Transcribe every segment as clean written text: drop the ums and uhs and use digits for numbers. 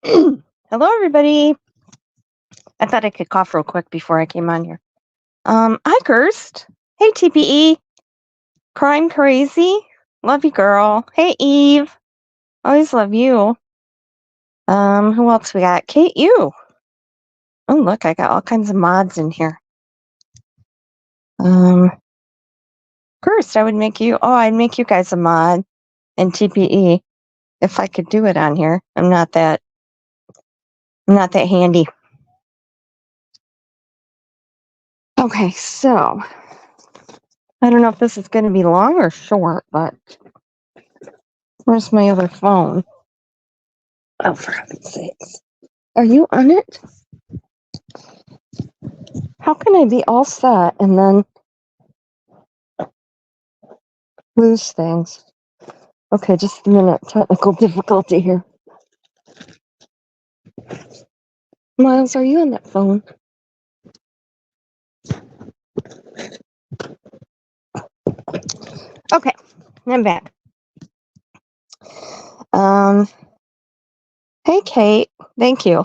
Hello, everybody. I thought I could cough real quick before I came on here. Hi, Kirst. Hey, TPE. Crime Crazy. Love you, girl. Hey, Eve. Always love you. Who else we got? Kate, you. Oh, look, I got all kinds of mods in here. Kirst, I'd make you guys a mod in TPE if I could do it on here. I'm not that handy. Okay, so I don't know if this is going to be long or short, but where's my other phone? Oh, for heaven's sakes. Are you on it? How can I be all set and then lose things? Okay, just a minute. Technical difficulty here. Miles, are you on that phone? Okay, I'm back. Hey, Kate. Thank you.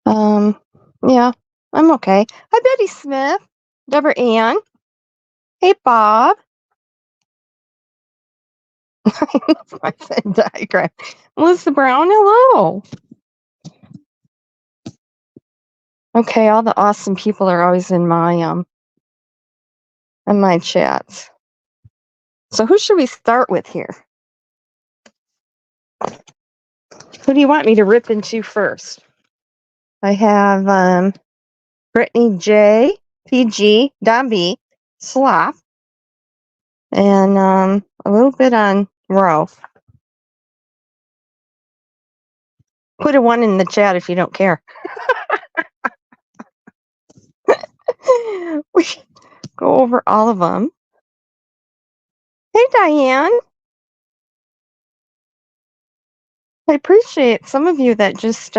Yeah, I'm okay. Hi, Betty Smith. Deborah Ann. Hey, Bob. My Venn diagram. Melissa Brown, hello. Okay, all the awesome people are always in my chats. So who should we start with here? Who do you want me to rip into first? I have Brittany J, PG, Don B, Slop, and a little bit on Ralph. Put a 1 in the chat if you don't care. We go over all of them. Hey, Diane. I appreciate some of you that just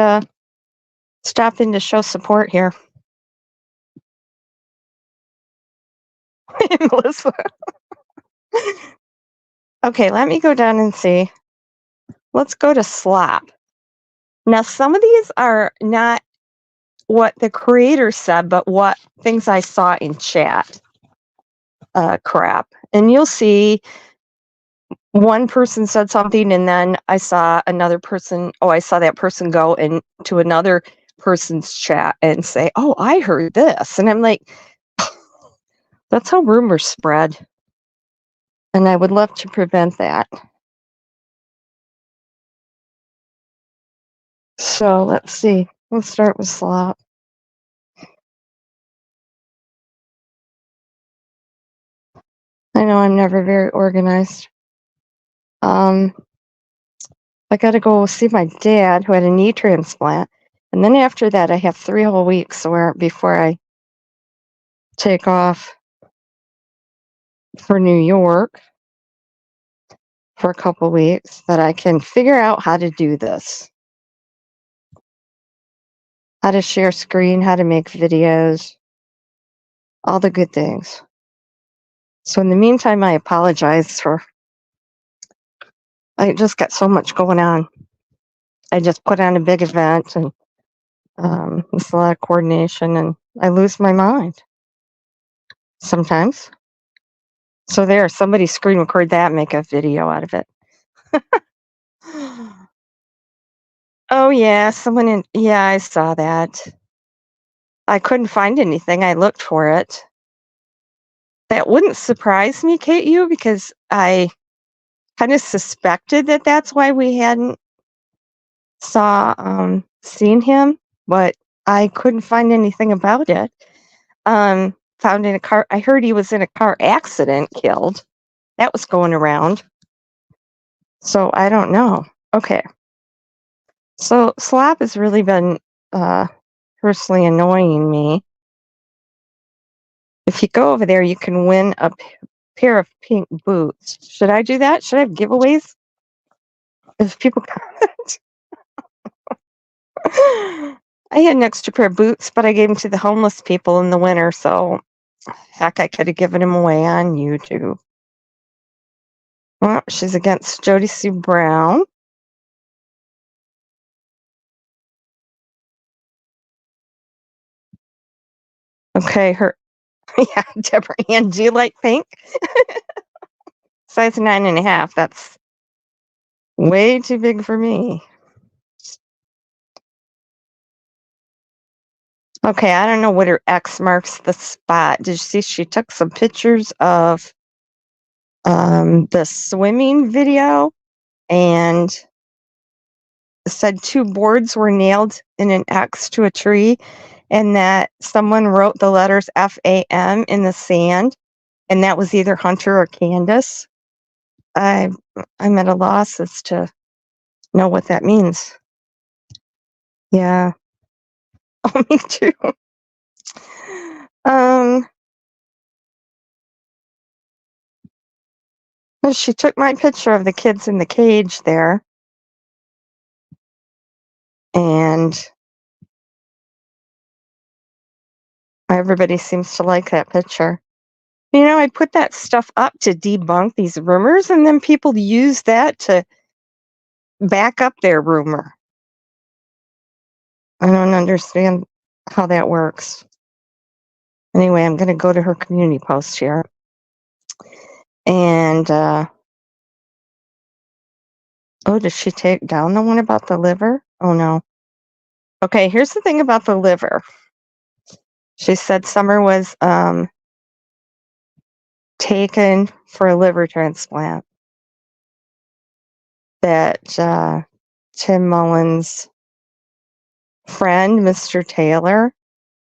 stop in to show support here. Melissa. Okay, let me go down and see. Let's go to Slop. Now, some of these are not what the creator said, but what things I saw in chat. Crap. And you'll see one person said something, and then I saw another person. Oh, I saw that person go into another person's chat and say, "Oh, I heard this," and I'm like, "That's how rumors spread." And I would love to prevent that. So let's see. Let's start with Slop. I know I'm never very organized. I got to go see my dad who had a knee transplant. And then after that, I have 3 whole weeks before I take off for New York for a couple weeks that I can figure out how to do this. How to share screen, how to make videos, all the good things. So in the meantime, I apologize I just got so much going on. I just put on a big event and it's a lot of coordination and I lose my mind sometimes. So there, somebody screen record that and make a video out of it. Oh yeah, yeah, I saw that. I couldn't find anything. I looked for it. That wouldn't surprise me, Kate, because I kind of suspected that that's why we hadn't seen him, but I couldn't find anything about it. Found in a car. I heard he was in a car accident, killed. That was going around. So I don't know. Okay. So Slap has really been personally annoying me. If you go over there, you can win a pair of pink boots. Should I do that? Should I have giveaways? If people comment. I had an extra pair of boots, but I gave them to the homeless people in the winter, so heck, I could have given them away on YouTube. Well, she's against Jody Sue Brown. Okay, yeah, Deborah Ann, do you like pink? Size 9.5. That's way too big for me. Okay, I don't know what her X marks the spot. Did you see she took some pictures of the swimming video and said 2 boards were nailed in an X to a tree and that someone wrote the letters FAM in the sand, and that was either Hunter or Candace. I'm at a loss as to know what that means. Yeah. Oh, me too. Um, well, she took my picture of the kids in the cage there, and everybody seems to like that picture. You know, I put that stuff up to debunk these rumors, and then people use that to back up their rumor. I don't understand how that works. Anyway, I'm going to go to her community post here. And, oh, did she take down the one about the liver? Oh, no. Okay, here's the thing about the liver. She said Summer was taken for a liver transplant. That Tim Mullen's friend, Mr. Taylor,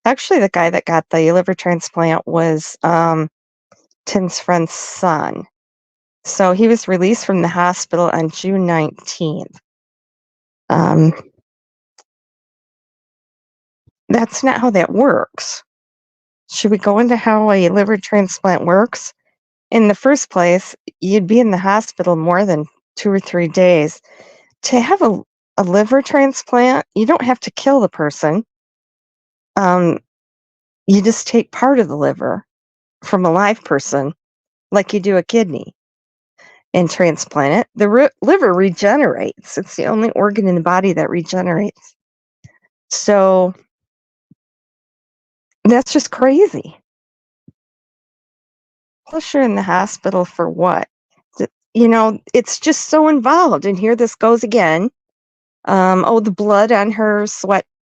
actually, the guy that got the liver transplant was Tim's friend's son. So he was released from the hospital on June 19th. That's not how that works. Should we go into how a liver transplant works? In the first place, you'd be in the hospital more than 2 or 3 days. To have a liver transplant, you don't have to kill the person. You just take part of the liver from a live person, like you do a kidney, and transplant it. The liver regenerates. It's the only organ in the body that regenerates. So that's just crazy. Plus, you're in the hospital for what? You know, it's just so involved. And here this goes again. Oh, the blood on her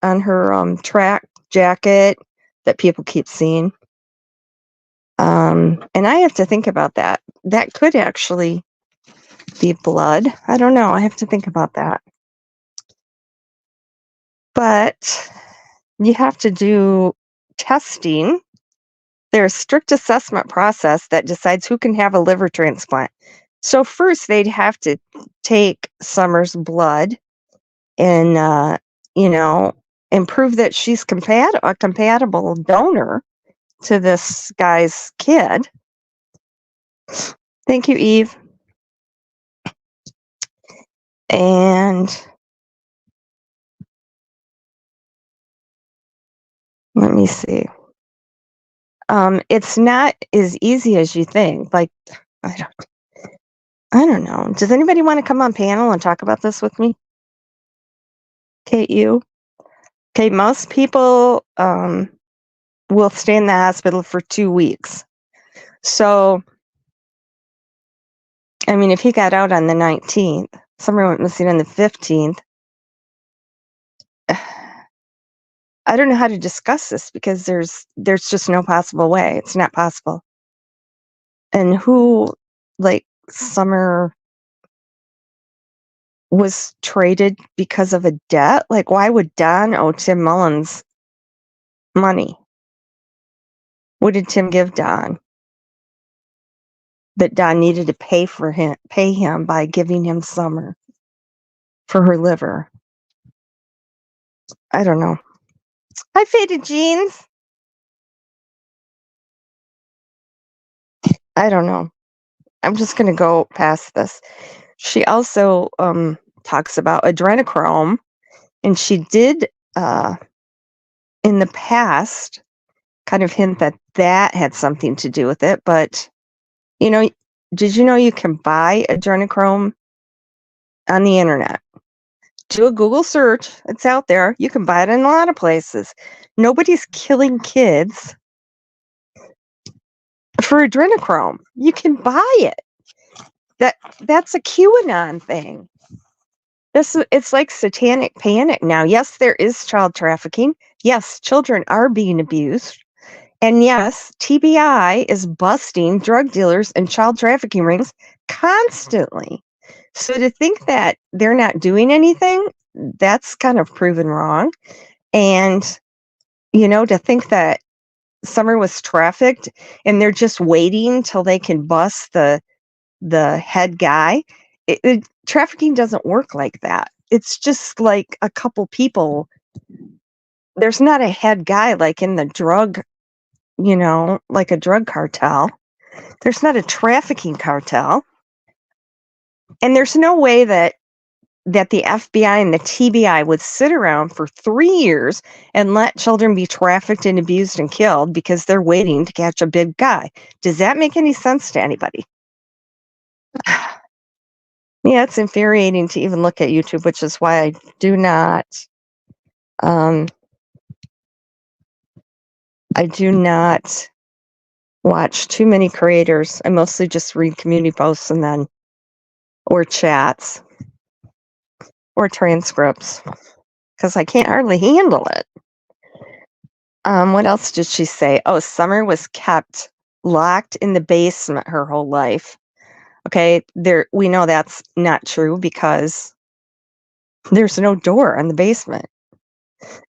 on her track jacket that people keep seeing. And I have to think about that. That could actually be blood. I don't know. I have to think about that. But you have to do testing. There's a strict assessment process that decides who can have a liver transplant. So first they'd have to take Summer's blood and, you know, and prove that she's a compatible donor to this guy's kid. Thank you, Eve. And let me see. It's not as easy as you think. Like, I don't know. Does anybody want to come on panel and talk about this with me? Kate, you? Okay, most people will stay in the hospital for 2 weeks. So, I mean, if he got out on the 19th, Summer went missing on the 15th. I don't know how to discuss this because there's just no possible way. It's not possible. And who, like, Summer was traded because of a debt? Like, why would Don owe Tim Mullins money? What did Tim give Don? That Don needed to pay him by giving him Summer for her liver. I don't know. Hi, Faded Jeans. I don't know. I'm just going to go past this. She also talks about adrenochrome, and she did in the past kind of hint that had something to do with it. But, you know, Did you know you can buy adrenochrome on the internet? Do a Google search. It's out there. You can buy it in a lot of places. Nobody's killing kids for adrenochrome. You can buy it. That's a QAnon thing. It's like satanic panic now. Yes, there is child trafficking. Yes, children are being abused. And yes, TBI is busting drug dealers and child trafficking rings constantly. So to think that they're not doing anything, that's kind of proven wrong. And, to think that Summer was trafficked and they're just waiting till they can bust the head guy. Trafficking doesn't work like that. It's just like a couple people. There's not a head guy like in the drug, like a drug cartel. There's not a trafficking cartel. And there's no way that the FBI and the TBI would sit around for 3 years and let children be trafficked and abused and killed because they're waiting to catch a big guy. Does that make any sense to anybody? Yeah, it's infuriating to even look at YouTube, which is why I do not watch too many creators. I mostly just read community posts or chats or transcripts because I can't hardly handle it. What else did she say? Oh, Summer was kept locked in the basement her whole life. Okay, we know that's not true because there's no door in the basement.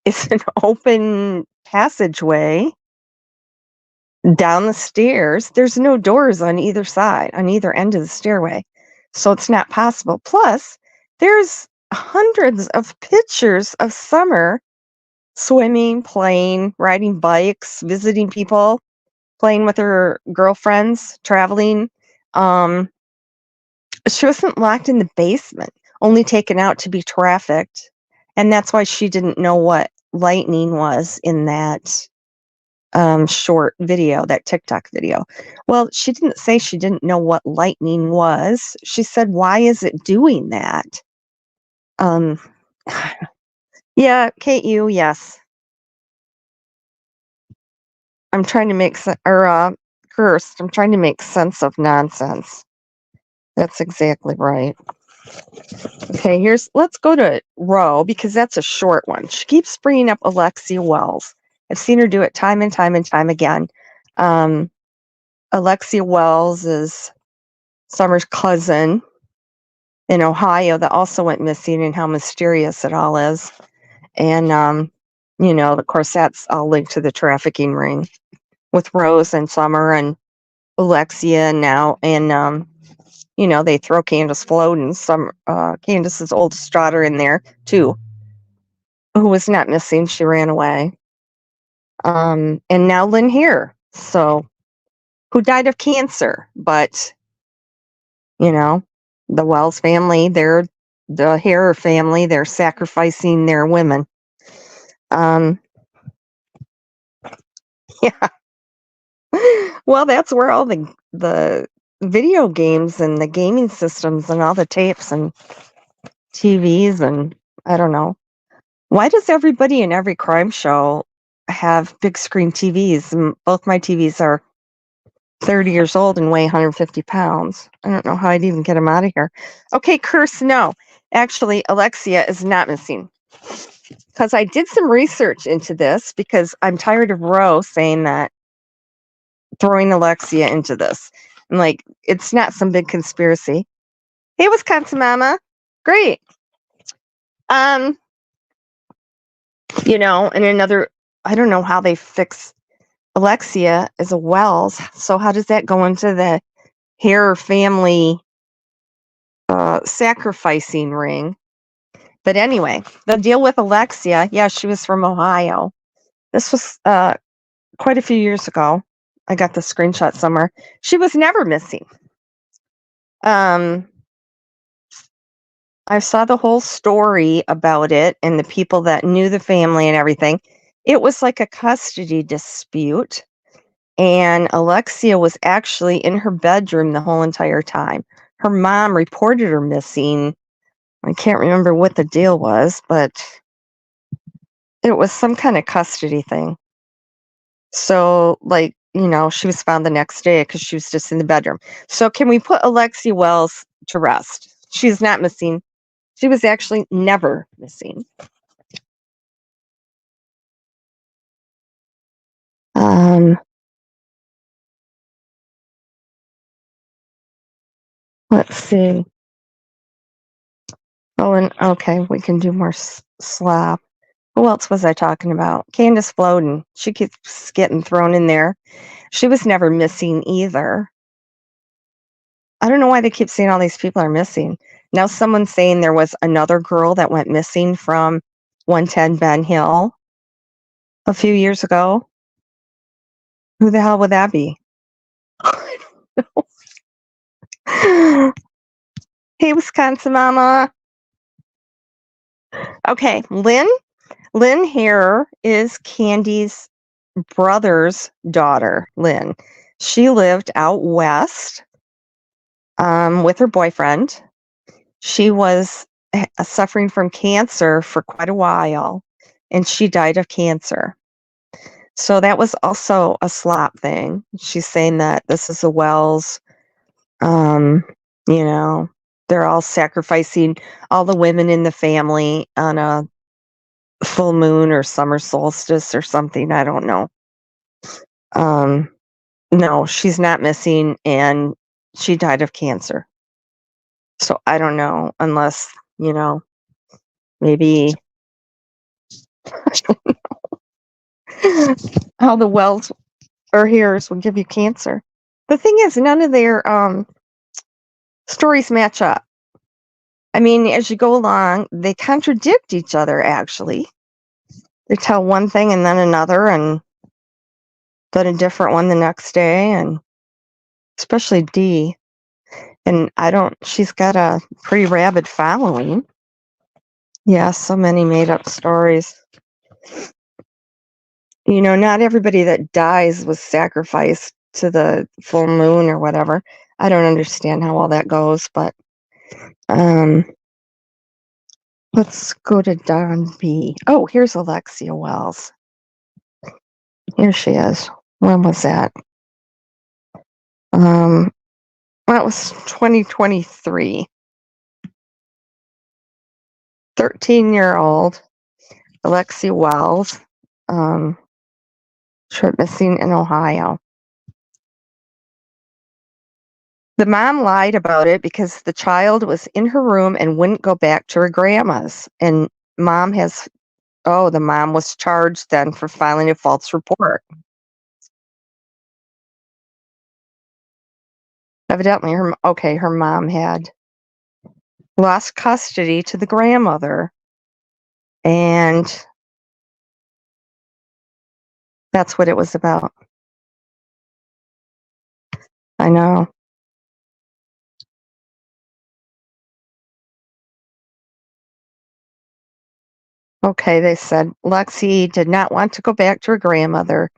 It's an open passageway down the stairs. There's no doors on either side, on either end of the stairway. So it's not possible. Plus, there's hundreds of pictures of Summer swimming, playing, riding bikes, visiting people, playing with her girlfriends, traveling. She wasn't locked in the basement, only taken out to be trafficked. And that's why she didn't know what lightning was in that short video, that TikTok video. Well, she didn't say she didn't know what lightning was. She said, why is it doing that? Yeah, Kate, yes. I'm trying to make Cursed. I'm trying to make sense of nonsense. That's exactly right. Okay, let's go to Roe because that's a short one. She keeps bringing up Alexia Wells. I've seen her do it time and time and time again. Alexia Wells is Summer's cousin in Ohio that also went missing, and how mysterious it all is. And, of course, that's all linked to the trafficking ring with Rose and Summer and Alexia now. And, they throw Candace Float and Candace's oldest daughter in there, too, who was not missing. She ran away. And now Lynn here, who died of cancer. But, the Wells family, the Harrer family, they're sacrificing their women. Yeah. Well, that's where all the video games and the gaming systems and all the tapes and TVs and I don't know. Why does everybody in every crime show have big screen TVs? Both my TVs are 30 years old and weigh 150 pounds. I don't know how I'd even get them out of here. Okay, Curse, no. Actually, Alexia is not missing. Because I did some research into this because I'm tired of Roe saying that, throwing Alexia into this. I'm like, it's not some big conspiracy. Hey, Wisconsin Mama. Great. And another, I don't know how they fix Alexia as a Wells. So how does that go into the Harrer family sacrificing ring? But anyway, the deal with Alexia, yeah, she was from Ohio. This was quite a few years ago. I got the screenshot somewhere. She was never missing. I saw the whole story about it and the people that knew the family and everything. It was like a custody dispute. And Alexia was actually in her bedroom the whole entire time. Her mom reported her missing. I can't remember what the deal was, but it was some kind of custody thing. So, like, she was found the next day because she was just in the bedroom. So, can we put Alexia Wells to rest? She's not missing. She was actually never missing. Let's see. Oh, and okay, we can do more slap. Who else was I talking about? Candace Floden. She keeps getting thrown in there. She was never missing either. I don't know why they keep saying all these people are missing. Now someone's saying there was another girl that went missing from 110 Ben Hill a few years ago. Who the hell would that be? Hey, Wisconsin mama. Okay, Lynn Hare is Candy's brother's daughter, Lynn. She lived out west with her boyfriend. She was suffering from cancer for quite a while, and she died of cancer. So that was also a slop thing. She's saying that this is a Wells, you know, they're all sacrificing all the women in the family on a full moon or summer solstice or something. I don't know. No, she's not missing, and she died of cancer. So I don't know, unless, maybe how the Wells or Harris will give you cancer. The thing is, none of their stories match up. I mean, as you go along, they contradict each other, actually. They tell one thing and then another, and then a different one the next day, and especially Dee. And she's got a pretty rabid following. Yeah, so many made up stories. Not everybody that dies was sacrificed to the full moon or whatever. I don't understand how all that goes, but let's go to Don B. Oh, here's Alexia Wells. Here she is. When was that? That was 2023. 13-year-old Alexia Wells, short missing in Ohio. The mom lied about it because the child was in her room and wouldn't go back to her grandma's. And the mom was charged then for filing a false report. Evidently, her mom had lost custody to the grandmother, and that's what it was about. I know. Okay, they said Lexi did not want to go back to her grandmother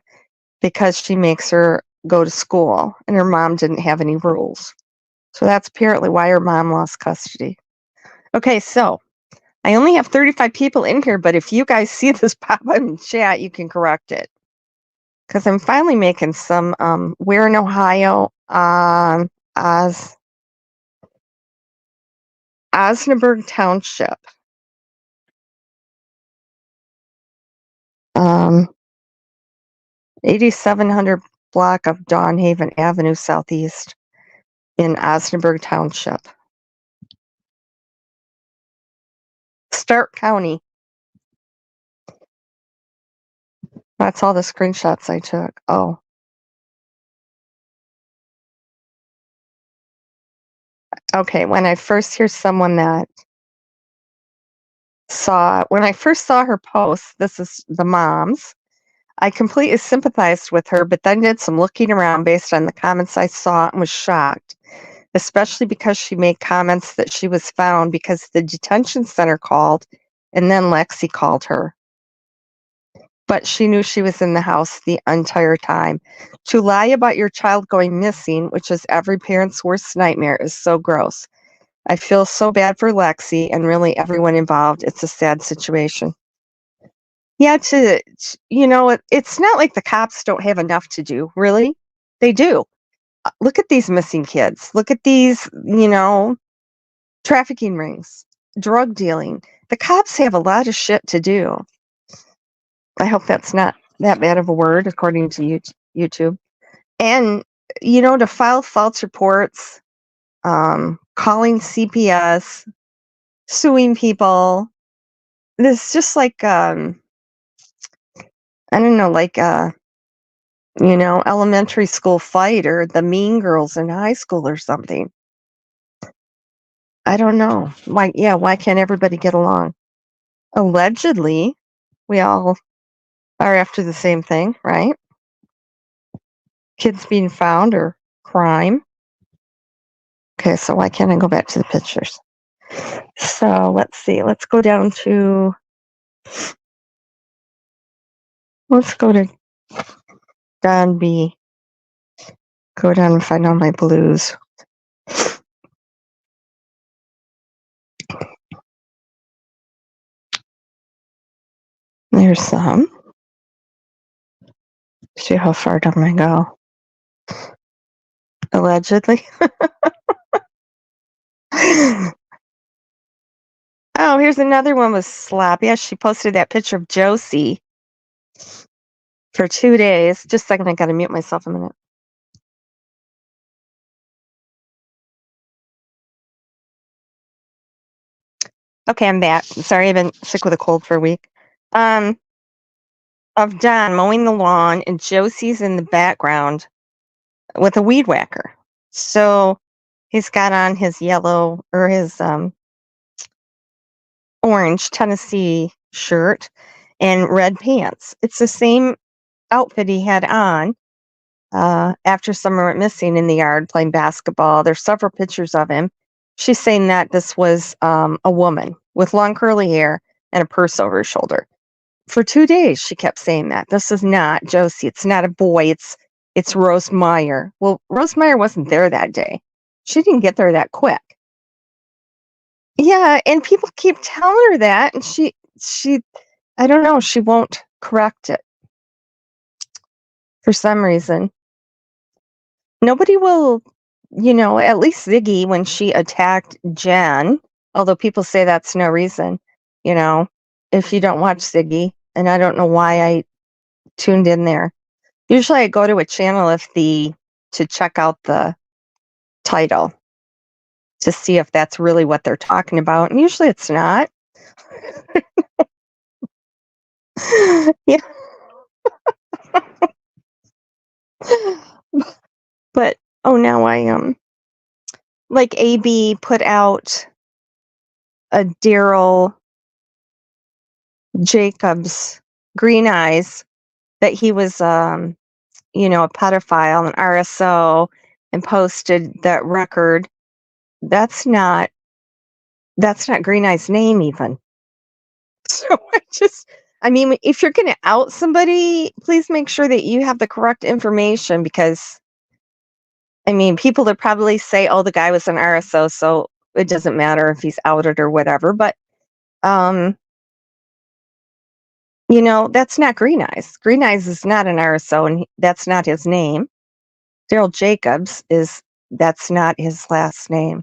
because she makes her go to school, and her mom didn't have any rules. So that's apparently why her mom lost custody. Okay, so I only have 35 people in here, but if you guys see this pop up in chat, you can correct it. Because I'm finally making some, we're in Ohio, Osnaburg Township. 8700 block of Dawnhaven Avenue Southeast in Osnaburg Township. Stark County. That's all the screenshots I took. Oh. Okay, when I first hear someone that when I first saw her post, this is the mom's, I completely sympathized with her, but then did some looking around based on the comments I saw and was shocked, especially because she made comments that she was found because the detention center called and then Lexi called her. but she knew she was in the house the entire time. To lie about your child going missing, which is every parent's worst nightmare, is so gross. I feel so bad for Lexi and really everyone involved. It's a sad situation. Yeah, it's not like the cops don't have enough to do, really. They do. Look at these missing kids. Look at these, trafficking rings, drug dealing. The cops have a lot of shit to do. I hope that's not that bad of a word, according to YouTube. And, to file false reports, calling CPS, suing people. This just like, I don't know, like, elementary school fight or the mean girls in high school or something. I don't know. Why can't everybody get along? Allegedly, we all are after the same thing, right? Kids being found or crime. Okay, so why can't I go back to the pictures? So let's see. Let's go to Don B. Go down and find all my blues. There's some. See how far down I go. Allegedly. Oh, here's another one with S.L.O.P. Yeah, she posted that picture of Josie for 2 days. Just a second, I gotta mute myself a minute. Okay, I'm back. Sorry, I've been sick with a cold for a week. Of Don mowing the lawn, and Josie's in the background with a weed whacker. So he's got on his yellow or his orange Tennessee shirt and red pants. It's the same outfit he had on after Summer went missing in the yard playing basketball. There's several pictures of him. She's saying that this was a woman with long curly hair and a purse over her shoulder. For 2 days, she kept saying that. This is not Josie. It's not a boy. It's Rose Meyer. Well, Rose Meyer wasn't there that day. She didn't get there that quick. Yeah, and people keep telling her that, and she I don't know, she won't correct it for some reason. Nobody will, at least Ziggy when she attacked Jen, although people say that's no reason, if you don't watch Ziggy, and I don't know why I tuned in there. Usually I go to a channel to check out the title to see if that's really what they're talking about, and usually it's not. Yeah. But now I like AB put out a Daryl Jacobs Green Eyes that he was a pedophile, an RSO, and posted that record. That's not Green Eyes' name even. So I mean, if you're going to out somebody, please make sure that you have the correct information, because I mean, people would probably say, "Oh, the guy was an RSO, so it doesn't matter if he's outed or whatever." But that's not Green Eyes. Green Eyes is not an RSO, and that's not his name. Daryl Jacobs that's not his last name.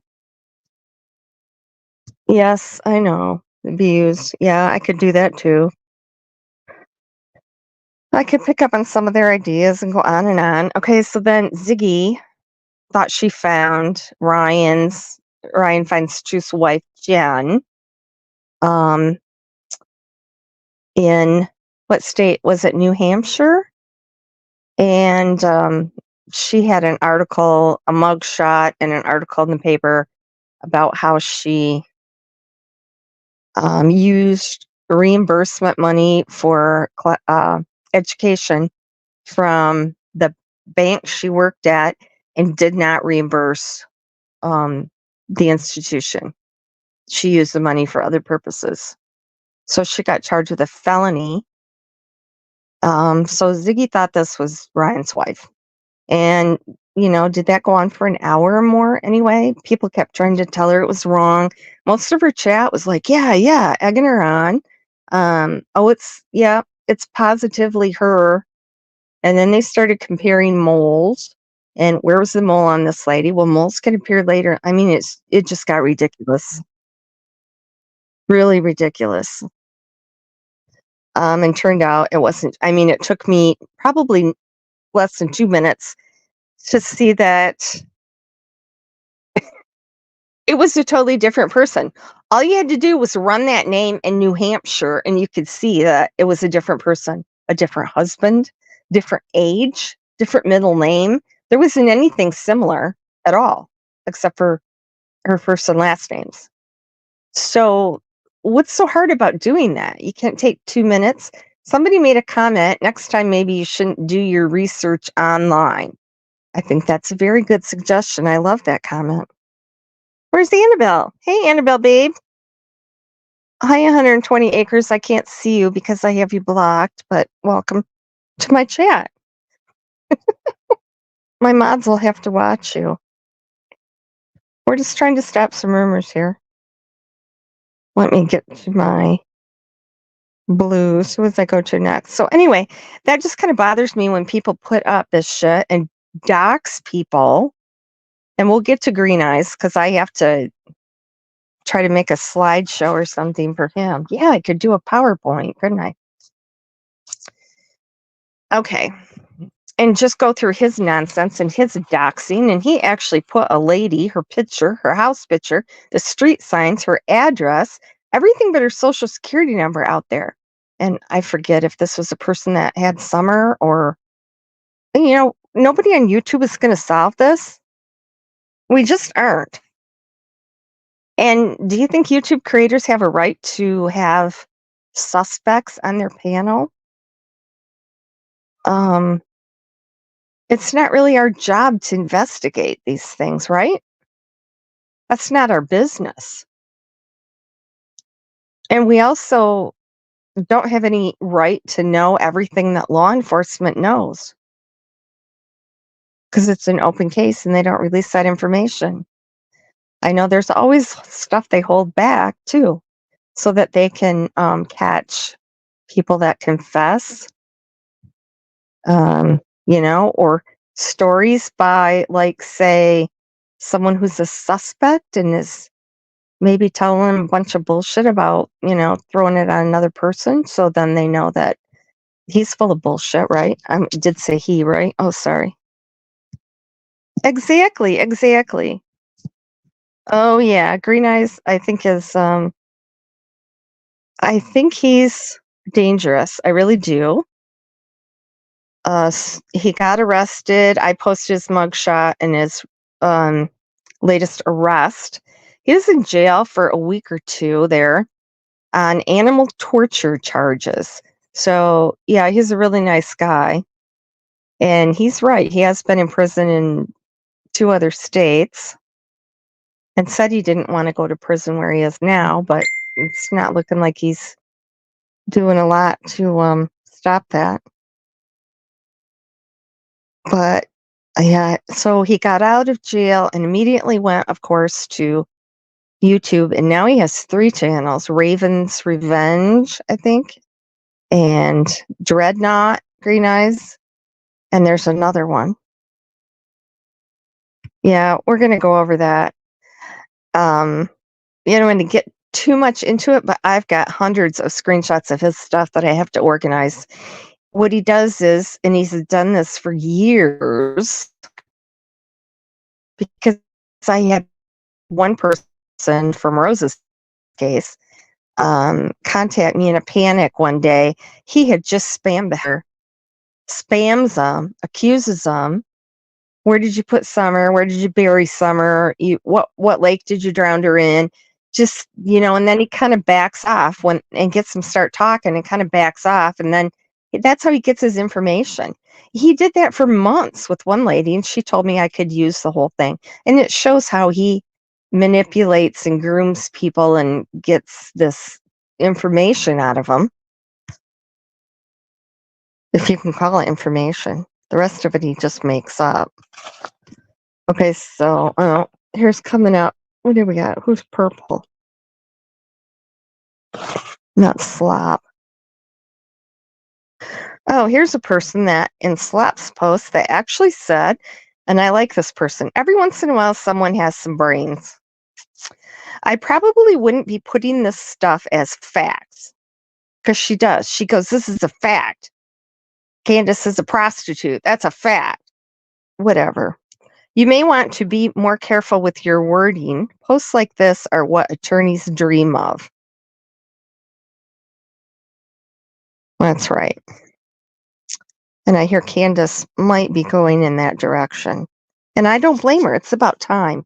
Yes, I know. Abused. Yeah, I could do that too. I could pick up on some of their ideas and go on and on. Okay, so then Ziggy thought she found Ryan Feinstein's wife, Jen, in what state was it? New Hampshire? And she had an article, a mugshot, and an article in the paper about how she used reimbursement money for education from the bank she worked at and did not reimburse the institution. She used the money for other purposes. So she got charged with a felony So Ziggy thought this was Ryan's wife. And, did that go on for an hour or more anyway? People kept trying to tell her it was wrong. Most of her chat was like, yeah, egging her on. It's positively her. And then they started comparing moles. And where was the mole on this lady? Well, moles can appear later. I mean, it just got ridiculous. Really ridiculous. And turned out it wasn't. I mean, it took me probably less than 2 minutes to see that it was a totally different person. All you had to do was run that name in New Hampshire, and you could see that it was a different person, a different husband, different age, different middle name. There wasn't anything similar at all, except for her first and last names. So, what's so hard about doing that? You can't take 2 minutes. Somebody made a comment. Next time, maybe you shouldn't do your research online. I think that's a very good suggestion. I love that comment. Where's Annabelle? Hey, Annabelle, babe. Hi, 120 acres. I can't see you because I have you blocked, but welcome to my chat. My mods will have to watch you. We're just trying to stop some rumors here. Let me get to my blues. Who does I go to next? So anyway, that just kind of bothers me when people put up this shit and dox people. And we'll get to Green Eyes because I have to try to make a slideshow or something for him. Yeah, I could do a PowerPoint, couldn't I? Okay. And just go through his nonsense and his doxing. And he actually put a lady, her picture, her house picture, the street signs, her address, everything but her social security number out there. And I forget if this was a person that had Summer or, nobody on YouTube is going to solve this. We just aren't. And do you think YouTube creators have a right to have suspects on their panel? It's not really our job to investigate these things, right? That's not our business. And we also don't have any right to know everything that law enforcement knows because it's an open case and they don't release that information. I know there's always stuff they hold back too, so that they can catch people that confess, or stories by, like, say, someone who's a suspect and is maybe telling them a bunch of bullshit about, throwing it on another person. So then they know that he's full of bullshit, right? I did say he, right? Oh, sorry. Exactly. Oh, yeah. Green Eyes, I think he's dangerous. I really do. He got arrested. I posted his mugshot and his latest arrest. He was in jail for a week or two there on animal torture charges. So, yeah, he's a really nice guy. And he's right. He has been in prison in 2 other states and said he didn't want to go to prison where he is now, but it's not looking like he's doing a lot to stop that. But yeah, so he got out of jail and immediately went, of course, to YouTube, and now he has 3 channels: Raven's Revenge, I think, and Dreadnought, Green Eyes, and there's another one. Yeah, we're gonna go over that. And to get too much into it, but I've got hundreds of screenshots of his stuff that I have to organize. What he does is, and he's done this for years, because I had one person from Rose's case contact me in a panic one day. He had just spammed her, spams them, accuses them. Where did you put Summer? Where did you bury Summer? What lake did you drown her in? Just, and then he kind of backs off and gets them start talking and kind of backs off. And then that's how he gets his information. He did that for months with one lady, and she told me I could use the whole thing. And it shows how he manipulates and grooms people and gets this information out of them. if you can call it information. The rest of it he just makes up. Okay, so here's coming up. What do we got? Who's purple? Not slop. Oh, here's a person that in Slop's post that actually said, and I like this person, every once in a while someone has some brains. I probably wouldn't be putting this stuff as facts. Because she does. She goes, this is a fact. Candace is a prostitute. That's a fact. Whatever. You may want to be more careful with your wording. Posts like this are what attorneys dream of. That's right. And I hear Candace might be going in that direction. And I don't blame her. It's about time.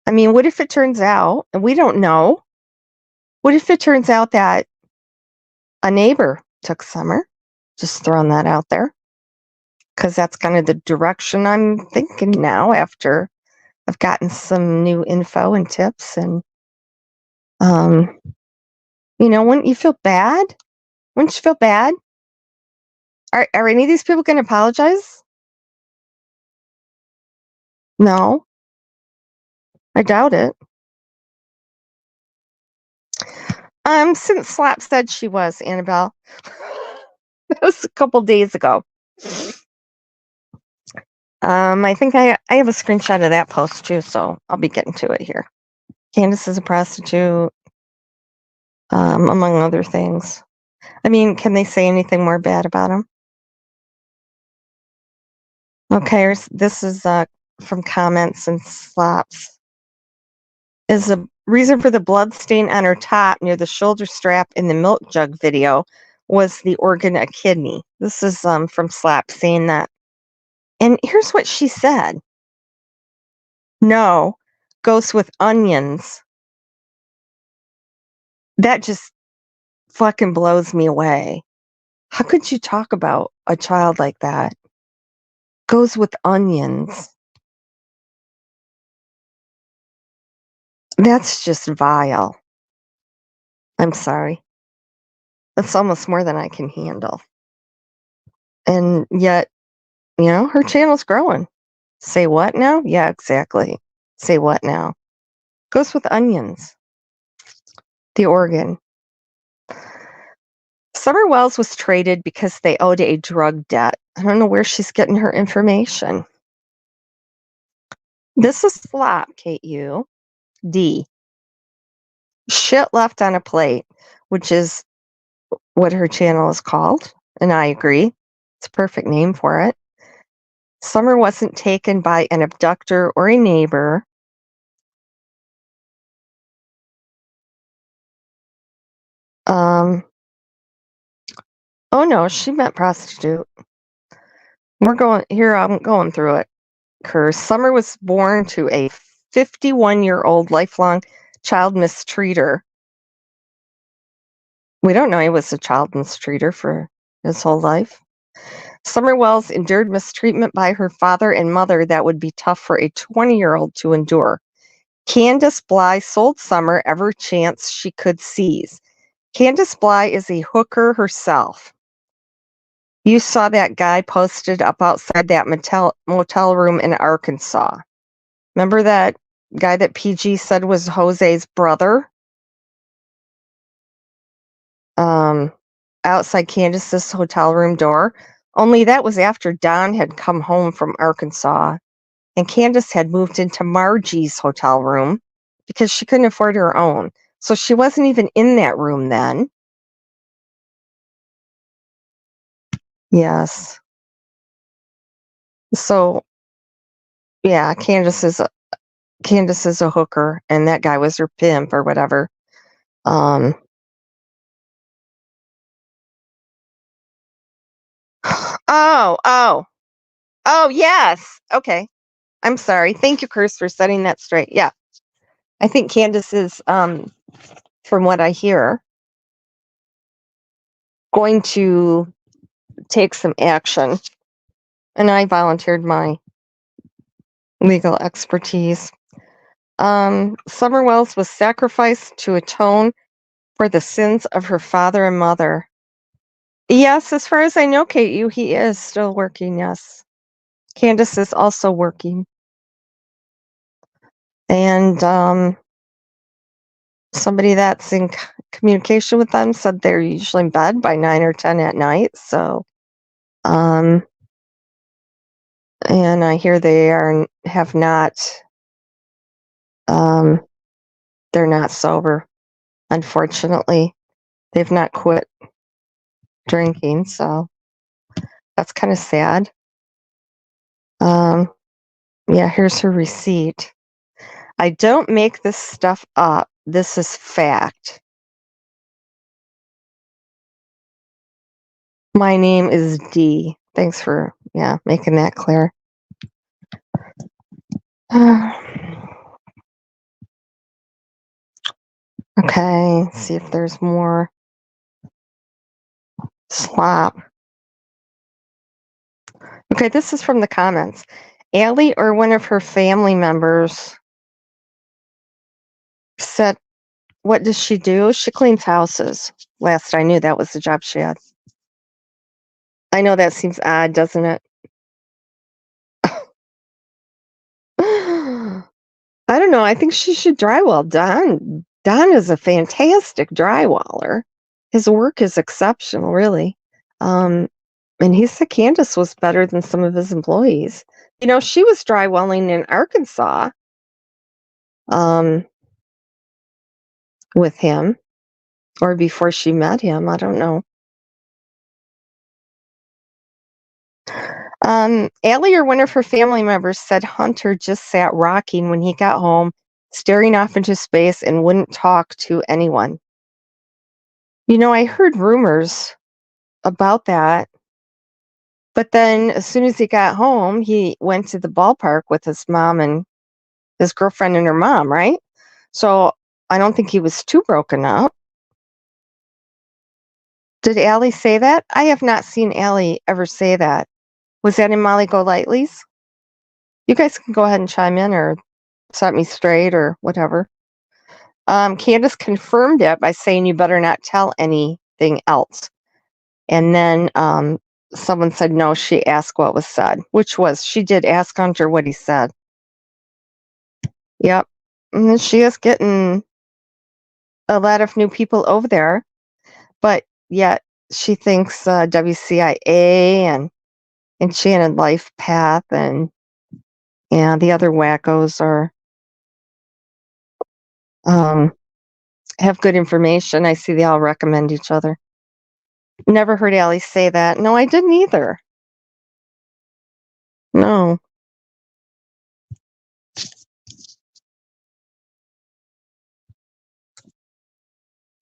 I mean, what if it turns out, and we don't know, what if it turns out that a neighbor took Summer? Just throwing that out there. Because that's kind of the direction I'm thinking now after I've gotten some new info and tips. And, wouldn't you feel bad? Wouldn't you feel bad? Are any of these people going to apologize? No, I doubt it. Since Slap said she was, Annabelle. That was a couple days ago. I think I have a screenshot of that post too, so I'll be getting to it here. Candace is a prostitute, among other things. I mean, can they say anything more bad about him? Okay, this is from comments and Slaps. Is the reason for the blood stain on her top near the shoulder strap in the milk jug video was the organ a kidney. This is from Slap saying that. And here's what she said. No, goes with onions. That just fucking blows me away. How could you talk about a child like that? Goes with onions. That's just vile. I'm sorry. That's almost more than I can handle. And yet, her channel's growing. Say what now? Yeah, exactly. Say what now? Goes with onions. The organ. Summer Wells was traded because they owed a drug debt. I don't know where she's getting her information. This is Slop, K-U-D. Shit left on a plate, which is what her channel is called. And I agree. It's a perfect name for it. Summer wasn't taken by an abductor or a neighbor. Oh no, she meant prostitute. I'm going through it. Summer was born to a 51-year-old lifelong child mistreater. We don't know he was a child mistreater for his whole life. Summer Wells endured mistreatment by her father and mother that would be tough for a 20-year-old to endure. Candace Bly sold Summer every chance she could seize. Candace Bly is a hooker herself. You saw that guy posted up outside that motel room in Arkansas. Remember that guy that PG said was Jose's brother? Outside Candace's hotel room door. Only that was after Don had come home from Arkansas and Candace had moved into Margie's hotel room because she couldn't afford her own. So she wasn't even in that room then. Yes. So, yeah, Candace is a hooker, and that guy was her pimp or whatever. Oh, yes. Okay. I'm sorry. Thank you, Chris, for setting that straight. Yeah. I think Candace is, from what I hear, going to take some action. And I volunteered my legal expertise. Summer Wells was sacrificed to atone for the sins of her father and mother. Yes, as far as I know, Kate, he is still working, yes. Candace is also working. And somebody that's in communication with them said they're usually in bed by 9 or 10 at night. So, um, and I hear they have not, um, they're not sober, unfortunately. They've not quit drinking. So that's kind of sad. Um, yeah, here's her receipt. I don't make this stuff up. This is fact. My name is D. Thanks for making that clear. Okay, see if there's more slop. Okay, this is from the comments. Allie or one of her family members said, what does she do? She cleans houses. Last I knew, that was the job she had. I know that seems odd, doesn't it? I don't know. I think she should drywall. Don is a fantastic drywaller. His work is exceptional, really. And he said Candace was better than some of his employees. You know, she was drywalling in Arkansas um, with him, or before she met him. I don't know. Allie or one of her family members said Hunter just sat rocking when he got home, staring off into space and wouldn't talk to anyone. You know, I heard rumors about that. But then as soon as he got home, he went to the ballpark with his mom and his girlfriend and her mom, right? So I don't think he was too broken up. Did Allie say that? I have not seen Allie ever say that. Was that in Molly Golightly's? You guys can go ahead and chime in or set me straight or whatever. Candace confirmed it by saying you better not tell anything else. And then someone said no, she asked what was said, which was she did ask Hunter what he said. Yep. And she is getting a lot of new people over there, but yet she thinks WCIA and Enchanted Life Path and the other wackos are um, have good information. I see they all recommend each other. Never heard Allie say that. No, I didn't either. No.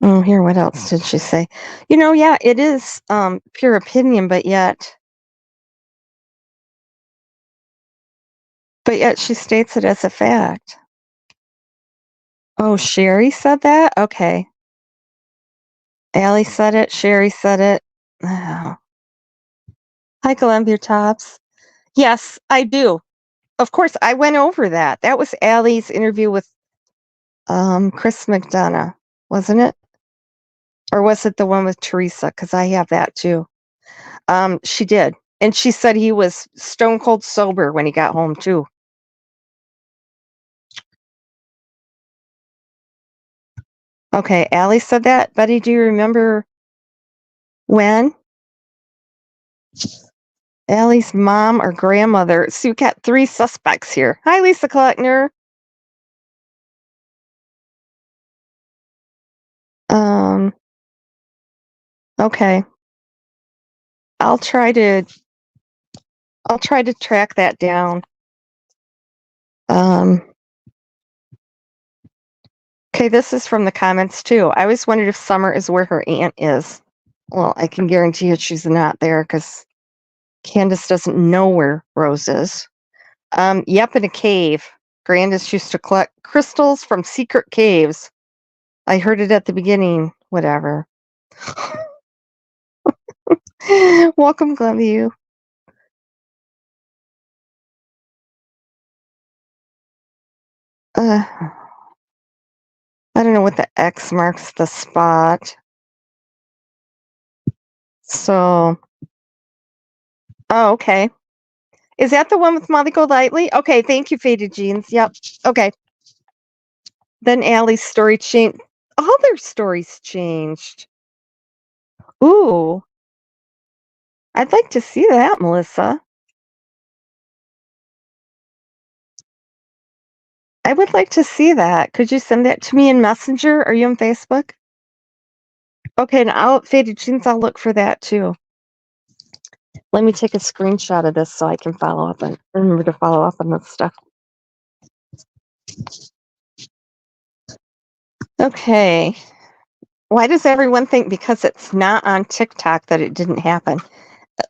Oh, here, what else did she say? You know, yeah, it is pure opinion, but yet she states it as a fact. Oh, Sherry said that? Okay. Allie said it. Sherry said it. Oh. Hi, Columbia Tops. Yes, I do. Of course, I went over that. That was Allie's interview with Chris McDonough, wasn't it? Or was it the one with Teresa? Because I have that too. She did. And she said he was stone cold sober when he got home too. Okay, Allie said that. Betty, do you remember when? Allie's mom or grandmother. So you got three suspects here. Hi, Lisa Kleckner. Um, okay. I'll try to track that down. Um, okay, this is from the comments too. I always wondered if Summer is where her aunt is. Well, I can guarantee you she's not there because Candace doesn't know where Rose is. Yep, in a cave. Grandis used to collect crystals from secret caves. I heard it at the beginning. Whatever. Welcome, Glenview. I don't know what the X marks the spot. So, oh, okay. Is that the one with Molly Golightly? Okay, thank you, Faded Jeans. Yep. Okay. Then Allie's story changed. All their stories changed. Ooh, I'd like to see that, Melissa. I would like to see that. Could you send that to me in Messenger? Are you on Facebook? Okay, and Faded Jeans, I'll look for that too. Let me take a screenshot of this so I can follow up and remember to follow up on this stuff. Okay. Why does everyone think because it's not on TikTok that it didn't happen?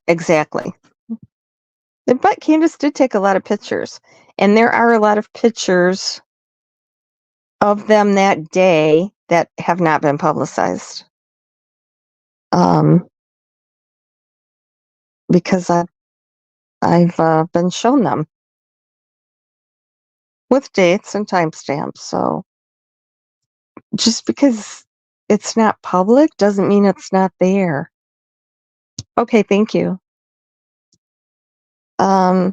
Exactly. But Candace did take a lot of pictures, and there are a lot of pictures of them that day that have not been publicized. Because I've been shown them with dates and timestamps. So just because it's not public doesn't mean it's not there. Okay, thank you. I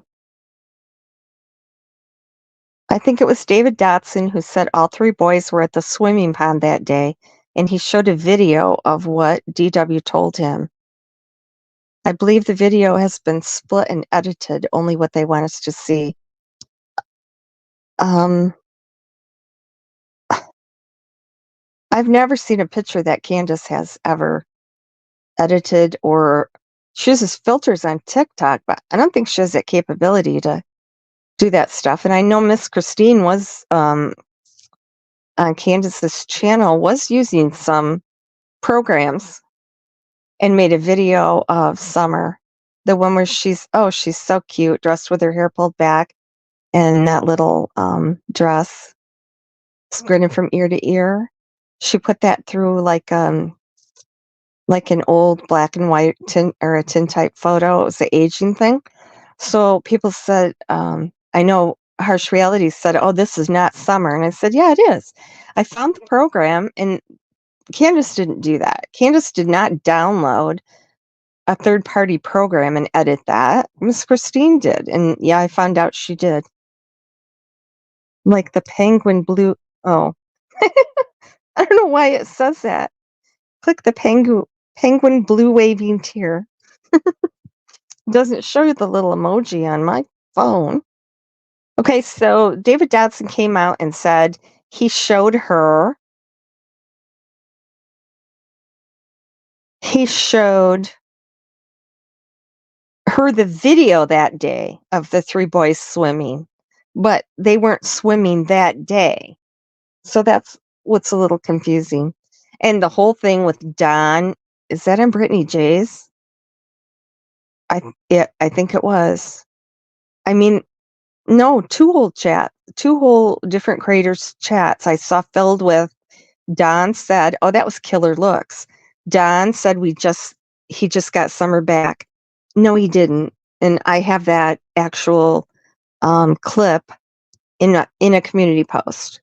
think it was David Dotson who said all three boys were at the swimming pond that day, and he showed a video of what DW told him. I believe the video has been split and edited, only what they want us to see. I've never seen a picture that Candace has ever edited, or she uses filters on TikTok, but I don't think she has that capability to do that stuff. And I know Miss Christine was on Candace's channel, was using some programs and made a video of Summer, the one where she's so cute, dressed with her hair pulled back and that little dress, grinning from ear to ear. She put that through like an old black and white tin or a tintype photo. It was the aging thing. So people said, I know Harsh Reality said, "Oh, this is not Summer," and I said, "Yeah, it is." I found the program, and Candace didn't do that. Candace did not download a third-party program and edit that. Miss Christine did, and yeah, I found out she did. Like the penguin blue. Oh, I don't know why it says that. Click the penguin blue waving tear. Doesn't show you the little emoji on my phone. Okay, so David Dodson came out and said he showed her. He showed her the video that day of the three boys swimming, but they weren't swimming that day. So that's what's a little confusing. And the whole thing with Don, is that on Brittany J's? I think it was. I mean, no, two whole different creators chats I saw filled with Don said, "Oh, that was killer looks." Don said he just got Summer back. No, he didn't. And I have that actual clip in a community post.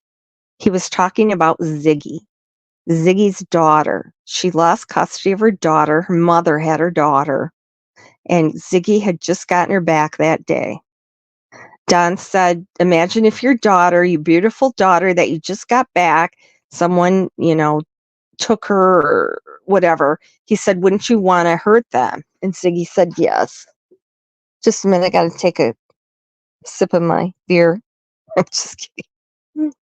He was talking about Ziggy's daughter. She lost custody of her daughter. Her mother had her daughter, and Ziggy had just gotten her back that day. Don said, "Imagine if your beautiful daughter that you just got back, someone, took her or whatever." He said, "Wouldn't you want to hurt them?" And Ziggy said, "Yes." Just a minute, I got to take a sip of my beer. I'm just kidding.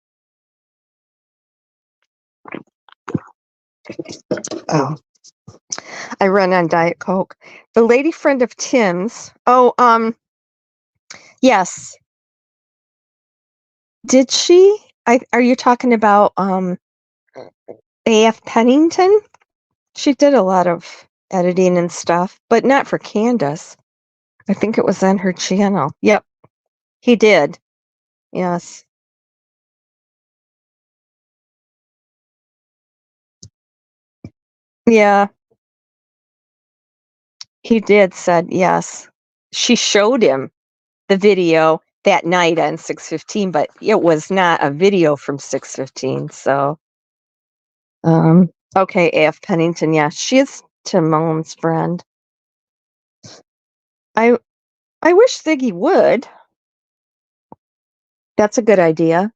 Oh, I run on Diet Coke. The lady friend of Tim's. Oh, yes. Did she? Are you talking about A.F. Pennington? She did a lot of editing and stuff, but not for Candace. I think it was on her channel. Yep, he did. Yes. Yeah, he did said yes. She showed him the video that night on 615, but it was not a video from 615. So, okay, A.F. Pennington. Yeah, she is to mom's friend. I I wish Ziggy would. That's a good idea.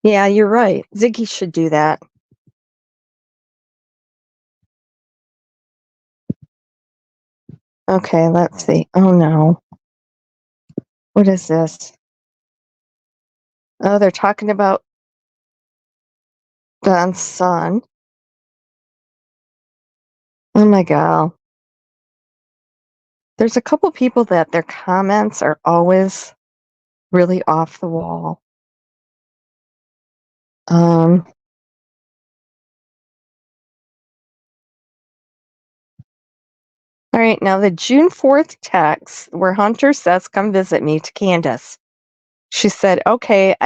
Yeah, you're right. Ziggy should do that. Okay, let's see. Oh no. What is this? Oh, they're talking about Don's son. Oh my god. There's a couple people that their comments are always really off the wall. Um, all right, now the June 4th text where Hunter says, "Come visit me," to Candace. She said, "Okay,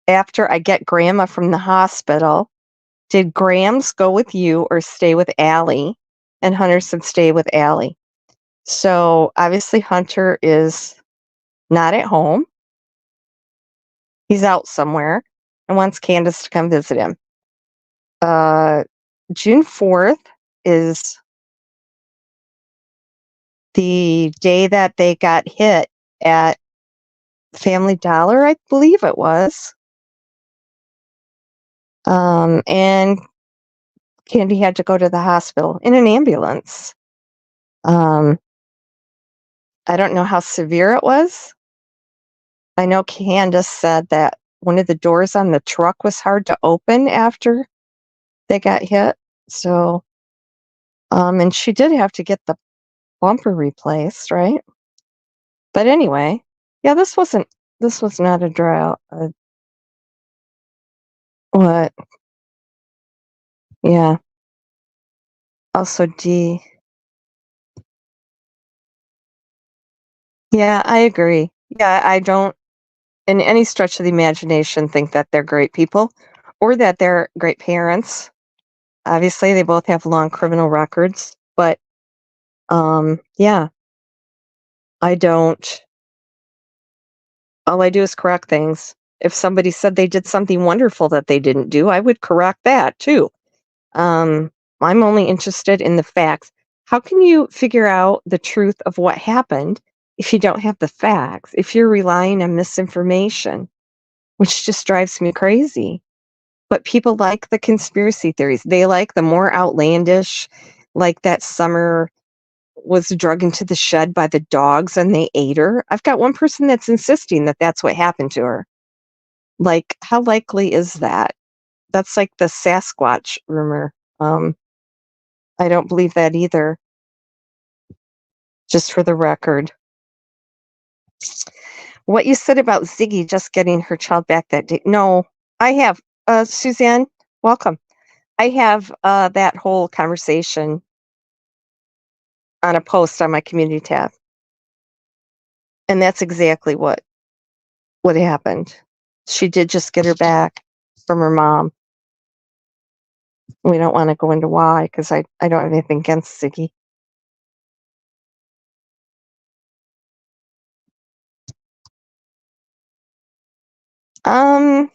after I get Grandma from the hospital, did Grams go with you or stay with Allie?" And Hunter said, "Stay with Allie." So obviously Hunter is not at home. He's out somewhere and wants Candace to come visit him. Uh, June 4th is the day that they got hit at Family Dollar, I believe it was. And Candy had to go to the hospital in an ambulance. Um, I don't know how severe it was. I know Candace said that one of the doors on the truck was hard to open after they got hit. So, and she did have to get the bumper replaced, right? But anyway, yeah, this was not a drought. What? Yeah. Also, D. Yeah, I agree. Yeah, I don't, in any stretch of the imagination, think that they're great people or that they're great parents. Obviously, they both have long criminal records, but yeah, I don't. All I do is correct things. If somebody said they did something wonderful that they didn't do, I would correct that too. Um, I'm only interested in the facts. How can you figure out the truth of what happened if you don't have the facts? If you're relying on misinformation, which just drives me crazy. But people like the conspiracy theories. They like the more outlandish, like that Summer was drug into the shed by the dogs and they ate her. I've got one person that's insisting that that's what happened to her. Like, how likely is that? That's like the Sasquatch rumor. I don't believe that either, just for the record. What you said about Ziggy just getting her child back that day. No, I have. Suzanne, welcome. I have that whole conversation on a post on my community tab. And that's exactly what happened. She did just get her back from her mom. We don't want to go into why because I don't have anything against Ziggy. Um,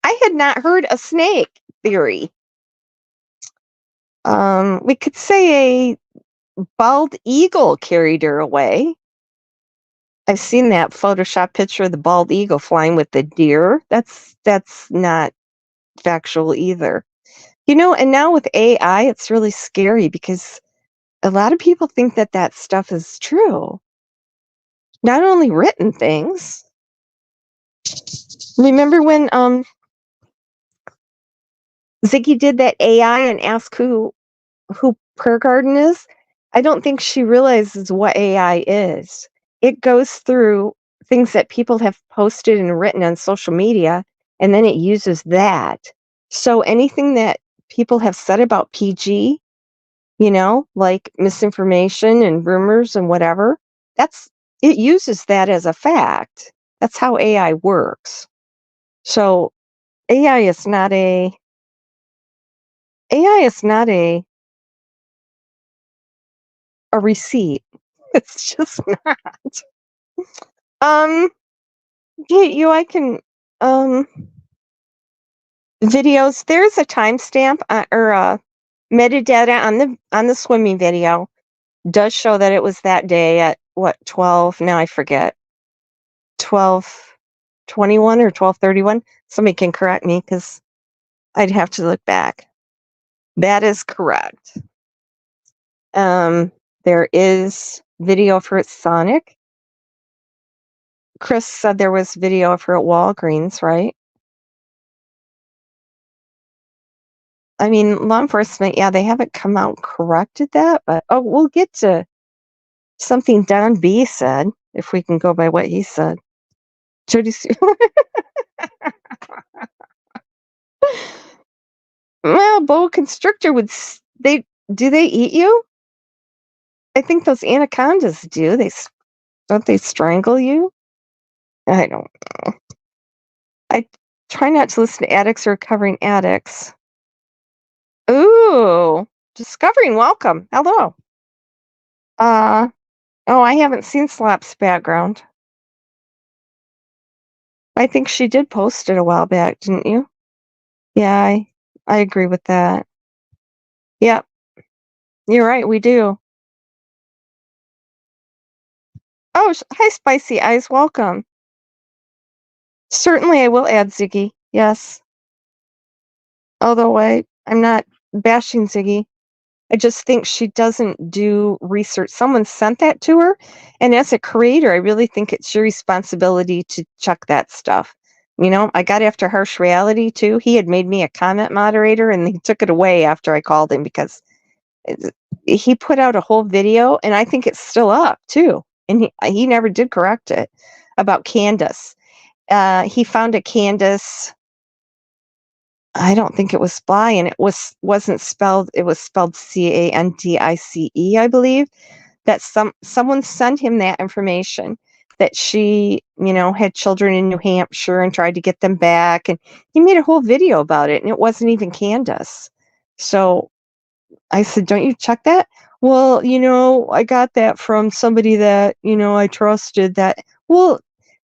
I had not heard a snake theory. We could say a bald eagle carried her away. I've seen that Photoshop picture of the bald eagle flying with the deer. That's not factual either. You know, and now with AI, it's really scary because a lot of people think that that stuff is true. Not only written things. Remember when Ziggy did that AI and asked who Prayer Garden is? I don't think she realizes what AI is. It goes through things that people have posted and written on social media, and then it uses that. So anything that people have said about PG, you know, like misinformation and rumors and whatever, that's it uses that as a fact. That's how AI works. So AI is not a AI is not a receipt. It's just not. Um I can, um, videos, there's a timestamp, or metadata on the swimming video does show that it was that day at what, 12, now I forget, 12:21 or 12:31. Somebody can correct me because I'd have to look back. That is correct. There is video of her at Sonic. Chris said there was video of her at Walgreens, right? I mean, law enforcement, yeah, they haven't come out and corrected that, but oh, we'll get to something Don B said, if we can go by what he said. Jody, well, boa constrictor they do they eat you? I think those anacondas do. Don't they strangle you? I don't know. I try not to listen to addicts or recovering addicts. Ooh, discovering. Welcome. Hello. Uh oh, I haven't seen Slap's background. I think she did post it a while back, didn't you? Yeah, I agree with that. Yep, you're right. We do. Oh, hi, Spicy Eyes. Welcome. Certainly, I will add Ziggy. Yes. Although I'm not bashing Ziggy. I just think she doesn't do research. Someone sent that to her, and as a creator, I really think it's your responsibility to check that stuff. I got after Harsh Reality too. He had made me a comment moderator, and he took it away after I called him because he put out a whole video, and I think it's still up too. And he never did correct it about Candace. He found a Candace. I don't think it was spy, and wasn't spelled. It was spelled Candice, I believe. That someone sent him that information that she, had children in New Hampshire and tried to get them back, and he made a whole video about it, and it wasn't even Candace. So I said, "Don't you check that?" Well, I got that from somebody that I trusted. That well,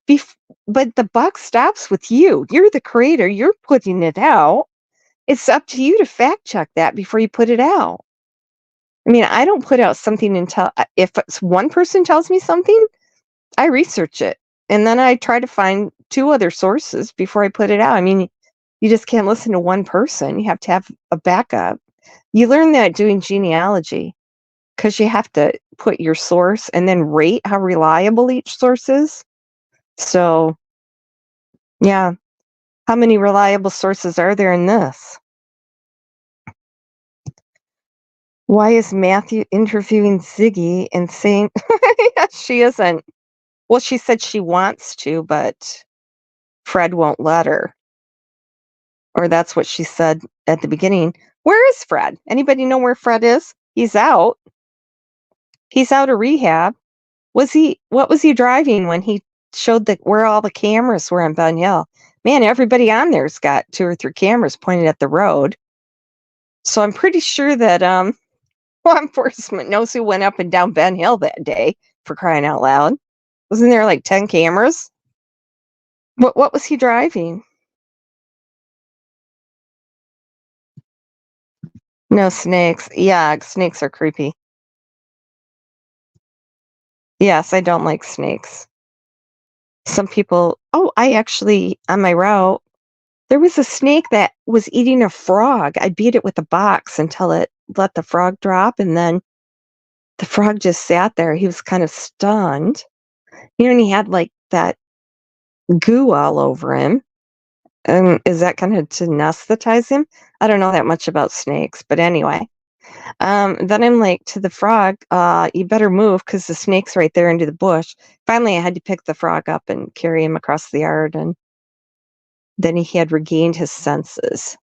bef- but the buck stops with you. You're the creator. You're putting it out. It's up to you to fact check that before you put it out. I mean, I don't put out something until if one person tells me something, I research it. And then I try to find two other sources before I put it out. I mean, you just can't listen to one person. You have to have a backup. You learn that doing genealogy because you have to put your source and then rate how reliable each source is. So, yeah. How many reliable sources are there in this? Why is Matthew interviewing Ziggy and saying she isn't? Well, she said she wants to, but Fred won't let her. Or that's what she said at the beginning. Where is Fred? Anybody know where Fred is? He's out. He's out of rehab. What was he driving when he showed where all the cameras were on Ben Hill? Man, everybody on there's got 2 or 3 cameras pointed at the road. So I'm pretty sure that law enforcement knows who went up and down Ben Hill that day, for crying out loud. Wasn't there like 10 cameras? What was he driving? No snakes. Yeah, snakes are creepy. Yes, I don't like snakes. Some people, I actually, on my route, there was a snake that was eating a frog. I beat it with a box until it let the frog drop, and then the frog just sat there. He was kind of stunned. And he had like that goo all over him. And is that kind of to anesthetize him? I don't know that much about snakes, but anyway. Then I'm like to the frog, you better move because the snake's right there into the bush. Finally, I had to pick the frog up and carry him across the yard, and then he had regained his senses.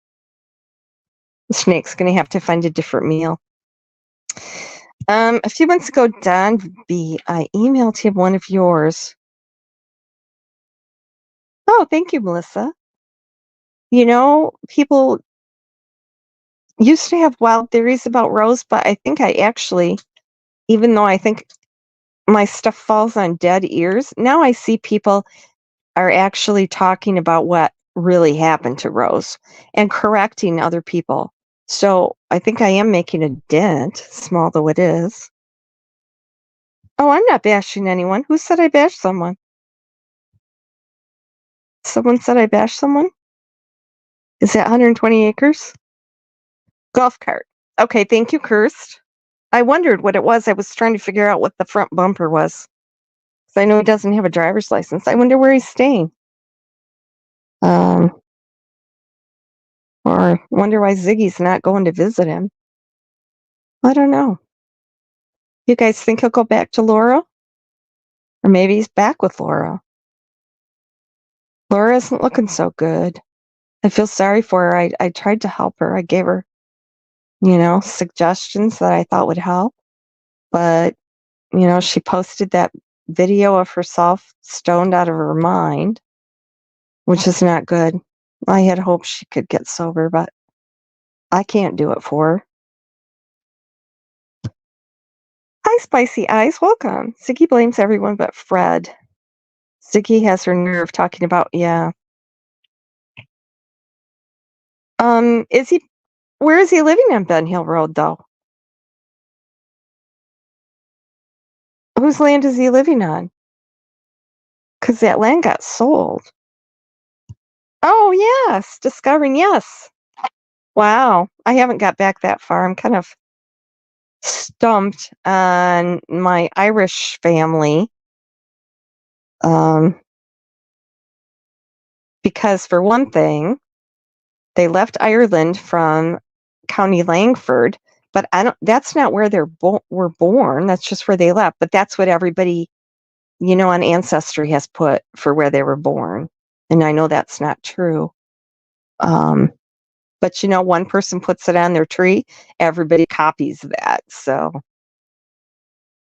The snake's going to have to find a different meal. A few months ago, Don B, I emailed him one of yours. Oh, thank you, Melissa. People used to have wild theories about Rose, but I think I actually, even though I think my stuff falls on dead ears, now I see people are actually talking about what really happened to Rose and correcting other people. So I think I am making a dent, small though it is. Oh, I'm not bashing anyone. Who said I bashed someone? Someone said I bashed someone? Is that 120 acres? Golf cart. Okay, thank you, Kirst. I wondered what it was. I was trying to figure out what the front bumper was. 'Cause I know he doesn't have a driver's license. I wonder where he's staying. Um, or wonder why Ziggy's not going to visit him. I don't know. You guys think he'll go back to Laura? Or maybe he's back with Laura. Laura isn't looking so good. I feel sorry for her. I tried to help her. I gave her, suggestions that I thought would help. But, she posted that video of herself stoned out of her mind, which is not good. I had hoped she could get sober, but I can't do it for her. Hi, Spicy Eyes. Welcome. Ziggy blames everyone but Fred. Ziggy has her nerve talking about, yeah. Where is he living on Ben Hill Road, though? Whose land is he living on? Because that land got sold. Oh, yes. Discovering, yes. Wow. I haven't got back that far. I'm kind of stumped on my Irish family. Because for one thing, they left Ireland from County Langford, but that's not where they were born. That's just where they left. But that's what everybody, on Ancestry has put for where they were born. And I know that's not true. But one person puts it on their tree, everybody copies that. So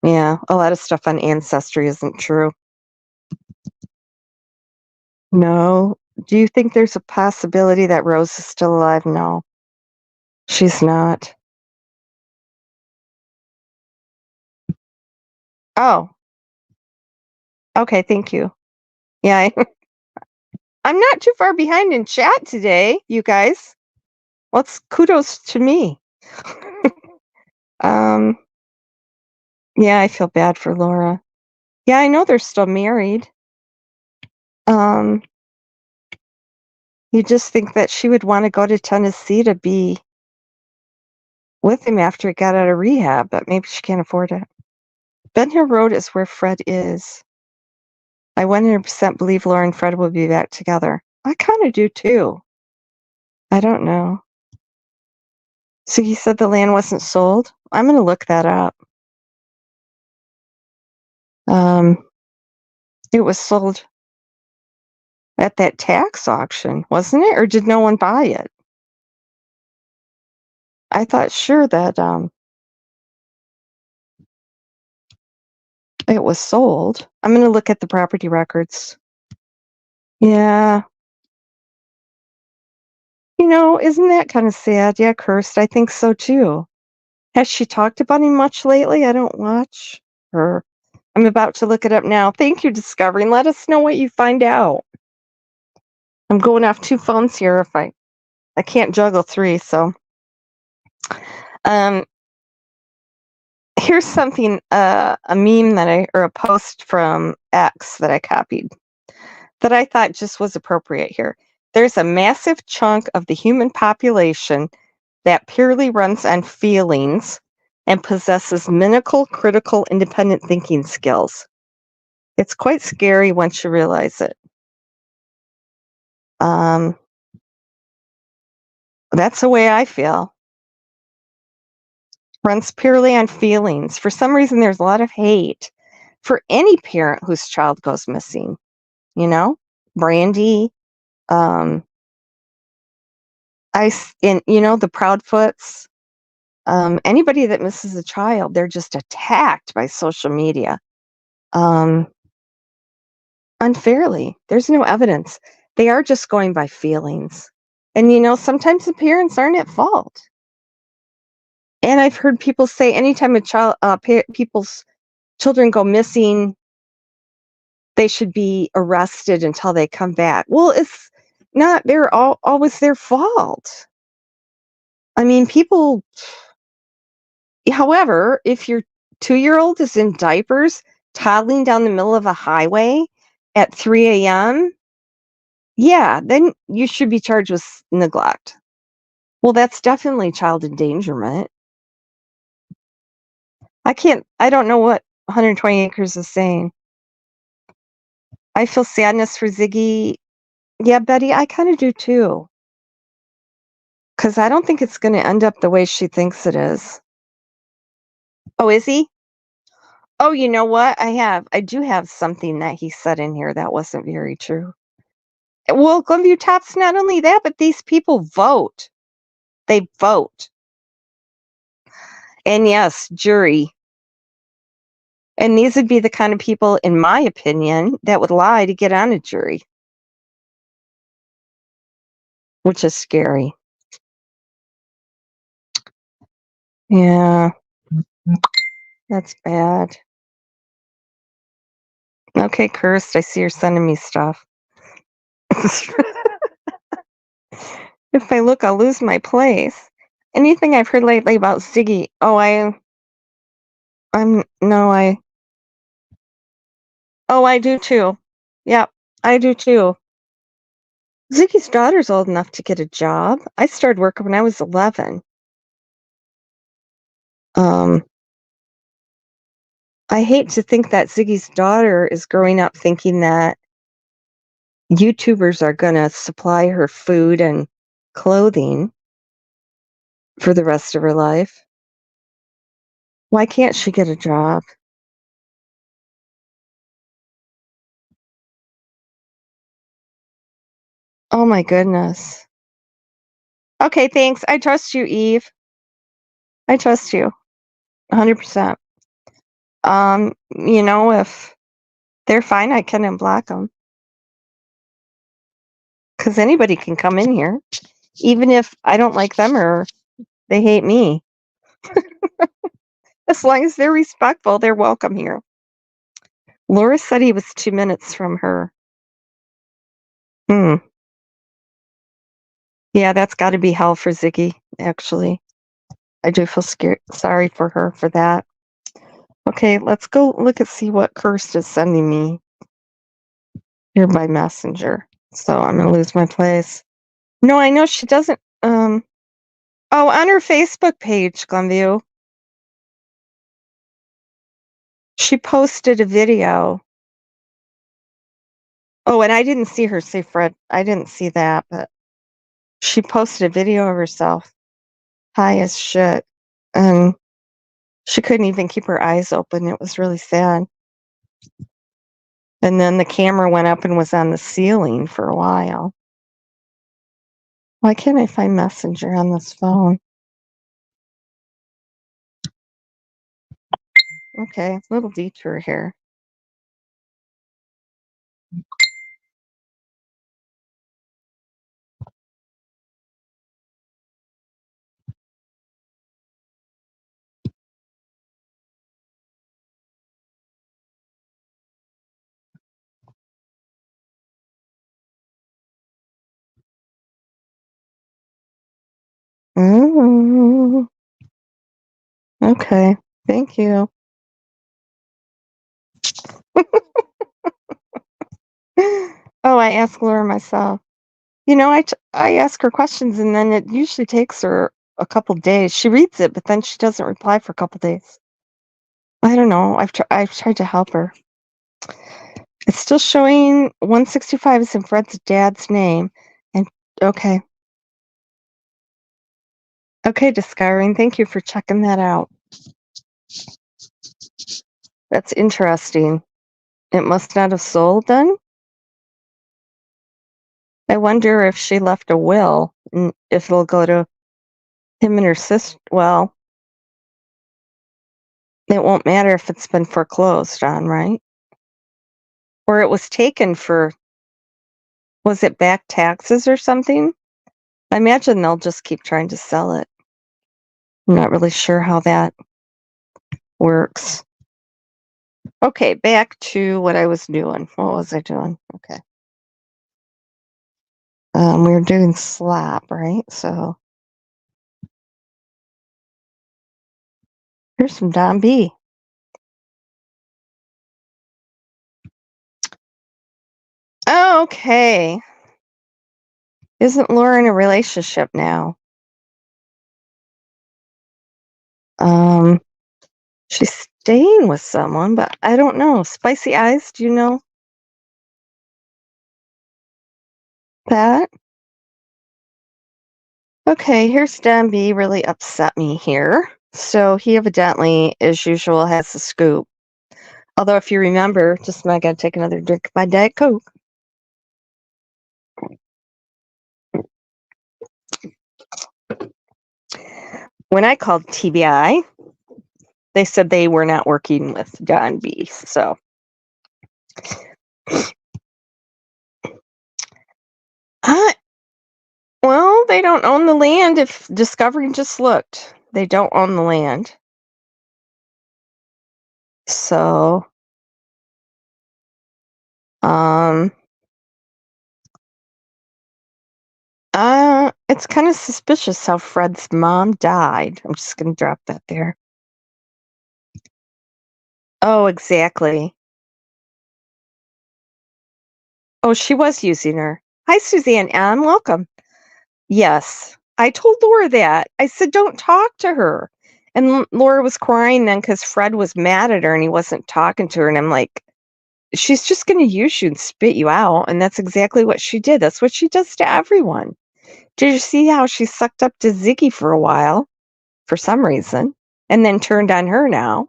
yeah, a lot of stuff on Ancestry isn't true. No. Do you think there's a possibility that Rose is still alive? No, she's not. Oh, okay. Thank you. Yeah, I'm not too far behind in chat today, you guys. Kudos to me. Yeah, I feel bad for Laura. Yeah, I know they're still married. You just think that she would want to go to Tennessee to be with him after he got out of rehab, but maybe she can't afford it. Ben Hill Road is where Fred is. I 100% believe Laura and Fred will be back together. I kind of do too. I don't know. So he said the land wasn't sold? I'm going to look that up. It was sold at that tax auction, wasn't it? Or did no one buy it? I thought sure that it was sold. I'm going to look at the property records. Yeah. Isn't that kind of sad? Yeah, Kirst, I think so too. Has she talked about him much lately? I don't watch her. I'm about to look it up now. Thank you, Discovery. Let us know what you find out. I'm going off 2 phones here if I can't juggle 3, so here's something a meme or a post from X that I copied that I thought just was appropriate here. There's a massive chunk of the human population that purely runs on feelings and possesses minimal critical independent thinking skills. It's quite scary once you realize it. That's the way I feel. Runs purely on feelings. For some reason, there's a lot of hate for any parent whose child goes missing. Brandy, the Proudfoots, anybody that misses a child, they're just attacked by social media. Unfairly. There's no evidence. They are just going by feelings. And sometimes the parents aren't at fault. And I've heard people say anytime people's children go missing, they should be arrested until they come back. Well, it's not always their fault. I mean, people. However, if your 2-year-old is in diapers, toddling down the middle of a highway at 3 a.m., yeah, then you should be charged with neglect. Well, that's definitely child endangerment. I don't know what 120 Acres is saying. I feel sadness for Ziggy. Yeah, Betty, I kind of do too. Because I don't think it's going to end up the way she thinks it is. Oh, is he? Oh, you know what? I do have something that he said in here that wasn't very true. Well, Glenview Top's not only that, but these people vote. They vote. And yes, jury. And these would be the kind of people, in my opinion, that would lie to get on a jury, which is scary. Yeah, that's bad. Okay, cursed. I see you're sending me stuff. If I look, I'll lose my place. Anything I've heard lately about Ziggy? Oh, I'm no, I do too. Yep, I do too. Ziggy's daughter's old enough to get a job. I started working when I was 11. Um, I hate to think that Ziggy's daughter is growing up thinking that YouTubers are going to supply her food and clothing for the rest of her life. Why can't she get a job? Oh my goodness. Okay, thanks. I trust you, Eve. I trust you 100%. If they're fine, I can unblock them because anybody can come in here, even if I don't like them or they hate me. As long as they're respectful, they're welcome here. Laura said he was 2 minutes from her. Hmm. Yeah, that's got to be hell for Ziggy, actually. I do feel sorry for her for that. Okay, let's go see what Kirst is sending me here by messenger. So I'm gonna lose my place. No, I know she doesn't. Oh, on her Facebook page, Glenview, she posted a video. Oh, and I didn't see her say Fred. I didn't see that, but she posted a video of herself high as shit, and she couldn't even keep her eyes open. It was really sad. And then the camera went up and was on the ceiling for a while. Why can't I find Messenger on this phone? Okay, little detour here. Mm, okay, thank you. Oh, I asked Laura myself. I ask her questions and then it usually takes her a couple days. She reads it, but then she doesn't reply for a couple days. I don't know. I've tried to help her. It's still showing 165 is in Fred's dad's name. And okay. Okay, Discovering. Thank you for checking that out. That's interesting. It must not have sold then? I wonder if she left a will and if it'll go to him and her sister. Well, it won't matter if it's been foreclosed on, right? Or it was taken for, was it back taxes or something? I imagine they'll just keep trying to sell it. I'm not really sure how that works. Okay, back to what I was doing. What was I doing? Okay. We were doing slap, right? So here's some Don B. Okay. Isn't Laura in a relationship now? Um, she's staying with someone, but I don't know. Spicy Eyes, do you know that? Okay, here's Don B. Really upset me here. So he evidently, as usual, has the scoop. Although, if you remember, just I gotta take another drink of my Diet Coke. When I called TBI, they said they were not working with Don B. So, uh, well, they don't own the land. If Discovery just looked, they don't own the land. So, um, it's kind of suspicious how Fred's mom died. I'm just gonna drop that there. Oh, exactly. Oh, she was using her. Hi, Suzanne M. Welcome. Yes. I told Laura that. I said, don't talk to her. And Laura was crying then because Fred was mad at her and he wasn't talking to her. And I'm like, she's just going to use you and spit you out. And that's exactly what she did. That's what she does to everyone. Did you see how she sucked up to Ziggy for a while for some reason and then turned on her now?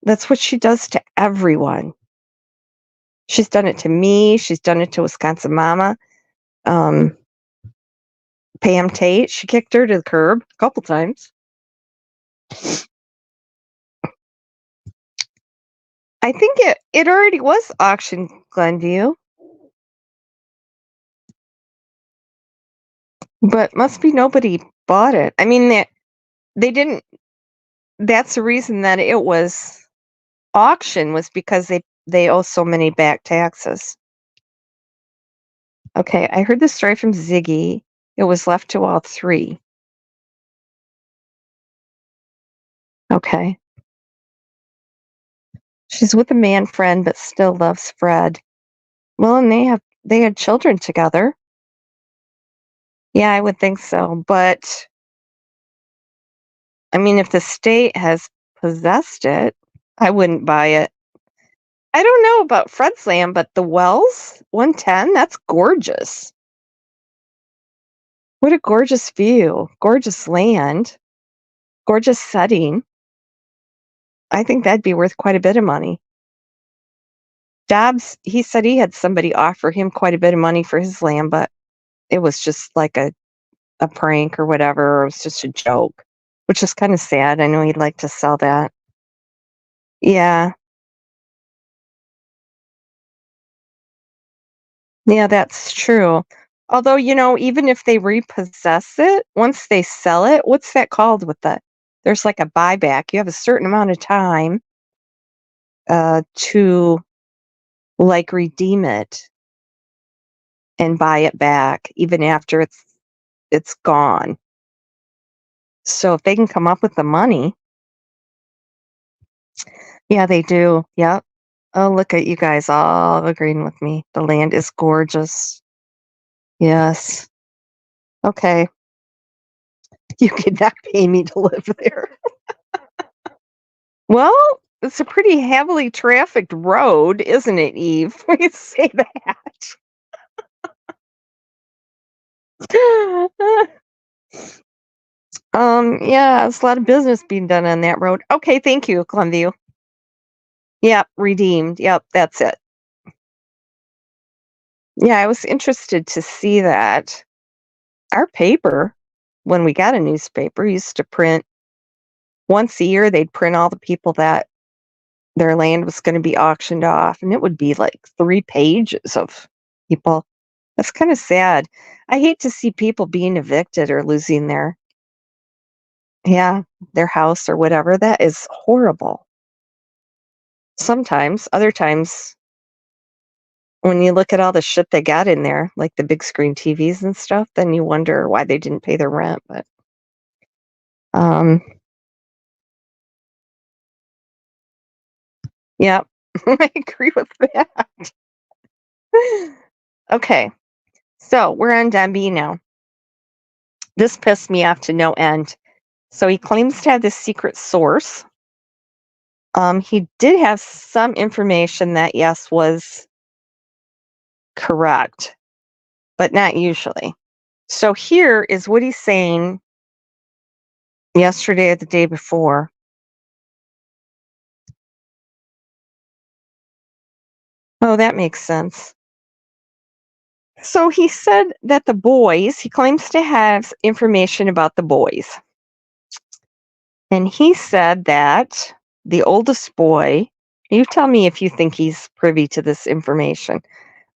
That's what she does to everyone. She's done it to me. She's done it to Wisconsin Mama. Pam Tate, she kicked her to the curb a couple times. I think it already was auctioned, Glenview. But must be nobody bought it. I mean, they didn't. That's the reason that it was auction was because they owe so many back taxes. Okay, I heard the story from Ziggy. It was left to all three. Okay. She's with a man friend, but still loves Fred. Well, and they had children together. Yeah, I would think so. But I mean, if the state has possessed it, I wouldn't buy it. I don't know about Fred's land, but the Wells 110, that's gorgeous. What a gorgeous view. Gorgeous land. Gorgeous setting. I think that'd be worth quite a bit of money. Dobbs, he said he had somebody offer him quite a bit of money for his land, but it was just like a prank or whatever. Or it was just a joke, which is kind of sad. I know he'd like to sell that. Yeah. Yeah, that's true. Although, even if they repossess it, once they sell it, what's that called with the there's like a buyback. You have a certain amount of time to like redeem it and buy it back even after it's gone. So if they can come up with the money, yeah, they do. Yep. Oh, look at you guys all agreeing with me. The land is gorgeous. Yes. Okay. You could not pay me to live there. Well, it's a pretty heavily trafficked road, isn't it, Eve? We can say that. Yeah, it's a lot of business being done on that road. Okay, thank you, Glenview. Yep, redeemed. Yep, that's it. Yeah, I was interested to see that. Our paper, when we got a newspaper, used to print once a year, they'd print all the people that their land was going to be auctioned off, and it would be like 3 pages of people. That's kind of sad. I hate to see people being evicted or losing their house or whatever. That is horrible. Sometimes. Other times, when you look at all the shit they got in there, like the big screen TVs and stuff, then you wonder why they didn't pay their rent. But um, yeah, I agree with that. Okay, so we're on Demby now. This pissed me off to no end. So he claims to have this secret source. He did have some information that, yes, was correct, but not usually. So here is what he's saying yesterday or the day before. Oh, that makes sense. So he said that he claims to have information about the boys. And he said that the oldest boy, you tell me if you think he's privy to this information,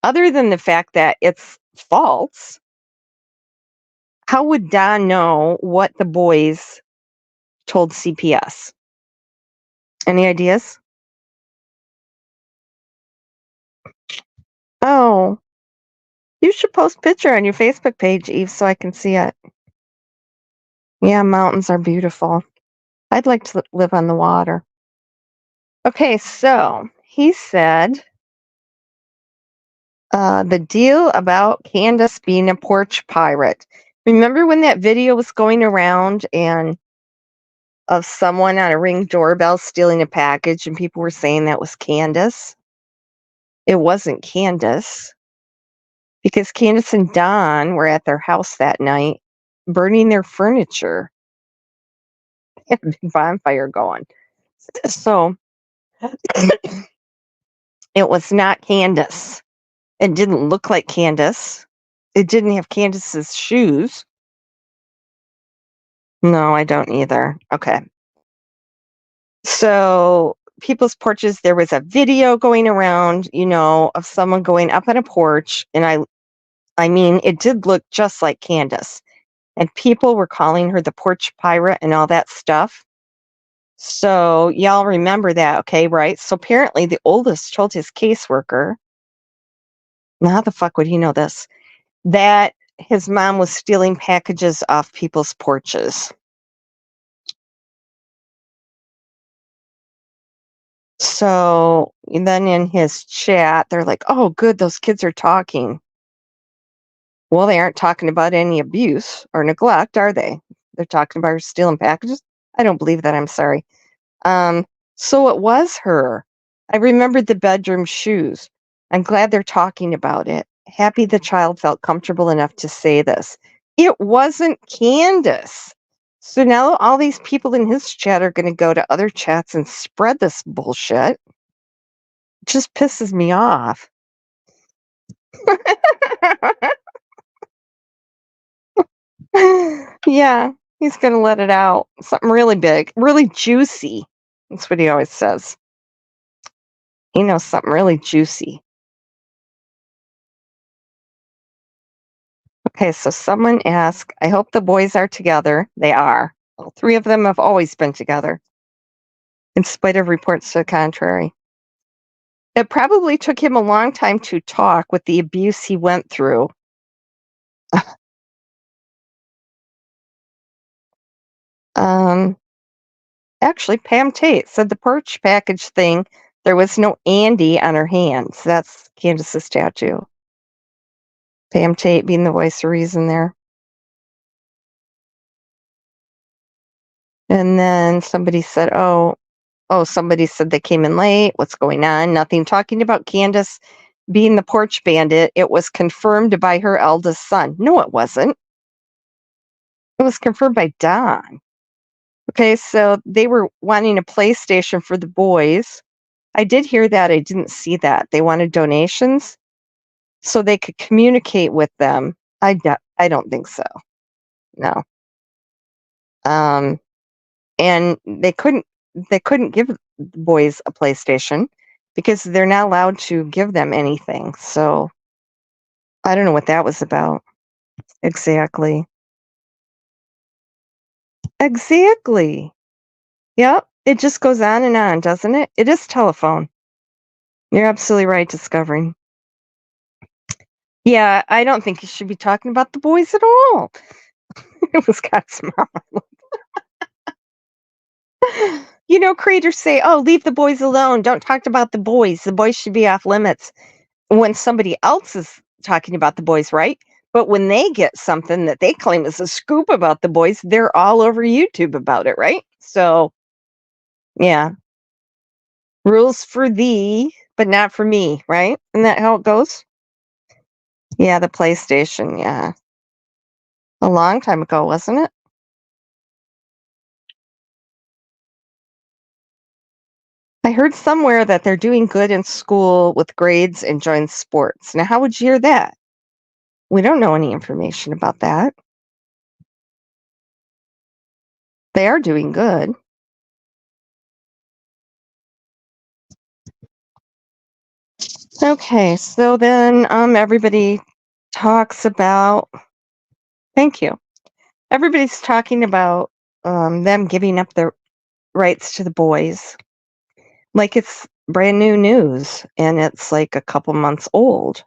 other than the fact that it's false. How would Don know what the boys told CPS? Any ideas? Oh, you should post picture on your Facebook page, Eve, so I can see it. Yeah, mountains are beautiful. I'd like to live on the water. Okay, so he said the deal about Candace being a porch pirate. Remember when that video was going around and of someone on a Ring doorbell stealing a package and people were saying that was Candace? It wasn't Candace because Candace and Don were at their house that night burning their furniture. They had a big bonfire going. So it was not Candace. It didn't look like Candace. It didn't have Candace's shoes. No, I don't either. Okay. So people's porches, there was a video going around, of someone going up on a porch, and I mean, it did look just like Candace. And people were calling her the porch pirate and all that stuff. So y'all remember that, okay, right? So apparently the oldest told his caseworker, now how the fuck would he know this? That his mom was stealing packages off people's porches. So and then in his chat, they're like, oh, good, those kids are talking. Well, they aren't talking about any abuse or neglect, are they? They're talking about her stealing packages. I don't believe that. I'm sorry. Um, so it was her. I remembered the bedroom shoes. I'm glad they're talking about it. Happy the child felt comfortable enough to say this. It wasn't Candace. So now all these people in his chat are going to go to other chats and spread this bullshit. It just pisses me off. Yeah, he's going to let it out. Something really big, really juicy. That's what he always says. He knows something really juicy. Okay, so someone asked, I hope the boys are together. They are. All three of them have always been together, in spite of reports to the contrary. It probably took him a long time to talk with the abuse he went through. um, Actually, Pam Tate said the perch package thing, there was no Andy on her hands. That's Candace's tattoo. Pam Tate being the voice of reason there. And then somebody said, somebody said they came in late. What's going on? Nothing. Talking about Candace being the porch bandit. It was confirmed by her eldest son. No, it wasn't. It was confirmed by Don. Okay, so they were wanting a PlayStation for the boys. I did hear that. I didn't see that. They wanted donations so they could communicate with them. I don't think so. No. And they couldn't give the boys a PlayStation because they're not allowed to give them anything. So I don't know what that was about. Exactly. Exactly. Yep. It just goes on and on, doesn't it? It is telephone. You're absolutely right, discovering. Yeah, I don't think you should be talking about the boys at all. It was God's mom. Creators say, "Oh, leave the boys alone. Don't talk about the boys. The boys should be off limits." When somebody else is talking about the boys, right? But when they get something that they claim is a scoop about the boys, they're all over YouTube about it, right? So, yeah, rules for thee, but not for me, right? Isn't that how it goes? Yeah, the PlayStation, yeah. A long time ago, wasn't it? I heard somewhere that they're doing good in school with grades and join sports. Now, how would you hear that? We don't know any information about that. They are doing good. Okay, so then everybody talks about, thank you. Everybody's talking about them giving up their rights to the boys. Like it's brand new news and it's like a couple months old.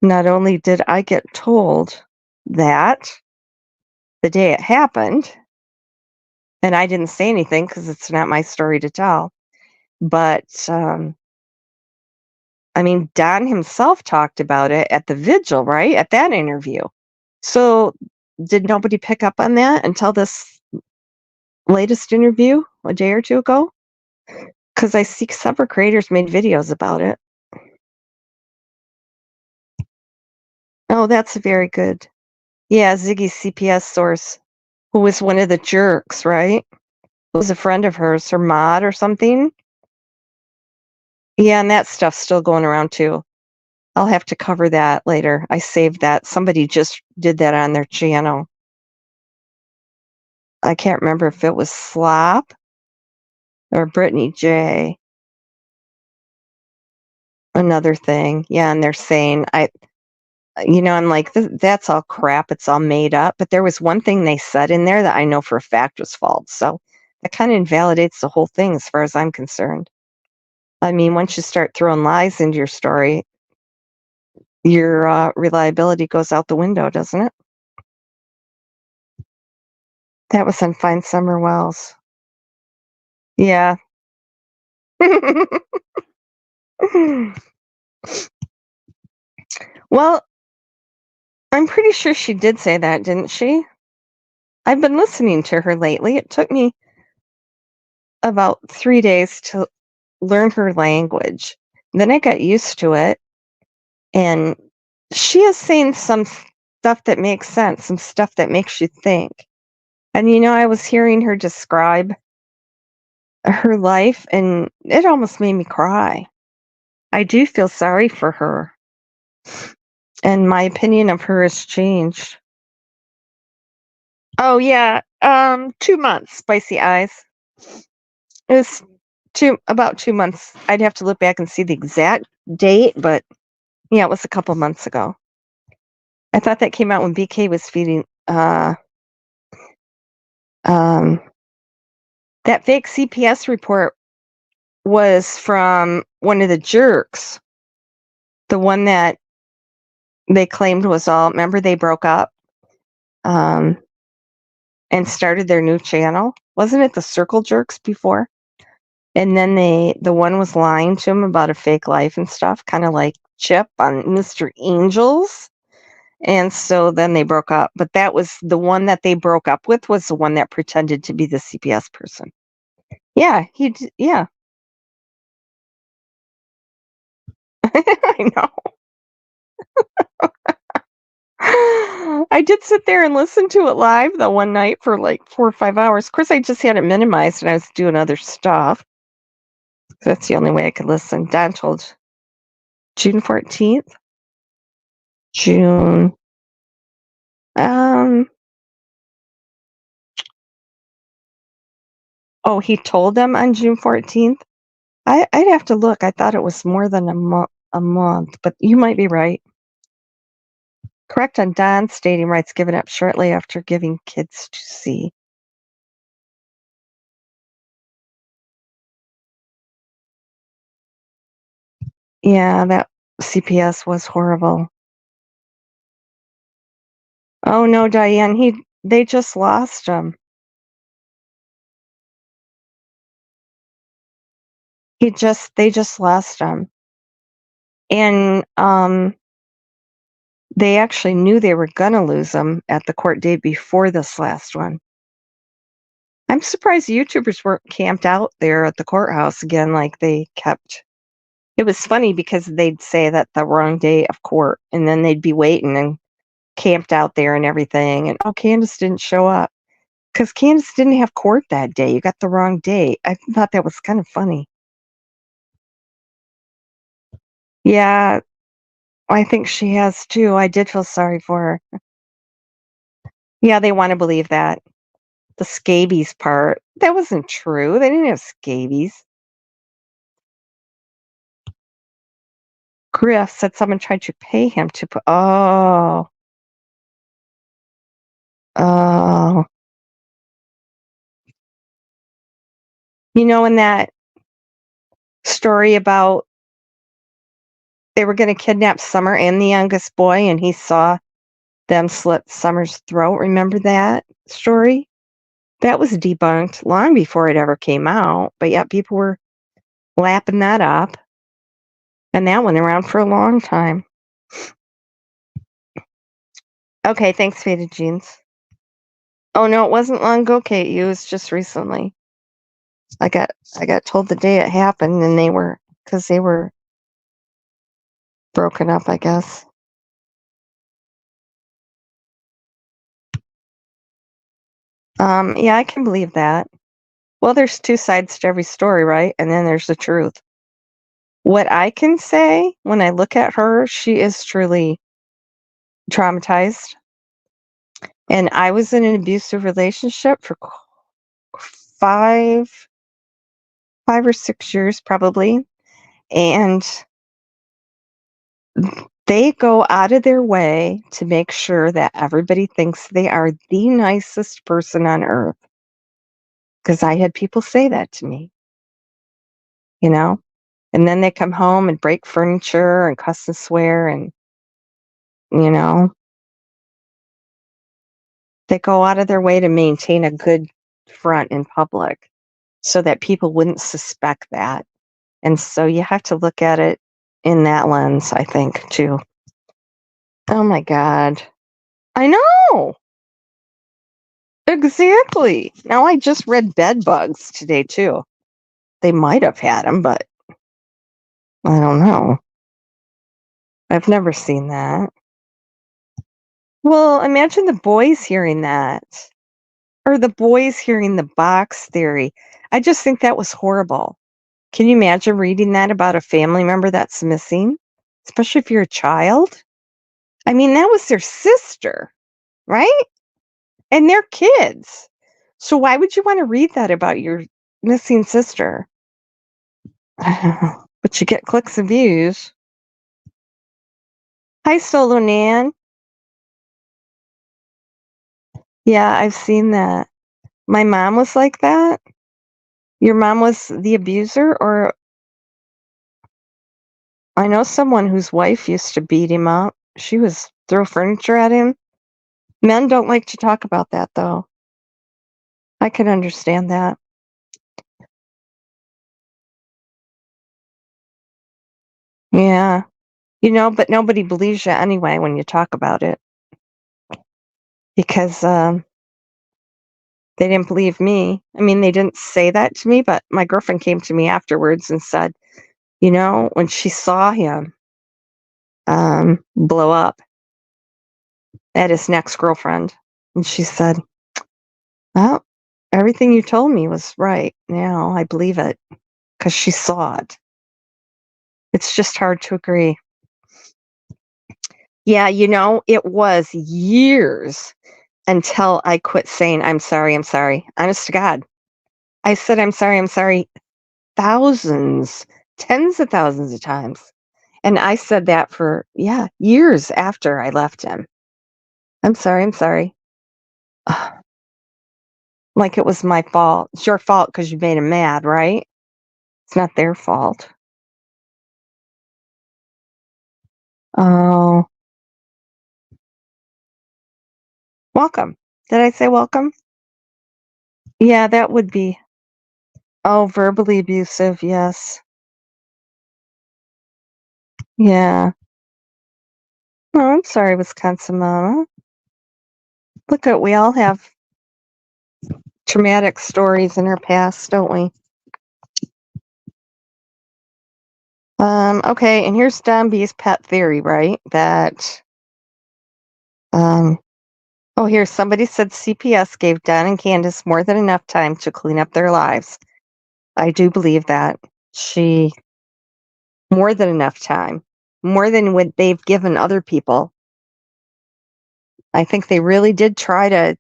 Not only did I get told that the day it happened, and I didn't say anything because it's not my story to tell, but I mean, Don himself talked about it at the vigil, right? At that interview. So, did nobody pick up on that until this latest interview a day or two ago? Because I see several creators made videos about it. Oh, that's very good. Yeah, Ziggy's CPS source, who was one of the jerks, right? Was a friend of hers, her mod or something. Yeah, and that stuff's still going around too. I'll have to cover that later. I saved that. Somebody just did that on their channel. I can't remember if it was Slop or Brittany J. Another thing. Yeah, and they're saying I'm like, that's all crap. It's all made up. But there was one thing they said in there that I know for a fact was false. So that kind of invalidates the whole thing as far as I'm concerned. I mean, once you start throwing lies into your story, your reliability goes out the window, doesn't it? That was on Fine Summer Wells. Yeah. Well, I'm pretty sure she did say that, didn't she? I've been listening to her lately. It took me about 3 days to learn her language. Then I got used to it, and she is saying some stuff that makes sense, some stuff that makes you think. And I was hearing her describe her life, and it almost made me cry. I do feel sorry for her, and my opinion of her has changed. Oh yeah, 2 months. Spicy eyes. It was about 2 months. I'd have to look back and see the exact date, but yeah, it was a couple months ago. I thought that came out when BK was feeding um that fake CPS report was from one of the jerks. The one that they claimed was all, remember they broke up um and started their new channel. Wasn't it the Circle Jerks before? And then the one was lying to him about a fake life and stuff, kind of like Chip on Mr. Angels. And so then they broke up. But that was the one that they broke up with, was the one that pretended to be the CPS person. Yeah, yeah. I know. I did sit there and listen to it live the one night for like 4 or 5 hours. Of course, I just had it minimized and I was doing other stuff. That's the only way I could listen. Don told June 14th. June. Um. Oh, he told them on June 14th. I'd have to look. I thought it was more than a month, but you might be right. Correct on Don stating rights given up shortly after giving kids to see. Yeah, that CPS was horrible. Oh no, Diane, they just lost him. They just lost him. And they actually knew they were gonna lose him at the court date before this last one. I'm surprised YouTubers weren't camped out there at the courthouse again like they kept. It was funny because they'd say that the wrong day of court, and then they'd be waiting and camped out there and everything. And oh, Candace didn't show up because Candace didn't have court that day. You got the wrong day. I thought that was kind of funny. Yeah, I think she has too. I did feel sorry for her. Yeah, they want to believe that. The scabies part, that wasn't true. They didn't have scabies. Griff said someone tried to pay him to put. Oh. You know, in that story about they were going to kidnap Summer and the youngest boy, and he saw them slit Summer's throat. Remember that story? That was debunked long before it ever came out, but yet people were lapping that up, and that went around for a long time. Okay, thanks, Faded Jeans. Oh no, it wasn't long ago, Kate. It was just recently. I got told the day it happened, and they were broken up, I guess. Yeah, I can believe that. Well, there's two sides to every story, right? And then there's the truth. What I can say when I look at her, she is truly traumatized. And I was in an abusive relationship for five 5 or 6 years probably. And they go out of their way to make sure that everybody thinks they are the nicest person on earth. Because I had people say that to me, you know? And then they come home and break furniture and cuss and swear and, you know, they go out of their way to maintain a good front in public so that people wouldn't suspect that. And so you have to look at it in that lens, I think, too. Oh my God. I know. Exactly. Now I just read bed bugs today, too. They might have had them, but I don't know. I've never seen that. Well, imagine the boys hearing that, or the boys hearing the box theory. I just think that was horrible. Can you imagine reading that about a family member that's missing, especially if you're a child? I mean, that was their sister, right? And their kids. So why would you want to read that about your missing sister? But you get clicks and views. Hi, Solo Nan. Yeah, I've seen that. My mom was like that. Your mom was the abuser, or I know someone whose wife used to beat him up. She was throw furniture at him. Men don't like to talk about that, though. I can understand that. Yeah. But nobody believes you anyway when you talk about it because they didn't believe me. I mean, they didn't say that to me, but my girlfriend came to me afterwards and said, when she saw him blow up at his next girlfriend, and she said, well, everything you told me was right. Now I believe it because she saw it. It's just hard to agree. Yeah, it was years until I quit saying, I'm sorry, I'm sorry. Honest to God. I said, I'm sorry, thousands, tens of thousands of times. And I said that for, years after I left him. I'm sorry, I'm sorry. Ugh, like it was my fault. It's your fault because you made him mad, right? It's not their fault. Oh, welcome. Did I say welcome? Yeah, that would be. Oh, verbally abusive. Yes. Yeah. Oh, I'm sorry, Wisconsin mama. Look at we all have traumatic stories in our past, don't we? Okay, and here's Don B's pet theory, right? That um oh, here somebody said CPS gave Don and Candace more than enough time to clean up their lives. I do believe that. She more than enough time. More than what they've given other people. I think they really did try to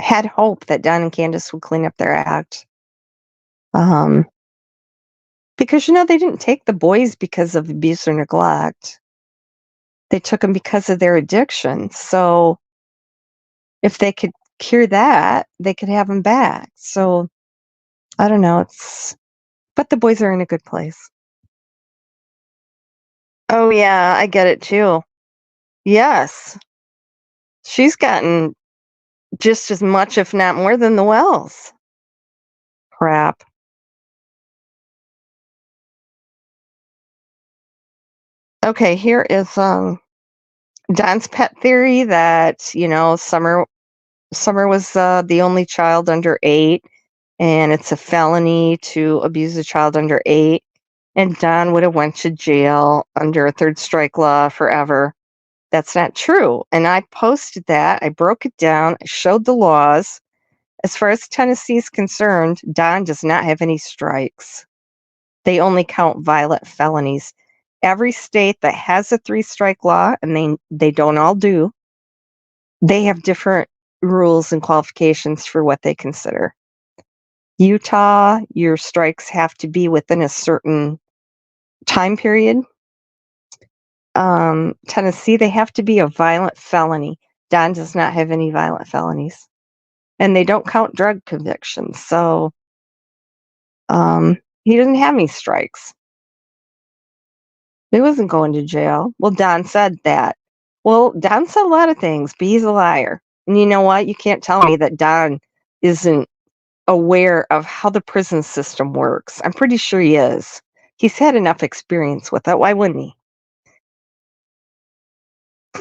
had hope that Don and Candace would clean up their act. Um because they didn't take the boys because of abuse or neglect. They took them because of their addiction. So if they could cure that, they could have them back. So I don't know. But the boys are in a good place. Oh yeah, I get it too. Yes, she's gotten just as much, if not more, than the Wells. Crap. Okay, here is Don's pet theory that Summer was the only child under 8, and it's a felony to abuse a child under 8. And Don would have went to jail under a third strike law forever. That's not true. And I posted that. I broke it down. I showed the laws. As far as Tennessee is concerned, Don does not have any strikes. They only count violent felonies. Every state that has a 3-strike law, and they don't all do, they have different rules and qualifications for what they consider. Utah, your strikes have to be within a certain time period. Tennessee, they have to be a violent felony. Don does not have any violent felonies, and they don't count drug convictions. So he doesn't have any strikes. He wasn't going to jail. Well, Don said that. Well, Don said a lot of things, but he's a liar. And you know what? You can't tell me that Don isn't aware of how the prison system works. I'm pretty sure he is. He's had enough experience with it. Why wouldn't he?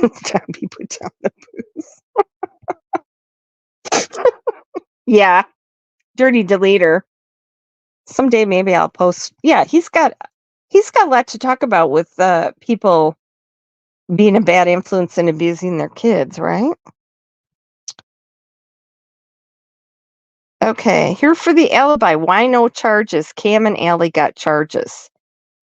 Don be put down the booze. Yeah, dirty deleter. Someday maybe I'll post. Yeah, he's got a lot to talk about with people being a bad influence and abusing their kids, right? Okay, here for the alibi. Why no charges? Cam and Allie got charges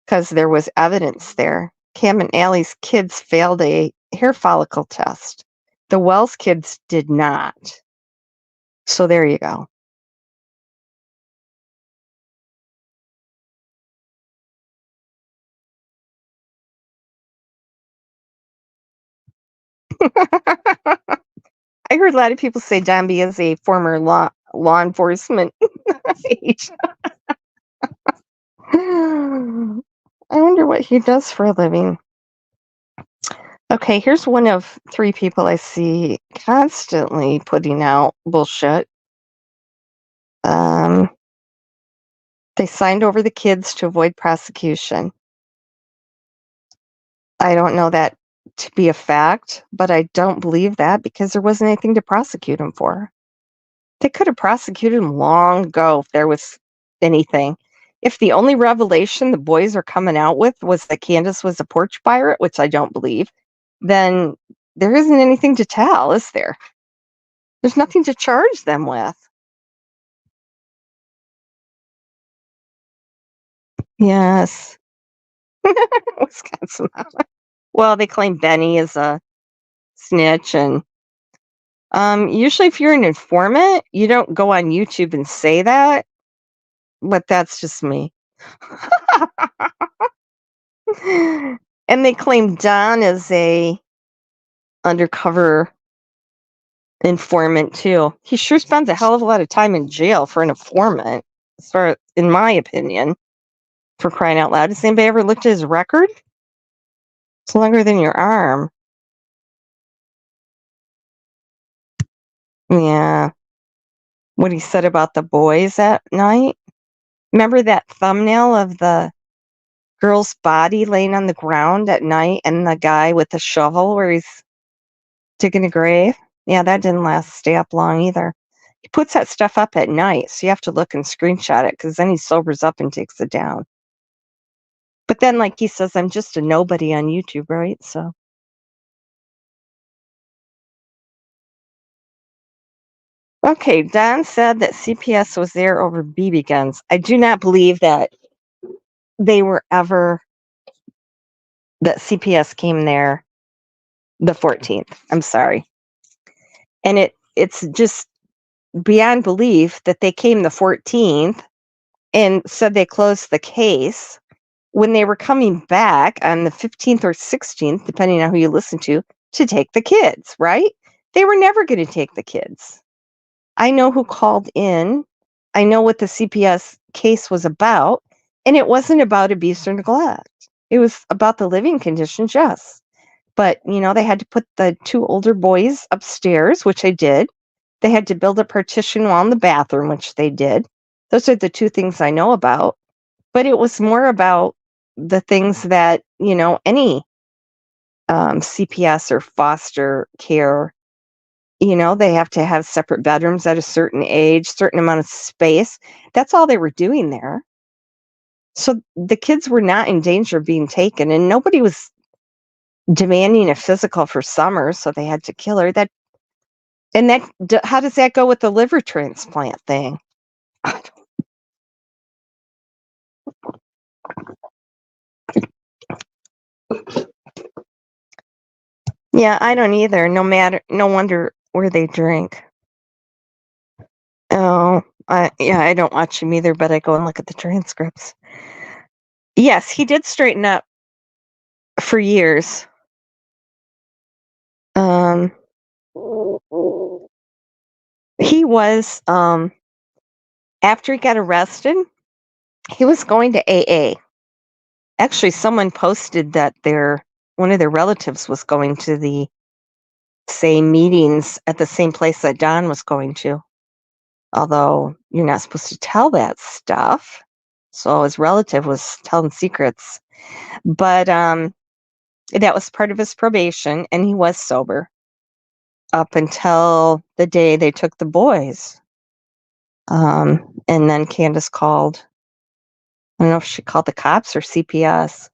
because there was evidence there. Cam and Allie's kids failed a hair follicle test. The Wells kids did not. So there you go. I heard a lot of people say Dombey is a former law enforcement agent. I wonder what he does for a living. Okay, here's one of 3 people I see constantly putting out bullshit. Um, they signed over the kids to avoid prosecution. I don't know that to be a fact, but I don't believe that because there wasn't anything to prosecute him for. They could have prosecuted him long ago if there was anything. If the only revelation the boys are coming out with was that Candace was a porch pirate, which I don't believe, then there isn't anything to tell, is there? There's nothing to charge them with. Yes. Wisconsin. Well, they claim Benny is a snitch, and usually if you're an informant, you don't go on YouTube and say that, but that's just me. And they claim Don is a undercover informant too. He sure spends a hell of a lot of time in jail for an informant, as far in my opinion, for crying out loud. Has anybody ever looked at his record? It's longer than your arm. Yeah. What he said about the boys at night. Remember that thumbnail of the girl's body laying on the ground at night and the guy with the shovel where he's digging a grave? Yeah, that didn't stay up long either. He puts that stuff up at night, so you have to look and screenshot it because then he sobers up and takes it down. But then, like he says, I'm just a nobody on YouTube, right? So. Okay, Don said that CPS was there over BB guns. I do not believe that they were ever, that CPS came there the 14th. I'm sorry. And it's just beyond belief that they came the 14th and said they closed the case when they were coming back on the 15th or 16th, depending on who you listen to take the kids, right? They were never going to take the kids. I know who called in. I know what the CPS case was about, and it wasn't about abuse or neglect. It was about the living conditions, yes. But, they had to put the two older boys upstairs, which they did. They had to build a partition wall in the bathroom, which they did. Those are the two things I know about. But it was more about the things that, any CPS or foster care, they have to have separate bedrooms at a certain age, certain amount of space. That's all they were doing there. So the kids were not in danger of being taken, and nobody was demanding a physical for Summer, so they had to kill her. How does that go with the liver transplant thing? Yeah, I don't either. No wonder where they drink. Oh, I don't watch him either, but I go and look at the transcripts. Yes, he did straighten up for years. Um, he was after he got arrested, he was going to AA. Actually, someone posted that one of their relatives was going to the same meetings at the same place that Don was going to. Although you're not supposed to tell that stuff. So his relative was telling secrets. But that was part of his probation, and he was sober up until the day they took the boys. And then Candace called. I don't know if she called the cops or CPS.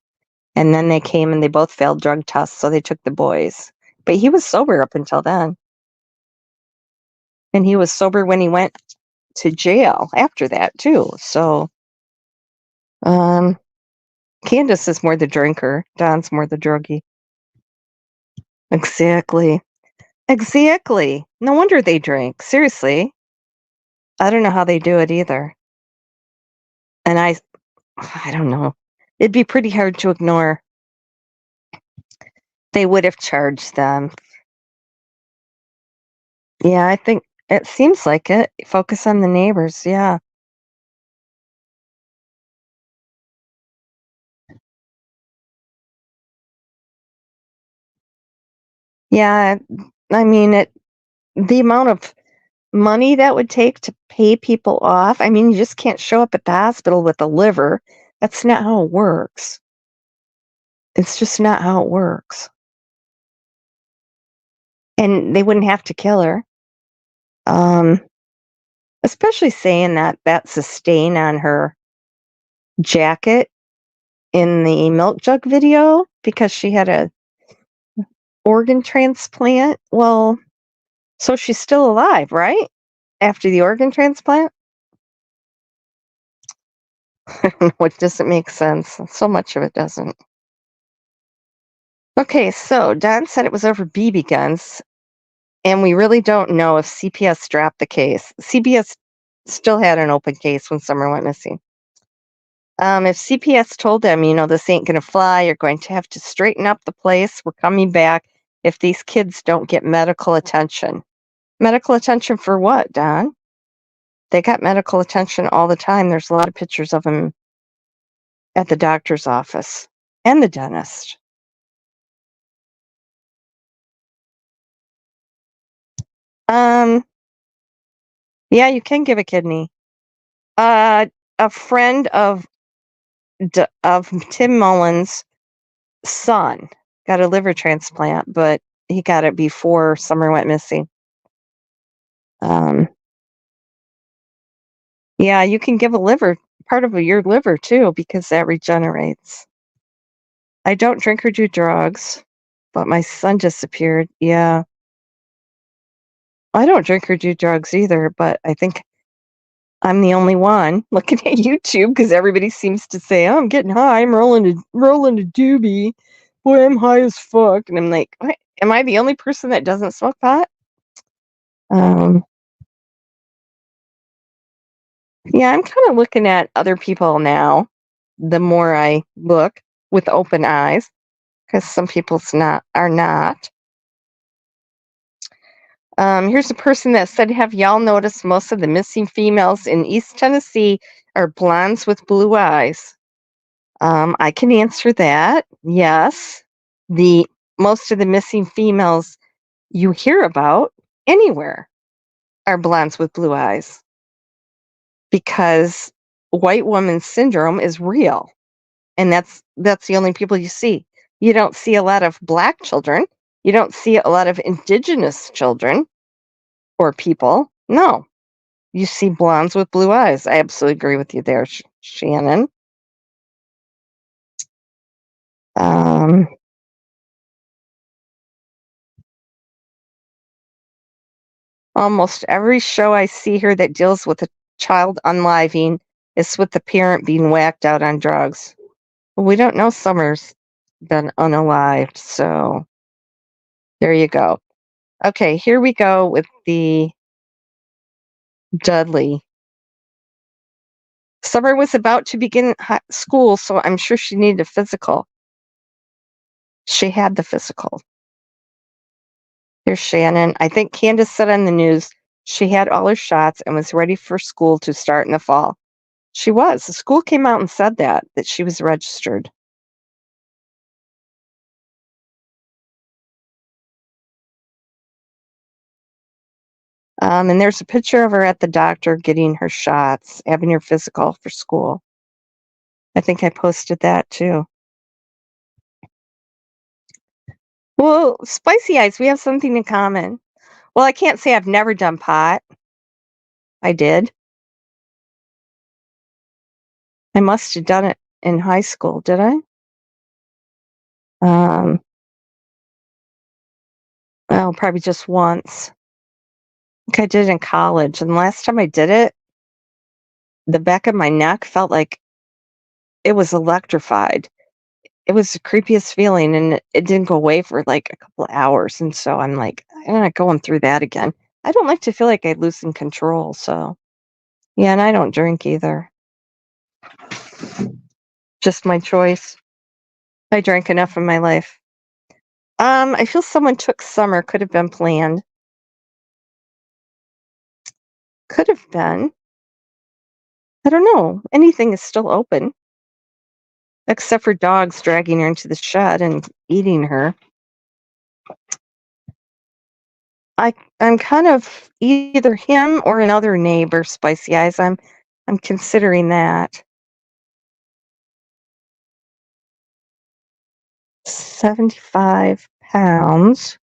And then they came and they both failed drug tests, so they took the boys. But he was sober up until then. And he was sober when he went to jail after that, too. So Candace is more the drinker. Don's more the druggie. Exactly. Exactly. No wonder they drink. Seriously. I don't know how they do it either. And I don't know. It'd be pretty hard to ignore. They would have charged them. Yeah, I think it seems like it. Focus on the neighbors. Yeah. Yeah. I mean, the amount of money that would take to pay people off. I mean, you just can't show up at the hospital with a liver. That's not how it works. It's just not how it works. And they wouldn't have to kill her. Um, Especially saying that that's a stain on her jacket in the milk jug video because she had a organ transplant. Well, so she's still alive, right? After the organ transplant? What doesn't make sense. So much of it doesn't. Okay, so Don said it was over BB guns, and we really don't know if CPS dropped the case. CPS still had an open case when Summer went missing. If CPS told them, this ain't going to fly, you're going to have to straighten up the place. We're coming back if these kids don't get medical attention. Medical attention for what, Don? They got medical attention all the time. There's a lot of pictures of them at the doctor's office and the dentist. Um, yeah, you can give a kidney. A friend of Tim Mullen's son got a liver transplant, but he got it before Summer went missing. Um, yeah, you can give a liver, part of your liver too, because that regenerates. I don't drink or do drugs, but my son disappeared. Yeah, I don't drink or do drugs either, but I think I'm the only one looking at YouTube because everybody seems to say, "Oh, I'm getting high. I'm rolling a doobie. Boy, I'm high as fuck." And I'm like, what? Am I the only person that doesn't smoke pot? Um, yeah, I'm kind of looking at other people now. The more I look with open eyes, because some people's not are not. Here's a person that said, "Have y'all noticed most of the missing females in East Tennessee are blondes with blue eyes?" I can answer that. Yes. The most of the missing females you hear about anywhere are blondes with blue eyes because white woman syndrome is real. And that's the only people you see. You don't see a lot of black children. You don't see a lot of indigenous children or people. No. You see blondes with blue eyes. I absolutely agree with you there, Shannon. Um, Almost every show I see here that deals with a child unliving is with the parent being whacked out on drugs. Well, we don't know Summer's been unalived, so there you go. Okay, here we go with the Dudley. Summer was about to begin school, so I'm sure she needed a physical. She had the physical. Here's Shannon. I think Candace said on the news she had all her shots and was ready for school to start in the fall. She was. The school came out and said that she was registered. And there's a picture of her at the doctor getting her shots, having her physical for school. I think I posted that too. Well, Spicy Eyes, we have something in common. Well, I can't say I've never done pot. I did. I must have done it in high school, did I? Well, probably just once. I think I did it in college. And the last time I did it, the back of my neck felt like it was electrified. It was the creepiest feeling, and it didn't go away for like a couple of hours. And so I'm like, I'm not going through that again. I don't like to feel like I loosen control. So yeah, and I don't drink either. Just my choice. I drank enough in my life. I feel someone took Summer. Could have been planned. Could have been. I don't know. Anything is still open, except for dogs dragging her into the shed and eating her. I'm kind of either him or another neighbor, Spicy Eyes. I'm considering that. 75 pounds.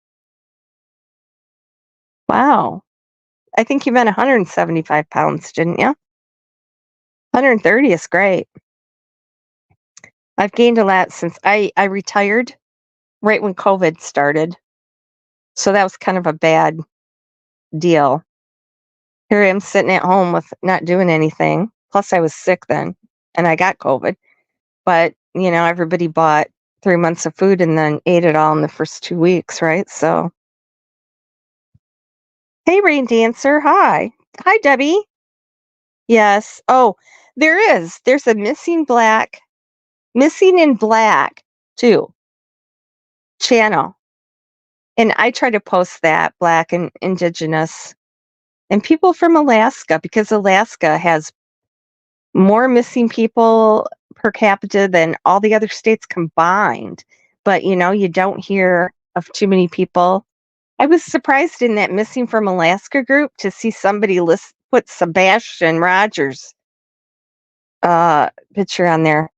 Wow. I think you meant 175 pounds, didn't you? 130 is great. I've gained a lot since I retired right when COVID started. So that was kind of a bad deal. Here I am sitting at home with not doing anything. Plus, I was sick then and I got COVID. But, everybody bought 3 months of food and then ate it all in the first 2 weeks, right? So, hey, Rain Dancer. Hi. Hi, Debbie. Yes. Oh, there is. There's a missing in black too channel. And I try to post that, black and indigenous and people from Alaska, because Alaska has more missing people per capita than all the other states combined. But, you don't hear of too many people I was surprised in that Missing from Alaska group to see somebody put Sebastian Rogers picture on there,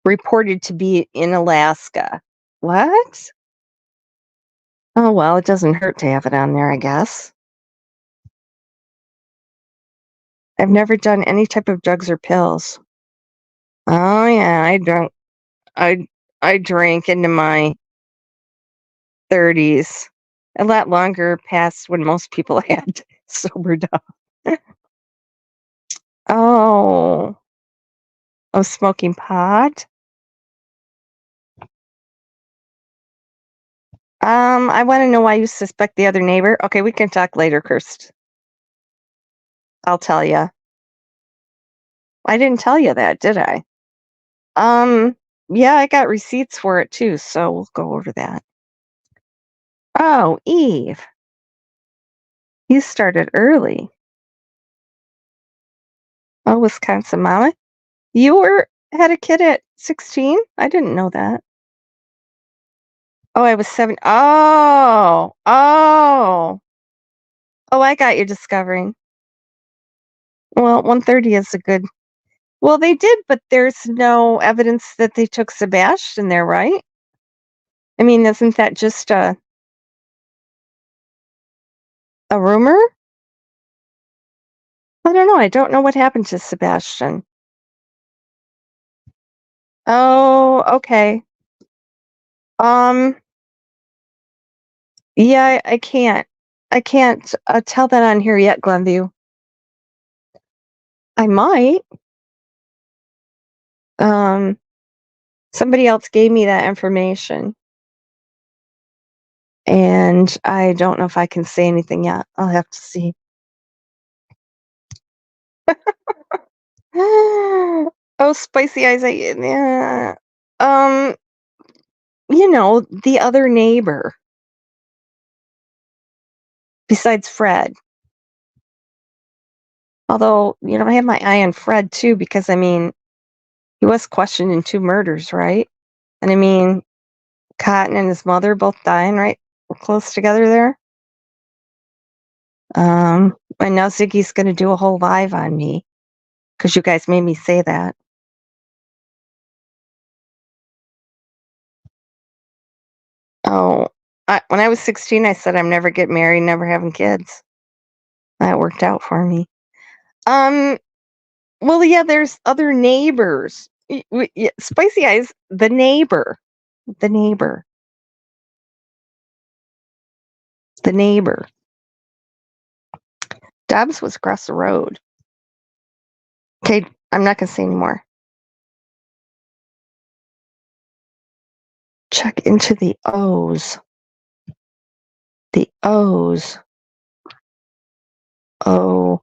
reported to be in Alaska. What? Oh, well, it doesn't hurt to have it on there, I guess. I've never done any type of drugs or pills. Oh yeah, I I drank into my 30s. A lot longer past when most people had sobered up. Oh, oh, smoking pot? I want to know why you suspect the other neighbor. Okay, we can talk later, Kirst. I'll tell you. I didn't tell you that, did I? Um, yeah, I got receipts for it too, so we'll go over that. Oh, Eve, you started early. Oh, Wisconsin mama. You had a kid at 16? I didn't know that. Oh, I was 7. Oh, oh. Oh, I got you discovering. Well, 130 is a good. Well, they did, but there's no evidence that they took Sebastian there, right? I mean, isn't that just a rumor? I don't know. I don't know what happened to Sebastian. Oh, okay. Um, yeah, I can't. I can't tell that on here yet, Glenview. I might. Um, Somebody else gave me that information, and I don't know if I can say anything yet. I'll have to see. Oh, spicy eyes. Yeah. Um, the other neighbor besides Fred. Although, I have my eye on Fred too, because I mean, he was questioned in 2 murders, right? And I mean, Cotton and his mother both dying, right? We're close together there. And now Ziggy's going to do a whole live on me because you guys made me say that. Oh, when I was 16, I said I'm never getting married, never having kids. That worked out for me. Um, well, yeah, there's other neighbors. Yeah, Spicy Eyes, the neighbor, the neighbor, the neighbor. Dobbs was across the road. Okay, I'm not going to say anymore. Check into the O's. The O's. Oh.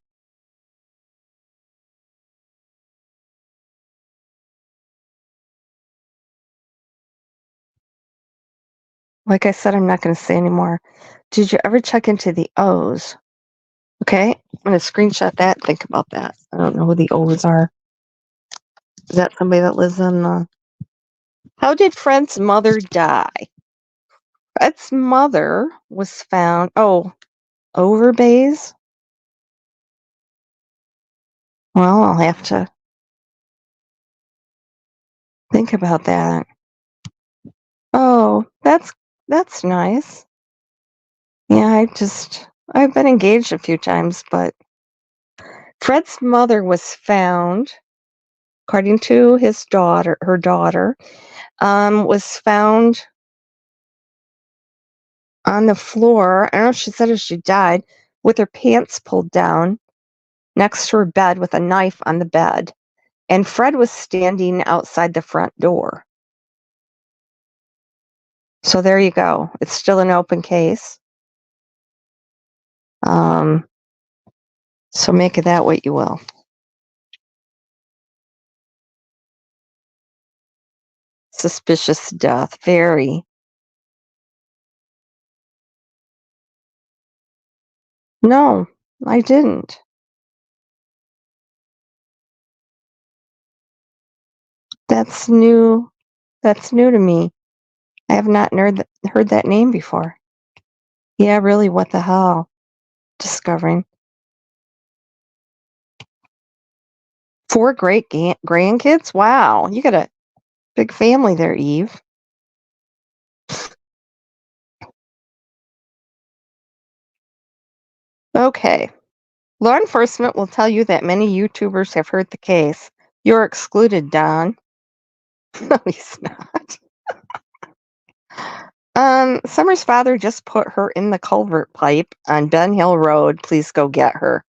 Like I said, I'm not going to say anymore. Did you ever check into the O's? Okay, I'm going to screenshot that. Think about that. I don't know who the O's are. Is that somebody that lives in How did Fred's mother die? Fred's mother was found. Oh, Overbays? Well, I'll have to think about that. Oh, that's nice. Yeah, I've been engaged a few times, but Fred's mother was found, according to her daughter, was found on the floor. I don't know if she said if she died, with her pants pulled down next to her bed with a knife on the bed. And Fred was standing outside the front door. So there you go. It's still an open case. So make of that what you will. Suspicious death. Very. No, I didn't. That's new. That's new to me. I have not heard that name before. Yeah, really, what the hell? Discovering 4 great grandkids? Wow, you got a big family there, Eve. Okay. Law enforcement will tell you that many YouTubers have heard the case. You're excluded, Don. No, he's not. Summer's father just put her in the culvert pipe on Ben Hill Road. Please go get her.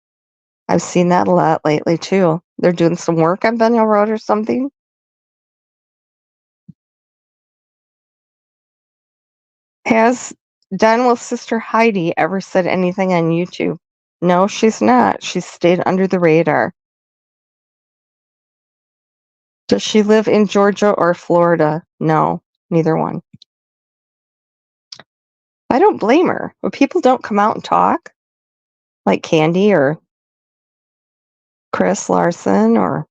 I've seen that a lot lately, too. They're doing some work on Ben Hill Road or something. Has Donald's sister Heidi ever said anything on YouTube? No, she's not. She's stayed under the radar. Does she live in Georgia or Florida? No, neither one. I don't blame her. But people don't come out and talk, like Candy or Chris Larson or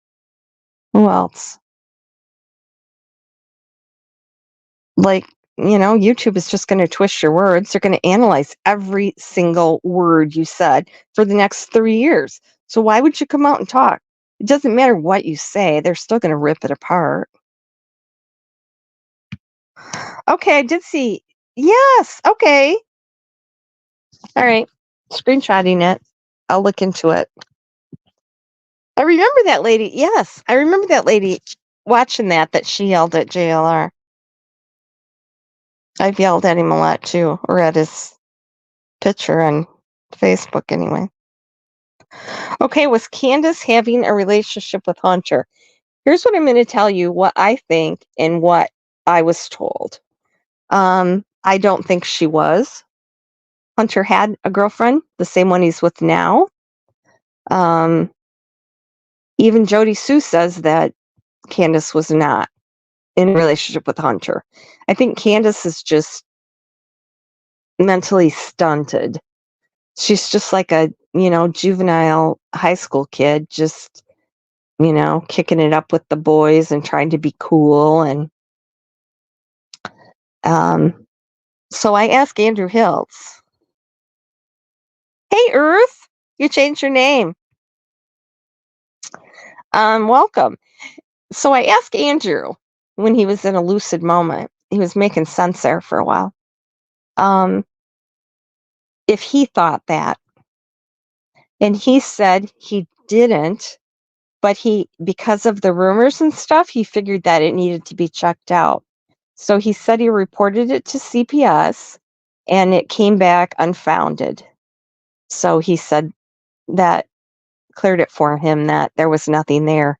who else? Like, YouTube is just going to twist your words. They're going to analyze every single word you said for the next 3 years. So why would you come out and talk? It doesn't matter what you say, they're still going to rip it apart. Okay, I did see. Yes, okay. All right. Screenshotting it. I'll look into it. I remember that lady. Yes, I remember that lady watching that she yelled at JLR. I've yelled at him a lot too, or at his picture on Facebook anyway. Okay, was Candace having a relationship with Hunter? Here's what I'm going to tell you what I think and what I was told. I don't think she was. Hunter had a girlfriend, the same one he's with now. Um, Even Jody Sue says that Candace was not in a relationship with Hunter. I think Candace is just mentally stunted. She's just like a, juvenile high school kid, just, kicking it up with the boys and trying to be cool. And so I asked Andrew Hiltz, hey, Earth, you changed your name. Welcome. So I asked Andrew when he was in a lucid moment, he was making sense there for a while, if he thought that. And he said he didn't, but because of the rumors and stuff, he figured that it needed to be checked out. So he said he reported it to CPS and it came back unfounded. So he said that cleared it for him that there was nothing there.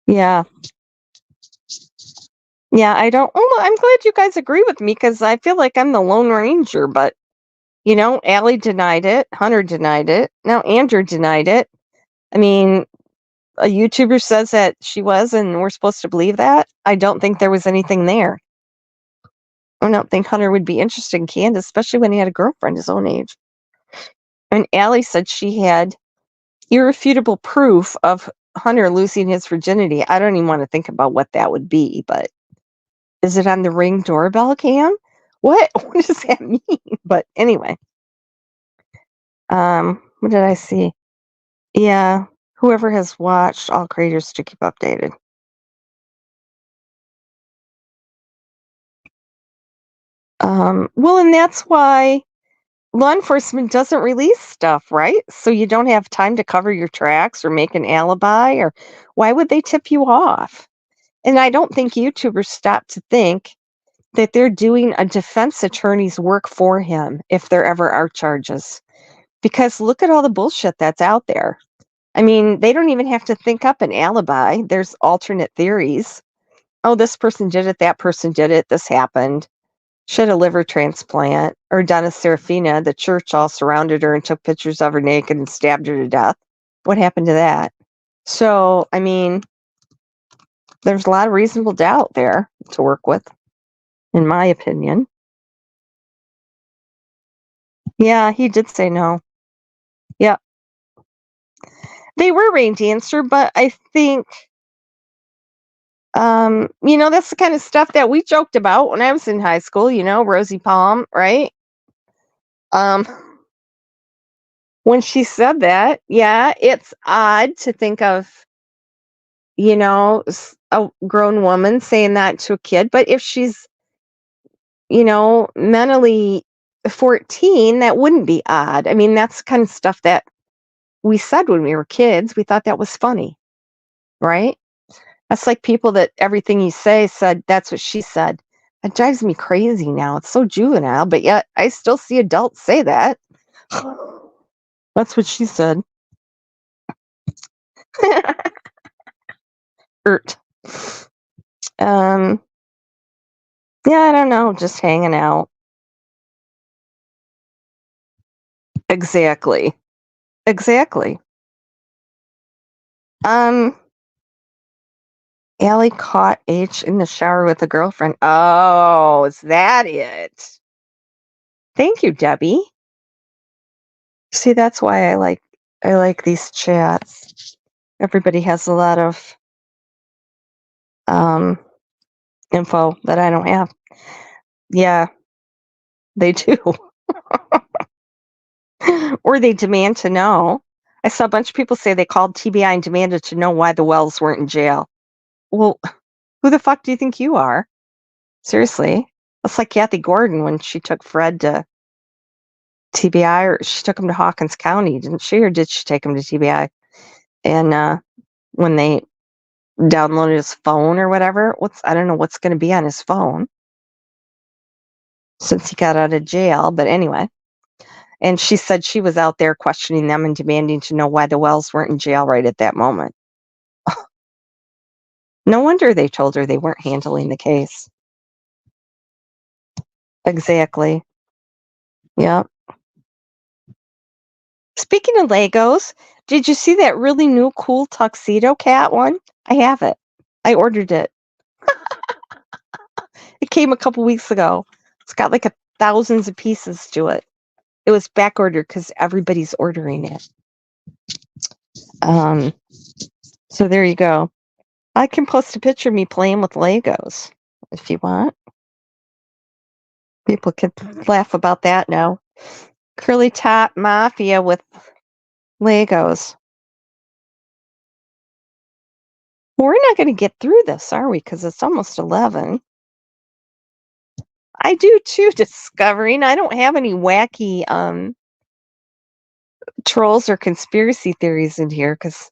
Yeah. Yeah, I don't. Oh, well, I'm glad you guys agree with me because I feel like I'm the Lone Ranger, but Allie denied it, Hunter denied it, now Andrew denied it. I mean, a YouTuber says that she was, and we're supposed to believe that. I don't think there was anything there. I don't think Hunter would be interested in Candace, especially when he had a girlfriend his own age. And Allie said she had irrefutable proof of Hunter losing his virginity. I don't even want to think about what that would be, but is it on the Ring doorbell cam? What? What does that mean? But anyway, what did I see? Yeah, whoever has watched all creators to keep updated. Well, and that's why law enforcement doesn't release stuff, right? So you don't have time to cover your tracks or make an alibi, or why would they tip you off? And I don't think YouTubers stop to think that they're doing a defense attorney's work for him if there ever are charges. Because look at all the bullshit that's out there. I mean, they don't even have to think up an alibi. There's alternate theories. Oh, this person did it, that person did it, this happened. She had a liver transplant. Or Donna Serafina, the church all surrounded her and took pictures of her naked and stabbed her to death. What happened to that? So, I mean, there's a lot of reasonable doubt there to work with, in my opinion. Yeah, he did say no. Yeah. They were rain dancer, but I think That's the kind of stuff that we joked about when I was in high school, Rosie Palm, right? Um, when she said that, yeah, it's odd to think of, a grown woman saying that to a kid, but if she's, mentally 14, that wouldn't be odd. I mean, that's the kind of stuff that we said when we were kids. We thought that was funny, right? That's like people that everything you say said, "That's what she said." It drives me crazy now. It's so juvenile, but yet I still see adults say that. That's what she said. Ert. Um, yeah, I don't know, just hanging out. Exactly. Exactly. Um, Allie caught H in the shower with a girlfriend. Oh, is that it? Thank you, Debbie. See, that's why I like these chats. Everybody has a lot of um info that I don't have. Yeah, they do. Or they demand to know. I saw a bunch of people say they called TBI and demanded to know why the Wells weren't in jail. Well, who the fuck do you think you are? Seriously. That's like Kathy Gordon when she took Fred to TBI, or she took him to Hawkins County, didn't she? Or did she take him to TBI? And when they downloaded his phone or whatever, I don't know what's going to be on his phone since he got out of jail. But anyway, and she said she was out there questioning them and demanding to know why the Wells weren't in jail right at that moment. No wonder they told her they weren't handling the case. Exactly. Yeah. Speaking of Legos, did you see that really new cool tuxedo cat one? I have it. I ordered it. It came a couple weeks ago. It's got like thousands of pieces to it. It was back ordered because everybody's ordering it. Um, so there you go. I can post a picture of me playing with Legos if you want. People can laugh about that now. Curly top mafia with Legos. Well, we're not going to get through this, are we? Because it's almost 11. I do too, discovering. I don't have any wacky trolls or conspiracy theories in here because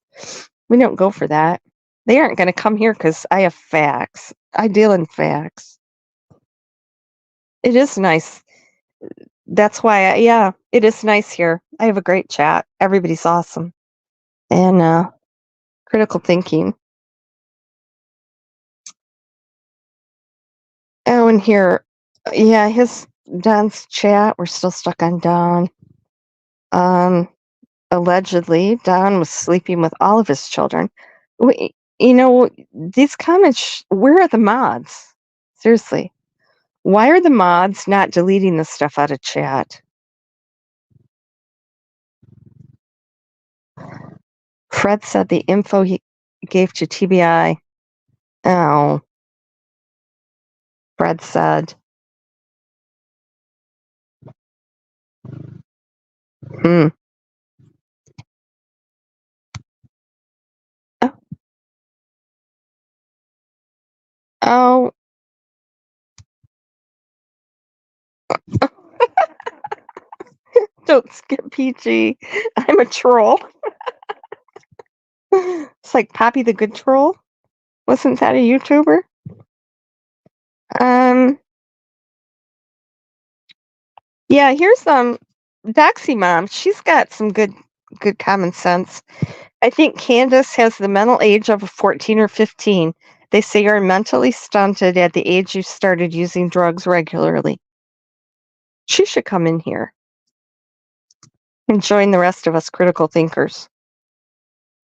we don't go for that. They aren't going to come here because I have facts. I deal in facts. It is nice. That's why, yeah, it is nice here. I have a great chat. Everybody's awesome. And critical thinking. Oh, and here, yeah, Don's chat. We're still stuck on Don. Um, Allegedly, Don was sleeping with all of his children. We, these comments. Where are the mods? Seriously, why are the mods not deleting the stuff out of chat? Fred said the info he gave to TBI. Oh, Fred said. Hmm. Oh, oh. Don't skip PG. I'm a troll. It's like Poppy the Good Troll. Wasn't that a YouTuber? Um. Yeah. Here's Doxy Mom. She's got some good common sense. I think Candace has the mental age of a 14 or 15. They say you're mentally stunted at the age you started using drugs regularly. She should come in here and join the rest of us critical thinkers.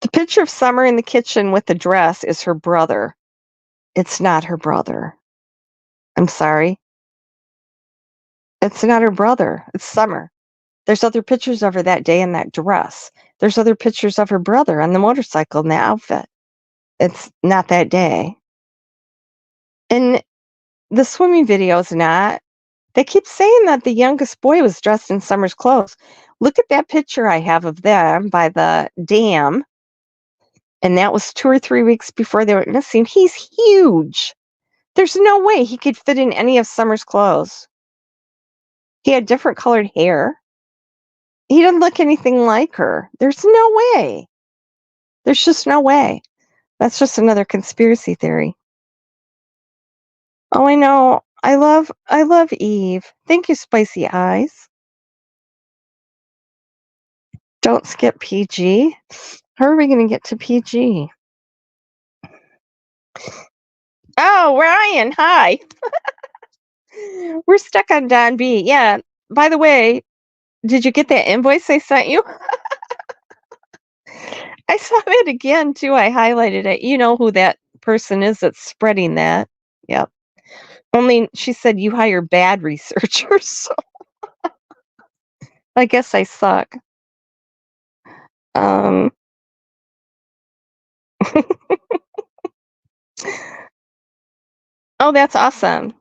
The picture of Summer in the kitchen with the dress is her brother. It's not her brother. I'm sorry. It's not her brother. It's Summer. There's other pictures of her that day in that dress. There's other pictures of her brother on the motorcycle in that outfit. It's not that day. And the swimming video is not. They keep saying that the youngest boy was dressed in summer's clothes. Look at that picture I have of them by the dam, and that was 2 or 3 weeks before they went missing. He's huge. There's no way he could fit in any of Summer's clothes. He had different colored hair. He didn't look anything like her. There's no way. There's just no way. That's just another conspiracy theory. Oh, I know. I love Eve. Thank you, Spicy Eyes. Don't skip PG. How are we going to get to PG? Oh, Ryan, hi. We're stuck on Don B. Yeah. By the way, did you get that invoice I sent you? I saw that again too. I highlighted it. You know who that person is that's spreading that. Yep. Only she said you hire bad researchers. So I guess I suck. Um Oh, that's awesome.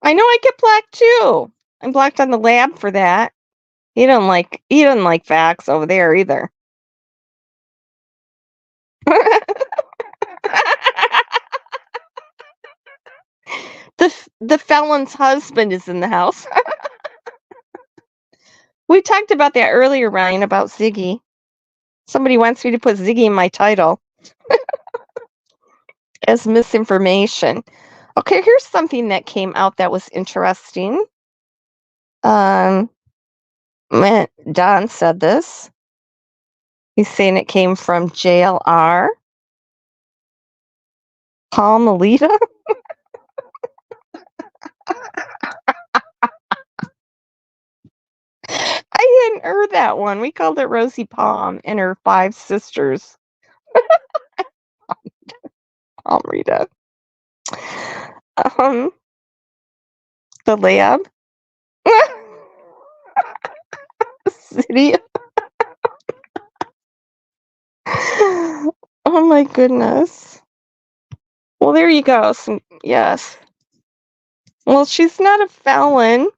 I know I get blocked too. I'm blocked on the lab for that. He doesn't like facts over there either. The felon's husband is in the house. We talked about that earlier, Ryan, about Ziggy. Somebody wants me to put Ziggy in my title as misinformation. Okay, here's something that came out that was interesting. Um, Don said this. He's saying it came from JLR. Paul Melita. I hadn't heard that one. We called it Rosie Palm and her 5 sisters. Palmerita. Um, the lab. City. Oh my goodness. Well, there you go. Yes. Well, she's not a felon.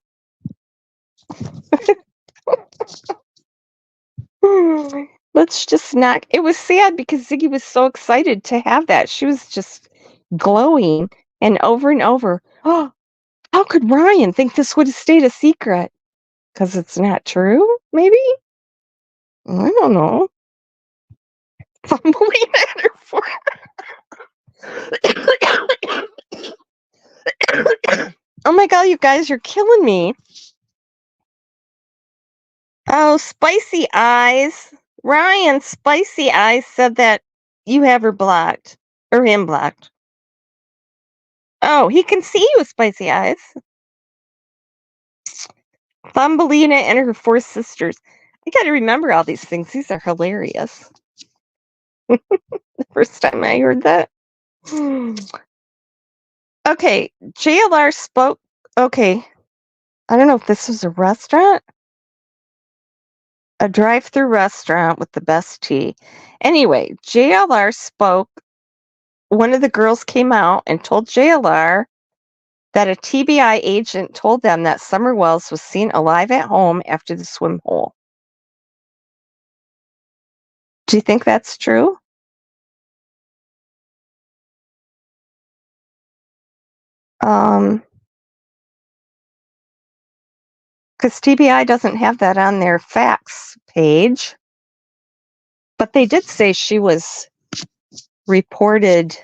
Let's just not. It was sad because Ziggy was so excited to have that. She was just glowing and over. Oh, how could Ryan think this would have stayed a secret? Because it's not true, maybe? I don't know. Fumbling at her for. Oh my god, you guys, you're killing me. Oh, Spicy Eyes. Ryan, Spicy Eyes said that you have her blocked. Or him blocked. Oh, he can see you, Spicy Eyes. Thumbelina and her 4 sisters. I gotta remember all these things. These are hilarious. The first time I heard that. Okay, JLR spoke. Okay, I don't know if this was a restaurant. A drive-through restaurant with the best tea. Anyway, JLR spoke. One of the girls came out and told JLR that a TBI agent told them that Summer Wells was seen alive at home after the swim hole. Do you think that's true? Because TBI doesn't have that on their facts page. But they did say she was reported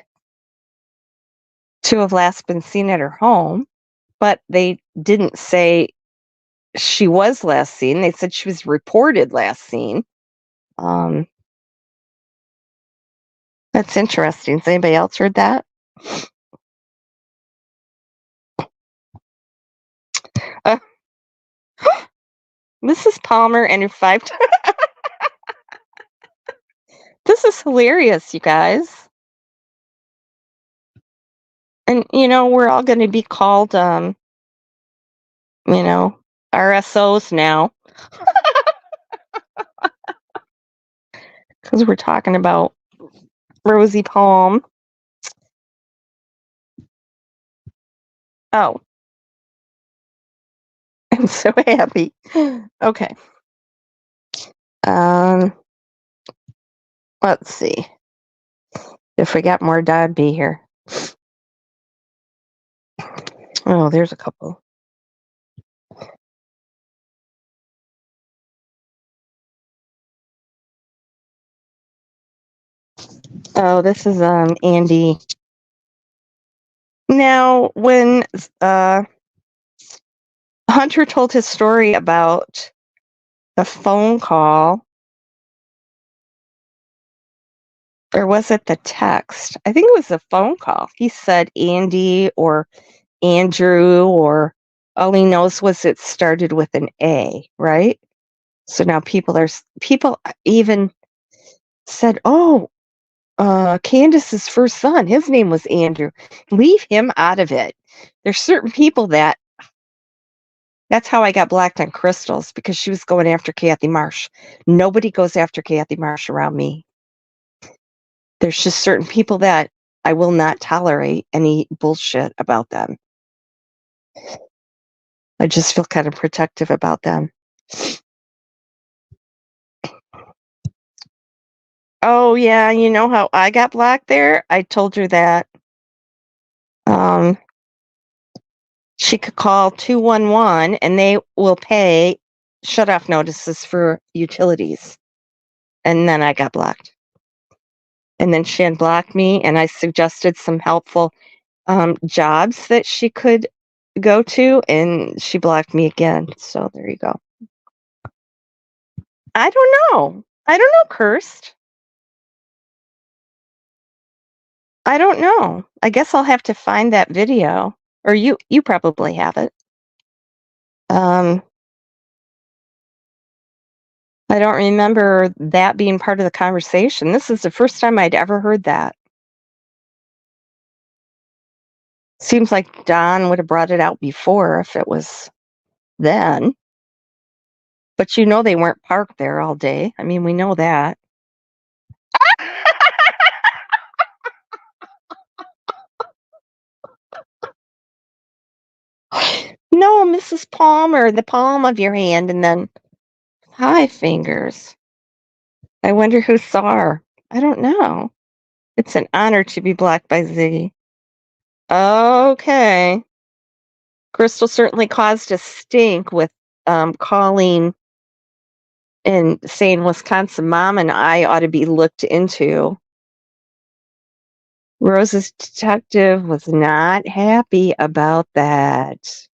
to have last been seen at her home, but they didn't say she was last seen. They said she was reported last seen. That's interesting. Has anybody else heard that? Uh, Mrs. Palmer and her 5. This is hilarious, you guys. And we're all going to be called, RSOs now because we're talking about Rosie Palm. Oh, I'm so happy. Okay. Um, let's see. If we got more, I'd be here. Oh, there's a couple. Oh, this is Andy. Now, when Hunter told his story about the phone call, or was it the text? I think it was a phone call. He said Andy or Andrew, or all he knows was it started with an A, right? So now people even said, "Oh, Candace's first son, his name was Andrew. Leave him out of it." There's certain people that's how I got blacked on Crystals, because she was going after Kathy Marsh. Nobody goes after Kathy Marsh around me. There's just certain people that I will not tolerate any bullshit about them. I just feel kind of protective about them. Oh yeah, you know how I got blacked there? I told her that um, she could call 211 and they will pay shut-off notices for utilities. And then I got blocked. And then she unblocked me, and I suggested some helpful jobs that she could go to, and she blocked me again. So there you go. I don't know. I don't know, Cursed. I don't know. I guess I'll have to find that video, or you probably have it. Um, I don't remember that being part of the conversation. This is the first time I'd ever heard that. Seems like Don would have brought it out before if it was then. But you know they weren't parked there all day. I mean, we know that. No, Mrs. Palmer, the palm of your hand, and then 5 fingers. I wonder who saw her. I don't know. It's an honor to be blocked by Z. Okay. Crystal certainly caused a stink with calling and saying Wisconsin Mom and I ought to be looked into. Rose's detective was not happy about that.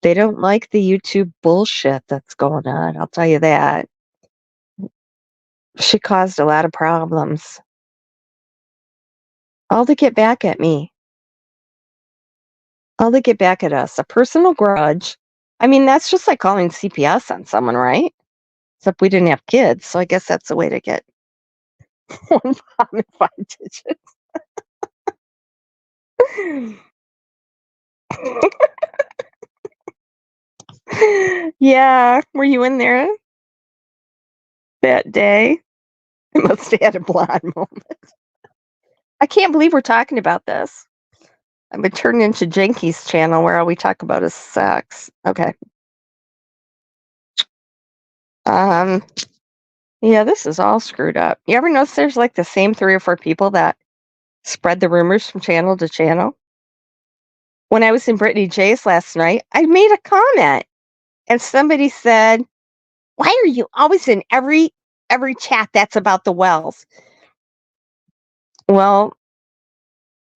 They don't like the YouTube bullshit that's going on, I'll tell you that. She caused a lot of problems. All to get back at me. All to get back at us. A personal grudge. I mean, that's just like calling CPS on someone, right? Except we didn't have kids, so I guess that's the way to get one bomb and 5 digits. Yeah, were you in there that day? I must have had a blonde moment. I can't believe we're talking about this. I've been turned into Jenky's channel where all we talk about is sex. Okay. Um, yeah, this is all screwed up. You ever notice there's like the same 3 or 4 people that spread the rumors from channel to channel? When I was in Brittany J's last night, I made a comment and somebody said, "Why are you always in every chat that's about the wells?" Well,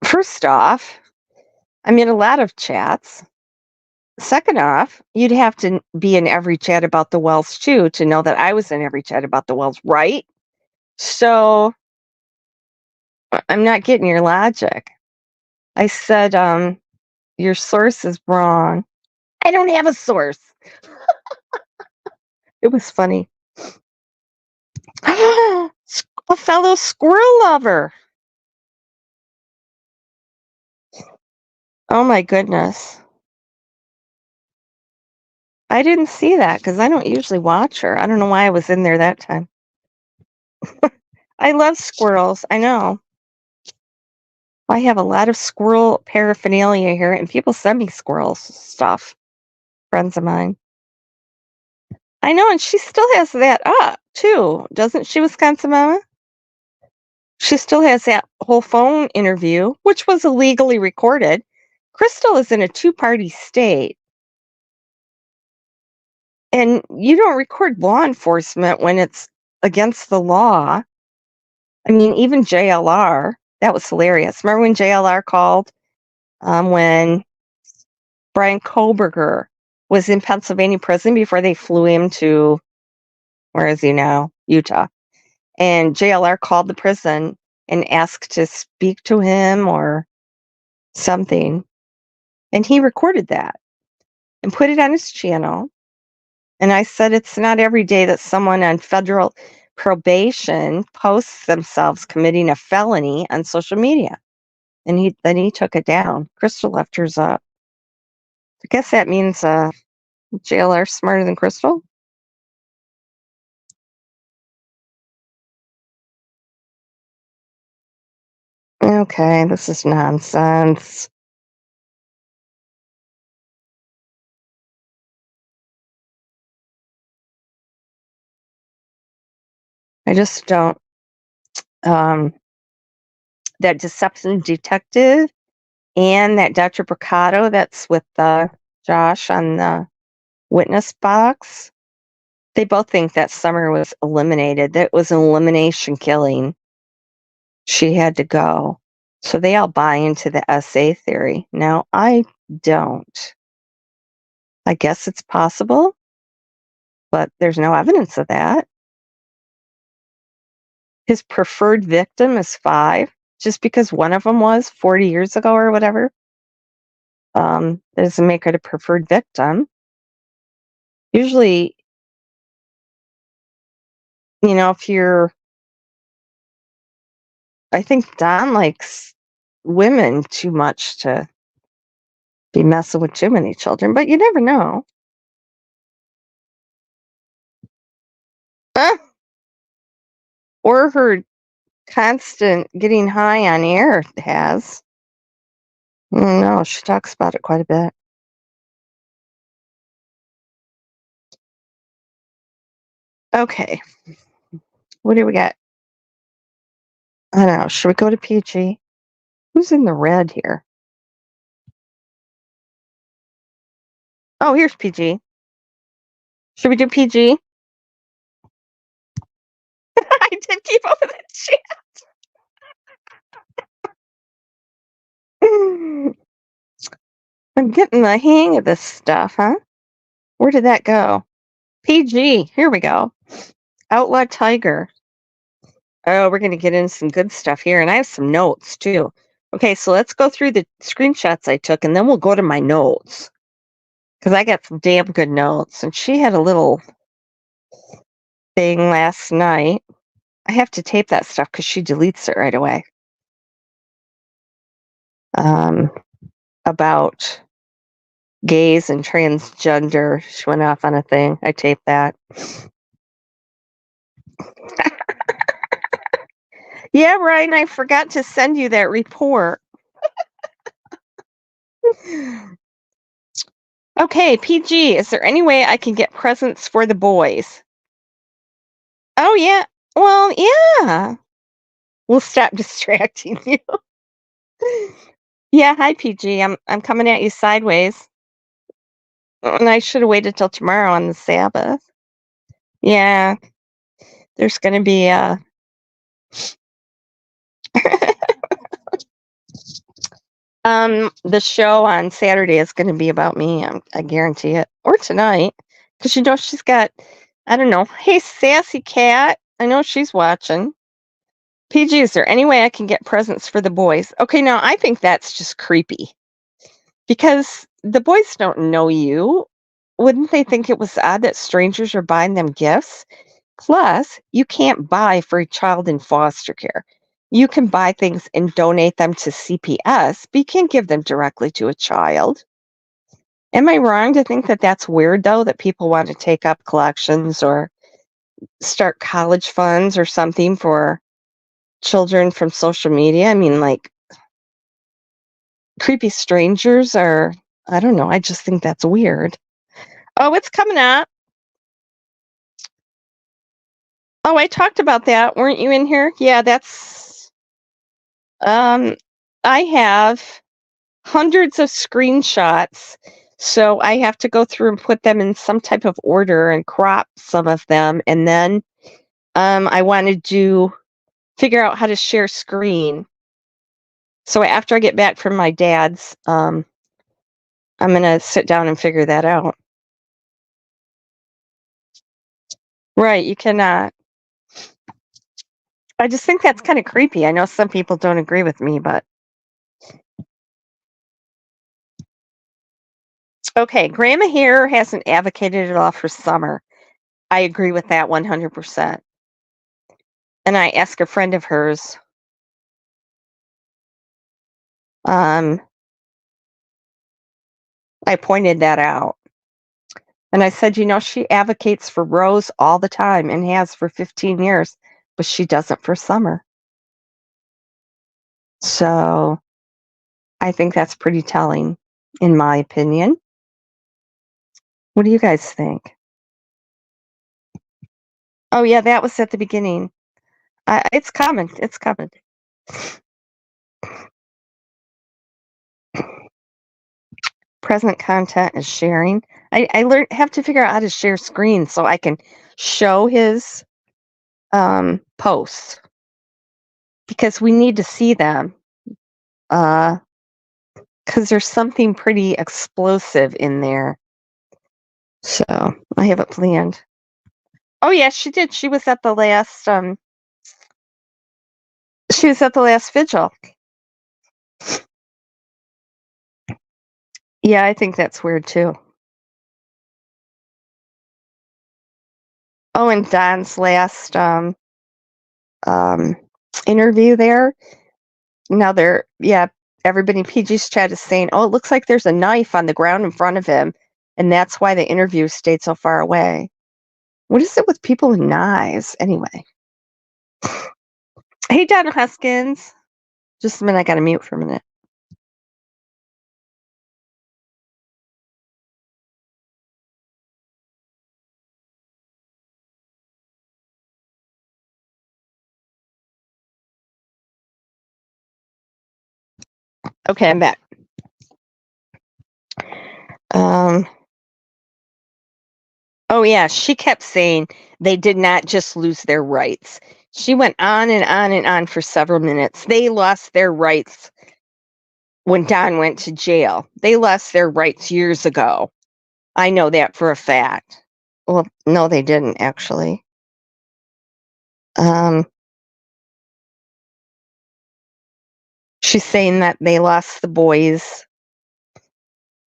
first off, I'm in a lot of chats. Second off, you'd have to be in every chat about the wells too to know that I was in every chat about the wells, right? So I'm not getting your logic. I said, your source is wrong. I don't have a source. It was funny. A fellow squirrel lover. Oh my goodness. I didn't see that because I don't usually watch her. I don't know why I was in there that time. I love squirrels. I know. I have a lot of squirrel paraphernalia here, and people send me squirrel stuff. Friends of mine. I know, and she still has that up too, doesn't she, Wisconsin Mama? She still has that whole phone interview, which was illegally recorded. Crystal is in a two-party state, and you don't record law enforcement when it's against the law. I mean, even JLR, that was hilarious. Remember when JLR called when Brian Koberger was in Pennsylvania prison before they flew him to, where is he now? Utah. And JLR called the prison and asked to speak to him or something. And he recorded that and put it on his channel. And I said, it's not every day that someone on federal probation posts themselves committing a felony on social media. And he took it down. Crystal left hers up. I guess that means JLR smarter than Crystal. Okay, this is nonsense. I just don't. That deception detective and that Dr. Bricado that's with Josh on the witness box, they both think that Summer was eliminated. That was an elimination killing. She had to go. So they all buy into the SA theory. Now, I don't. I guess it's possible, but there's no evidence of that. His preferred victim is 5, just because one of them was 40 years ago or whatever. Doesn't make it a preferred victim. Usually, if I think Don likes women too much to be messing with too many children, but you never know. Uh, or her constant getting high on air has. No, she talks about it quite a bit. Okay. What do we got? I don't know. Should we go to PG? Who's in the red here? Oh, here's PG. Should we do PG? I did keep up with that shit. I'm getting the hang of this stuff, huh? Where did that go? PG. Here we go. Outlaw Tiger. Oh, we're going to get into some good stuff here. And I have some notes too. Okay, so let's go through the screenshots I took and then we'll go to my notes. Because I got some damn good notes. And she had a little thing last night. I have to tape that stuff because she deletes it right away. About gays and transgender. She went off on a thing. I taped that. Yeah, Ryan, I forgot to send you that report. Okay, PG, is there any way I can get presents for the boys? Oh, yeah. Well, yeah. We'll stop distracting you. Yeah, hi, PG. I'm coming at you sideways. And I should have waited till tomorrow on the Sabbath. Yeah, there's going to be the show on Saturday is going to be about me. I guarantee it. Or tonight, because she's got. I don't know. Hey, sassy cat. I know she's watching. PG, is there any way I can get presents for the boys? Okay, now I think that's just creepy because the boys don't know you. Wouldn't they think it was odd that strangers are buying them gifts? Plus, you can't buy for a child in foster care. You can buy things and donate them to CPS, but you can't give them directly to a child. Am I wrong to think that that's weird, though, that people want to take up collections or start college funds or something for children from social media? I mean, like, creepy strangers are, I don't know, I just think that's weird. Oh, it's coming up. Oh, I talked about that. Weren't you in here? Yeah, that's um I have hundreds of screenshots. So I have to go through and put them in some type of order and crop some of them. And then I wanted to figure out how to share screen. So after I get back from my dad's, I'm going to sit down and figure that out. Right, you cannot. I just think that's kind of creepy. I know some people don't agree with me, but okay, Grandma here hasn't advocated at all for summer. I agree with that 100%. And I asked a friend of hers, um, I pointed that out. And I said, she advocates for Rose all the time and has for 15 years, but she doesn't for summer. So I think that's pretty telling, in my opinion. What do you guys think? Oh, yeah, that was at the beginning. It's coming. It's coming. Present content is sharing. I have to figure out how to share screen so I can show his posts because we need to see them. Because there's something pretty explosive in there. So I have it planned. Oh yeah, she did. She was at the last vigil. Yeah, I think that's weird too. Oh, and Don's last um interview there. Now everybody in PG's chat is saying, oh, it looks like there's a knife on the ground in front of him, and that's why the interview stayed so far away. What is it with people with knives anyway? Hey, Don Huskins. Just a minute, I gotta mute for a minute. Okay, I'm back. Oh yeah, she kept saying they did not just lose their rights. She went on and on and on for several minutes. They lost their rights when Don went to jail. They lost their rights years ago. I know that for a fact. Well, no, they didn't actually. She's saying that they lost the boys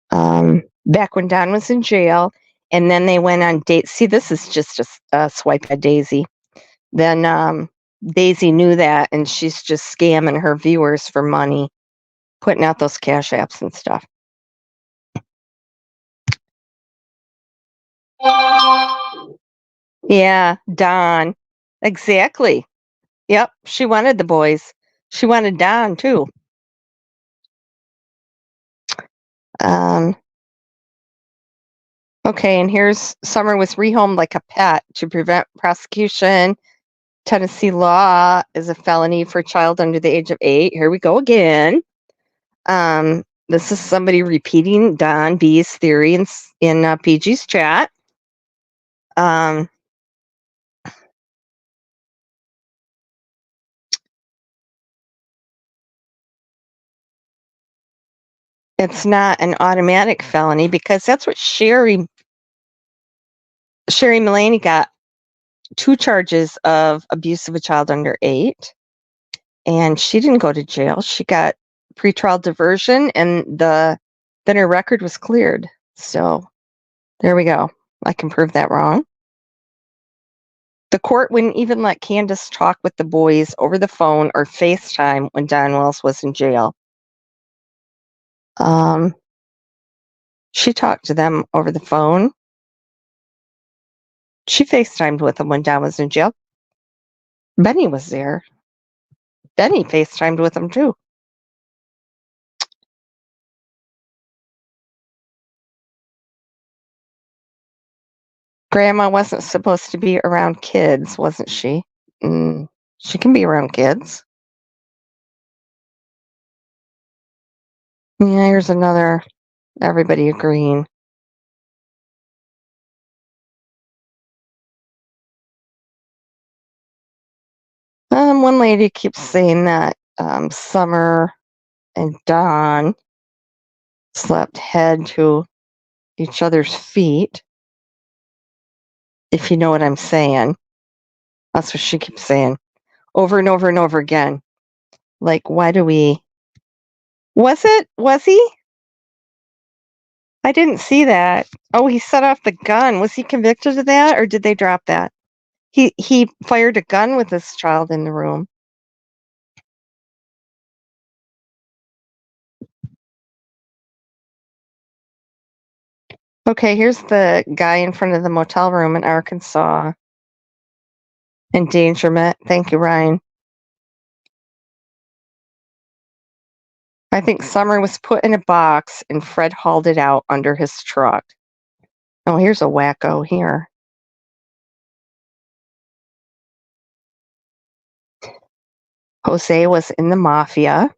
back when Don was in jail, and then they went on dates. See, this is just a swipe at Daisy. Then Daisy knew that, and she's just scamming her viewers for money, putting out those cash apps and stuff. Yeah, Don. Exactly. Yep, she wanted the boys. She wanted Don too. Okay, and here's Summer was rehomed like a pet to prevent prosecution. Tennessee law is a felony for a child under the age of 8. Here we go again. This is somebody repeating Don B's theory in PG's chat. It's not an automatic felony because that's what Sherry Mullaney got 2 charges of abuse of a child under 8. And she didn't go to jail. She got pretrial diversion and then her record was cleared. So there we go. I can prove that wrong. The court wouldn't even let Candace talk with the boys over the phone or FaceTime when Don Wells was in jail. She talked to them over the phone. She FaceTimed with them when Don was in jail. Benny was there. Benny FaceTimed with them too. Grandma wasn't supposed to be around kids, wasn't she? Mm, she can be around kids. Yeah, here's another. Everybody agreeing. One lady keeps saying that Summer and Don slept head to each other's feet, if you know what I'm saying. That's what she keeps saying over and over and over again. Like, why do we? Was he? I didn't see that. Oh, he set off the gun. Was he convicted of that, or did they drop that? He fired a gun with this child in the room. Okay, here's the guy in front of the motel room in Arkansas. Endangerment. Thank you, Ryan. I think Summer was put in a box and Fred hauled it out under his truck. Oh, here's a wacko here. Jose was in the mafia.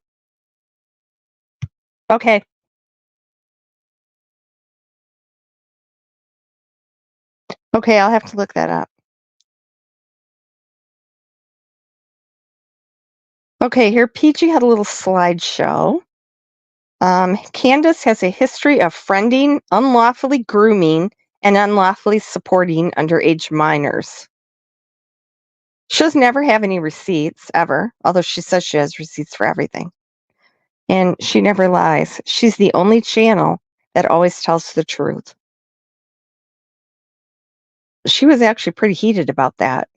Okay. Okay, I'll have to look that up. Okay, here Peachy had a little slideshow. Candace has a history of friending, unlawfully grooming, and unlawfully supporting underage minors. She doesn't ever have any receipts, ever, although she says she has receipts for everything. And she never lies. She's the only channel that always tells the truth. She was actually pretty heated about that.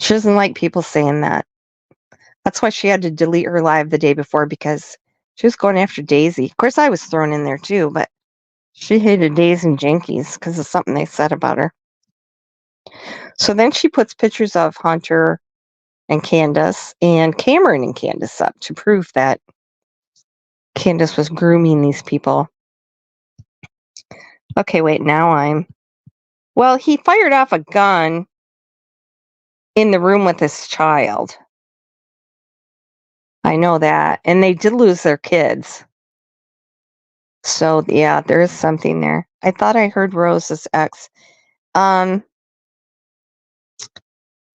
She doesn't like people saying that. That's why she had to delete her live the day before, because she was going after Daisy. Of course, I was thrown in there too, but she hated Daisy and Jenkins because of something they said about her. So then she puts pictures of Hunter and Candace and Cameron and Candace up to prove that Candace was grooming these people. Okay, wait, well, he fired off a gun in the room with this child. I know that. And they did lose their kids. So yeah, there is something there. I thought I heard Rose's ex.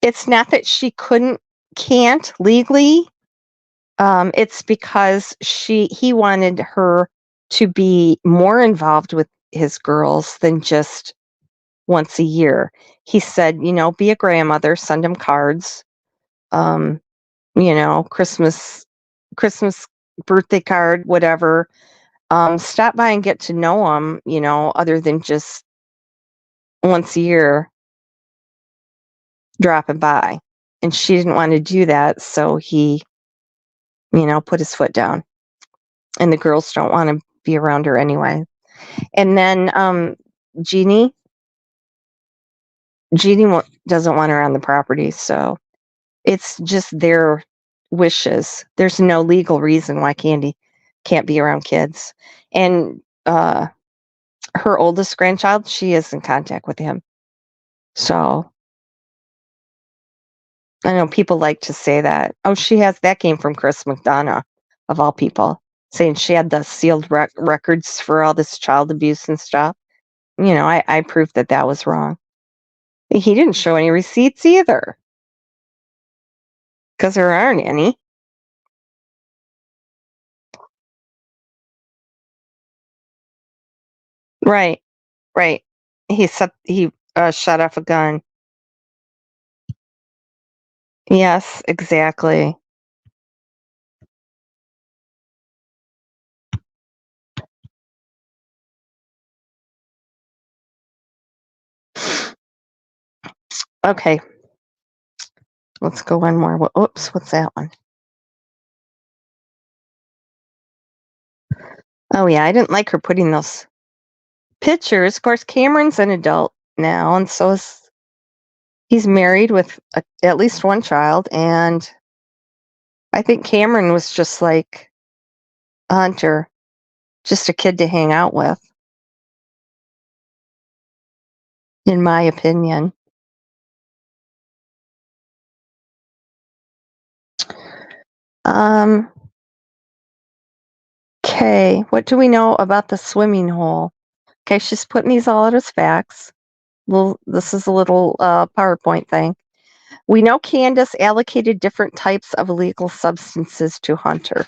It's not that she can't legally. It's because he wanted her to be more involved with his girls than just once a year. He said, be a grandmother, send them cards, Christmas, birthday card, whatever. Stop by and get to know them, other than just once a year dropping by. And she didn't want to do that, so he, put his foot down. And the girls don't want to be around her anyway. And then Jeannie doesn't want her on the property, so it's just their wishes. There's no legal reason why Candy can't be around kids. And her oldest grandchild, she is in contact with him. So I know people like to say that. Oh, that came from Chris McDonough, of all people, saying she had the sealed records for all this child abuse and stuff. I proved that was wrong. He didn't show any receipts either, because there aren't any. Right, right. He shot off a gun. Yes, exactly. Okay. Let's go one more. Oops, what's that one? Oh, yeah, I didn't like her putting those pictures. Of course, Cameron's an adult now, and so he's married with at least one child, and I think Cameron was just like Hunter, just a kid to hang out with. in my opinion. Um, okay, what do we know about the swimming hole? Okay, she's putting these all out as facts. Well, this is a little PowerPoint thing. We know Candace allocated different types of illegal substances to Hunter.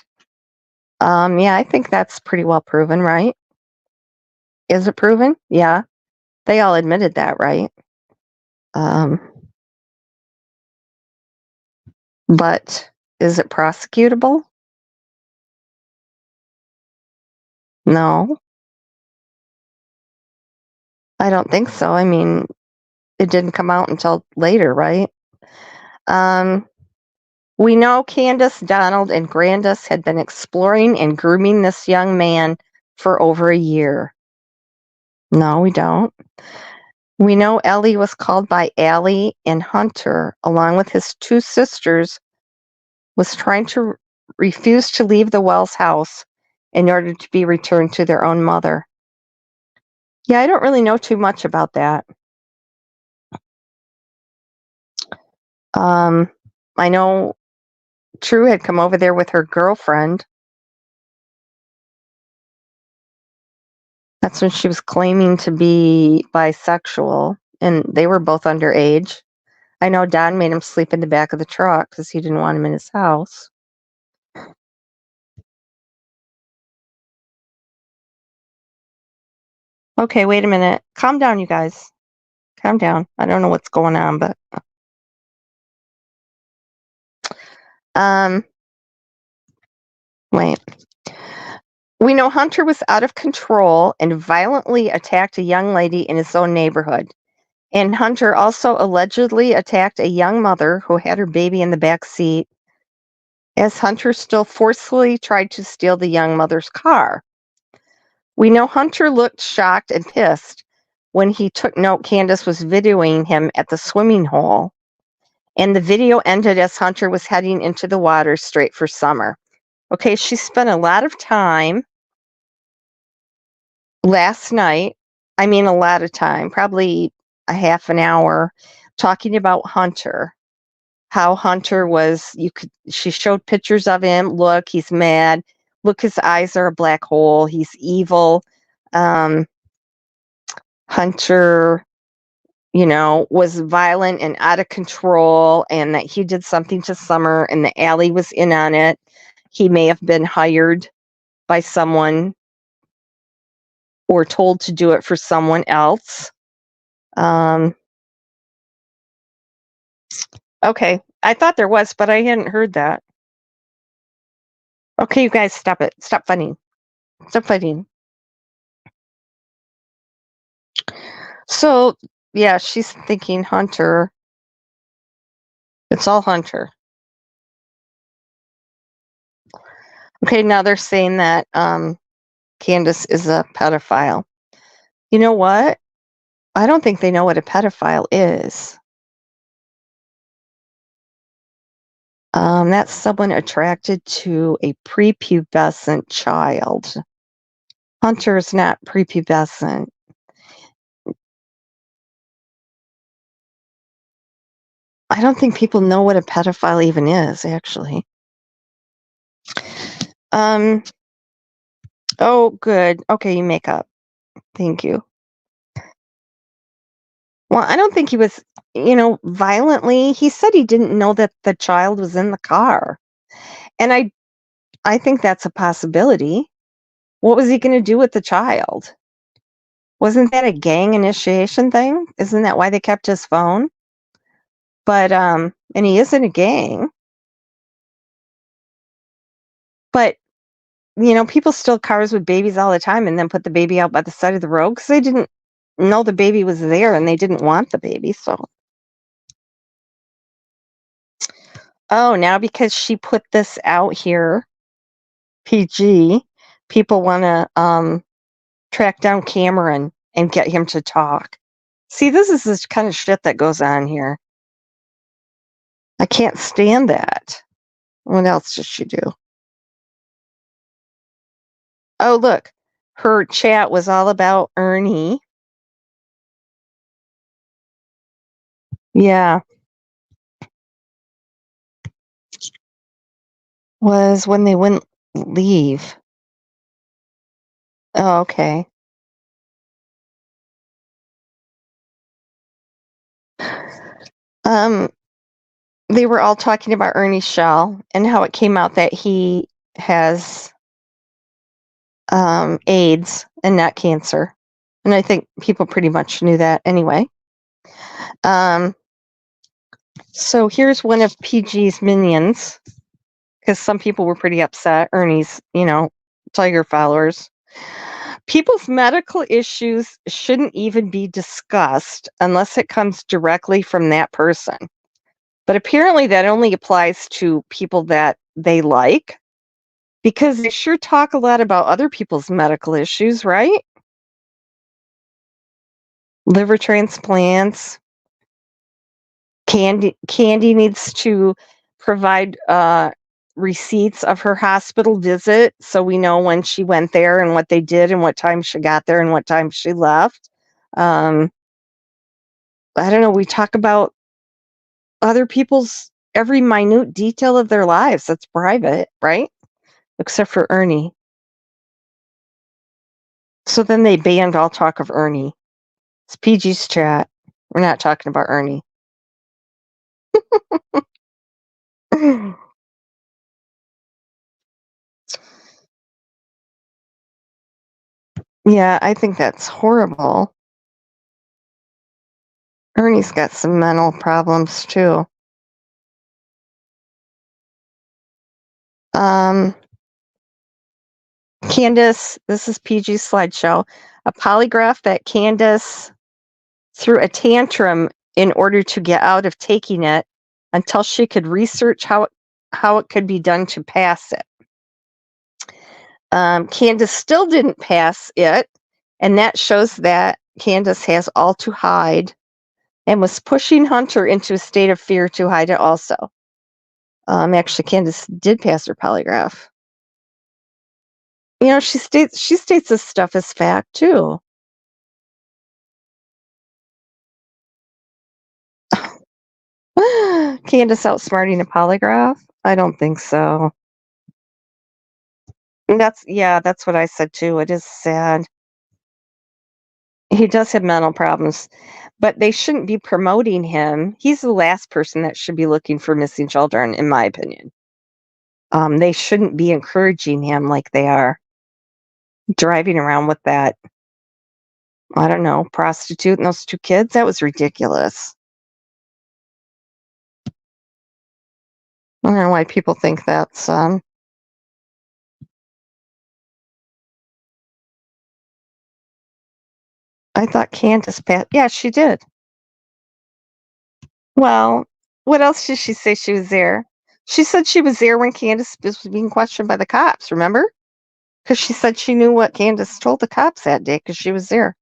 Yeah, I think that's pretty well proven, right? Is it proven? Yeah, they all admitted that, right? Um, but is it prosecutable? No, I don't think so. I mean, it didn't come out until later, right? Um, we know Candace, Donald, and Grandis had been exploring and grooming this young man for over a year. No, we don't. We know Ellie was called by Allie, and Hunter, along with his two sisters, was trying to refuse to leave the Wells house in order to be returned to their own mother. Yeah, I don't really know too much about that. Um, I know True had come over there with her girlfriend. That's when she was claiming to be bisexual, and they were both underage. I know Don made him sleep in the back of the truck because he didn't want him in his house. Okay, wait a minute. Calm down, you guys. Calm down. I don't know what's going on, but um, wait. We know Hunter was out of control and violently attacked a young lady in his own neighborhood. And Hunter also allegedly attacked a young mother who had her baby in the back seat as Hunter still forcefully tried to steal the young mother's car. We know Hunter looked shocked and pissed when he took note Candace was videoing him at the swimming hole. And the video ended as Hunter was heading into the water straight for Summer. Okay, she spent a lot of time last night, I mean, a lot of time, probably a half an hour, talking about Hunter. How Hunter was, she showed pictures of him. Look, he's mad. Look, his eyes are a black hole. He's evil. Um, Hunter, was violent and out of control, and that he did something to Summer, and the alley was in on it. He may have been hired by someone or told to do it for someone else. Um, okay, I thought there was, but I hadn't heard that. Okay, you guys, stop it. Stop fighting. Stop fighting. So, yeah, she's thinking Hunter. It's all Hunter. Okay, now they're saying that Candace is a pedophile. You know what? I don't think they know what a pedophile is. That's someone attracted to a prepubescent child. Hunter is not prepubescent. I don't think people know what a pedophile even is, actually. Um, oh, good. Okay, you make up. Thank you. Well, I don't think he was, violently. He said he didn't know that the child was in the car. And I think that's a possibility. What was he going to do with the child? Wasn't that a gang initiation thing? Isn't that why they kept his phone? But and he is in a gang. But people steal cars with babies all the time and then put the baby out by the side of the road because they didn't know the baby was there and they didn't want the baby. So, oh, now because she put this out here, PG, people want to track down Cameron and get him to talk. See, this is the kind of shit that goes on here. I can't stand that. What else did she do? Oh, look, her chat was all about Ernie. Yeah. Was when they wouldn't leave. Oh, okay. Um, they were all talking about Ernie Shell and how it came out that he has AIDS and not cancer. And I think people pretty much knew that anyway. Um, so here's one of PG's minions, because some people were pretty upset. Ernie's, Tiger followers. People's medical issues shouldn't even be discussed unless it comes directly from that person. But apparently that only applies to people that they like, because they sure talk a lot about other people's medical issues, right? Liver transplants. Candy needs to provide receipts of her hospital visit so we know when she went there and what they did and what time she got there and what time she left. Um, I don't know. We talk about other people's every minute detail of their lives. That's private, right? Except for Ernie. So then they banned all talk of Ernie. It's PG's chat. We're not talking about Ernie. Yeah, I think that's horrible. Ernie's got some mental problems too. Um, Candace, this is PG's slideshow. A polygraph that Candace threw a tantrum in order to get out of taking it until she could research how it could be done to pass it. Candace still didn't pass it, and that shows that Candace has all to hide and was pushing Hunter into a state of fear to hide it also. Actually, Candace did pass her polygraph. She states this stuff as fact too. Candace outsmarting a polygraph? I don't think so. And that's what I said too. It is sad. He does have mental problems, but they shouldn't be promoting him. He's the last person that should be looking for missing children, in my opinion. They shouldn't be encouraging him like they are. Driving around with that, I don't know, prostitute and those two kids. That was ridiculous. I don't know why people think that's I thought Candace passed. Yeah, she did. Well, what else did she say she was there? She said she was there when Candace was being questioned by the cops, remember? Because she said she knew what Candace told the cops that day because she was there.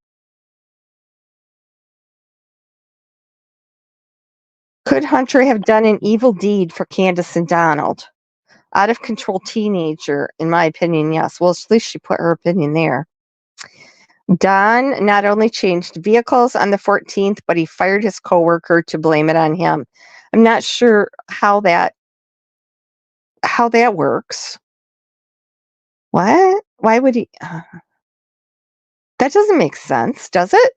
Could Hunter have done an evil deed for Candace and Donald? Out of control teenager, in my opinion, yes. Well, at least she put her opinion there. Don not only changed vehicles on the 14th, but he fired his coworker to blame it on him. I'm not sure how that works. What? Why would he? That doesn't make sense, does it?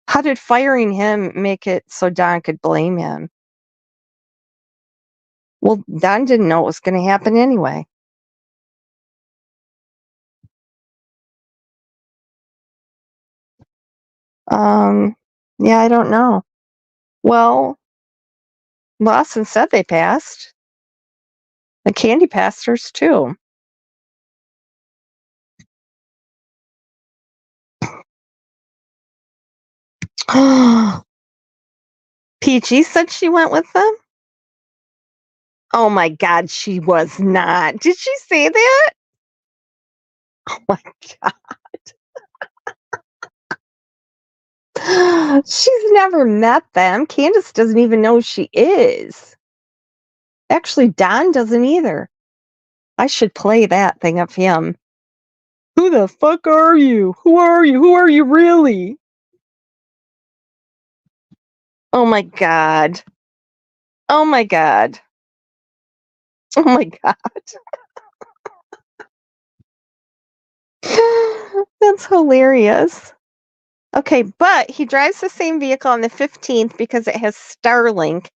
How did firing him make it so Don could blame him? Well, Don didn't know it was going to happen anyway. Yeah, I don't know. Well, Lawson said they passed. The Candy passed hers too. PG said she went with them? Oh my God, she was not. Did she say that? Oh my God. She's never met them. Candace doesn't even know who she is. Actually, Don doesn't either. I should play that thing of him. Who the fuck are you? Who are you? Who are you really? Oh my god. Oh my god. Oh my god. That's hilarious. Okay, but he drives the same vehicle on the 15th because it has Starlink,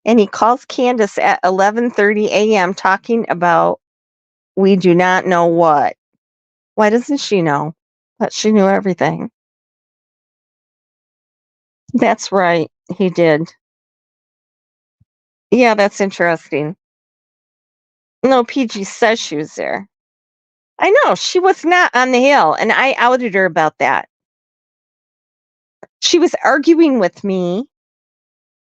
and he calls Candace at 11:30 a.m. talking about we do not know what. Why doesn't she know? But she knew everything. That's right. He did. Yeah, that's interesting. No, PG says she was there. I know. She was not on the hill, and I outed her about that. She was arguing with me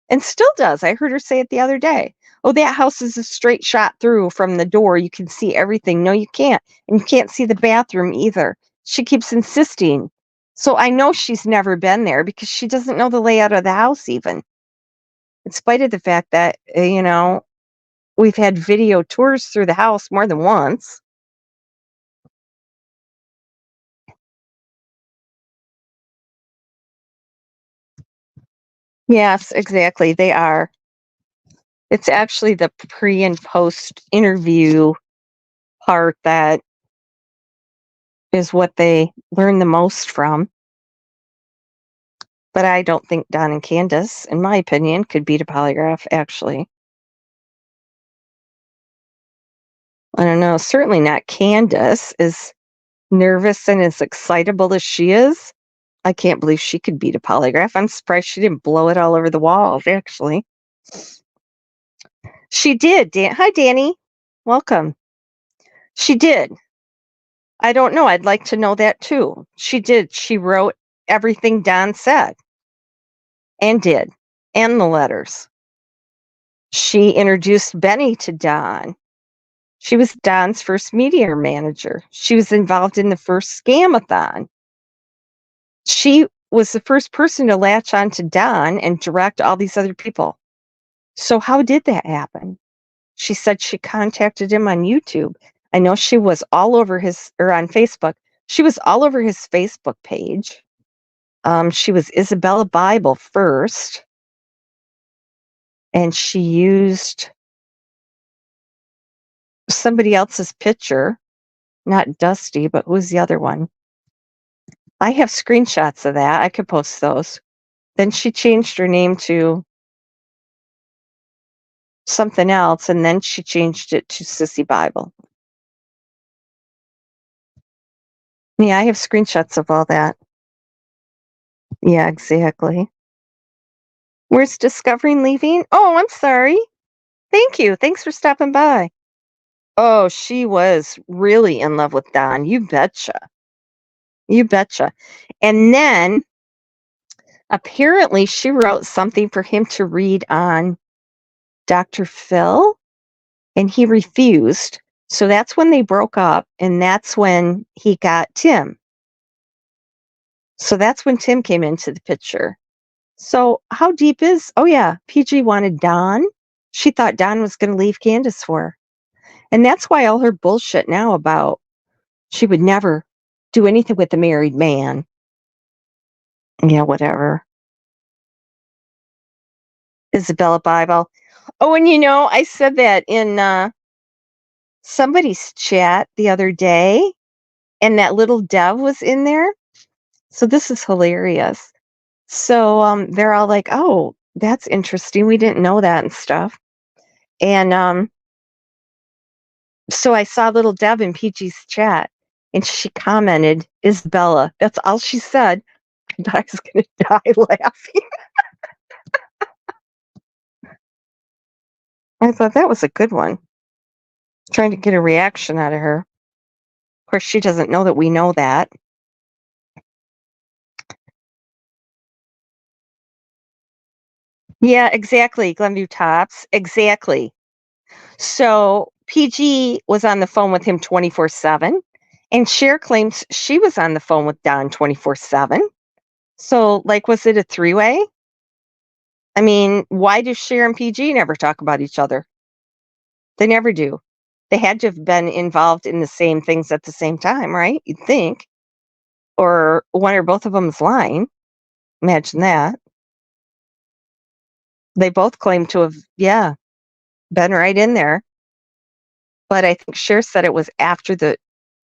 and still does. I heard her say it the other day. Oh, that house is a straight shot through from the door. You can see everything. No, you can't. And you can't see the bathroom either. She keeps insisting. So I know she's never been there because she doesn't know the layout of the house, even in spite of the fact that, we've had video tours through the house more than once. Yes, exactly. They are. It's actually the pre and post interview part that is what they learn the most from. But I don't think Don and Candace, in my opinion, could beat a polygraph, actually. I don't know. Certainly not Candace, as nervous and as excitable as she is. I can't believe she could beat a polygraph. I'm surprised she didn't blow it all over the walls, actually. She did. Hi, Danny. Welcome. She did. I don't know. I'd like to know that too. She did. She wrote everything Don said and did, and the letters. She introduced Benny to Don. She was Don's first media manager. She was involved in the first scamathon. She was the first person to latch on to Don and direct all these other people. So how did that happen? She said she contacted him on YouTube. I know she was all over on Facebook. She was all over his Facebook page. She was Isabella Bible first, and she used somebody else's picture, not Dusty, but who's the other one? I have screenshots of that. I could post those. Then she changed her name to something else, and then she changed it to Sissy Bible. Yeah, I have screenshots of all that. Yeah, exactly. Where's Discovering leaving? Oh, I'm sorry. Thank you. Thanks for stopping by. Oh, she was really in love with Don. You betcha. You betcha. And then apparently she wrote something for him to read on Dr. Phil, and he refused. So that's when they broke up, and that's when he got Tim. So that's when Tim came into the picture. So how deep is, oh yeah, PG wanted Don. She thought Don was going to leave Candace for her. And that's why all her bullshit now about she would never do anything with a married man. Yeah, whatever. Isabella Bible. Oh, and I said that in somebody's chat the other day, and that little Dev was in there. So this is hilarious. So they're all like, "Oh, that's interesting. We didn't know that and stuff." And so I saw little Deb in PG's chat, and she commented, "Isabella." That's all she said. And I was going to die laughing. I thought that was a good one. Trying to get a reaction out of her. Of course, she doesn't know that we know that. Yeah, exactly. Glenview Tops. Exactly. So PG was on the phone with him 24/7, and Cher claims she was on the phone with Don 24/7. So, like, was it a three-way? I mean, why do Cher and PG never talk about each other? They never do. They had to have been involved in the same things at the same time, right? You'd think. Or one or both of them is lying. Imagine that. They both claim to have, yeah, been right in there. But I think Cher said it was after the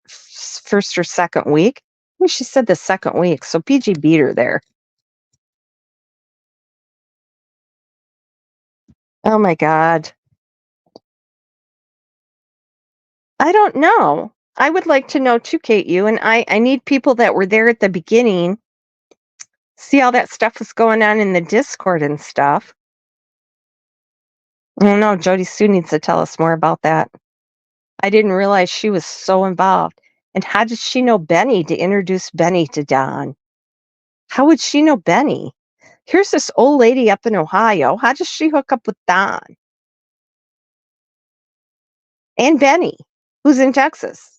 first or second week. I think she said the second week. So PG beat her there. Oh my God. I don't know. I would like to know too, Kate, you and I need people that were there at the beginning. See all that stuff was going on in the Discord and stuff. I don't know. Jody Sue needs to tell us more about that. I didn't realize she was so involved. And how did she know Benny to introduce Benny to Don? How would she know Benny? Here's this old lady up in Ohio. How does she hook up with Don? And Benny, who's in Texas?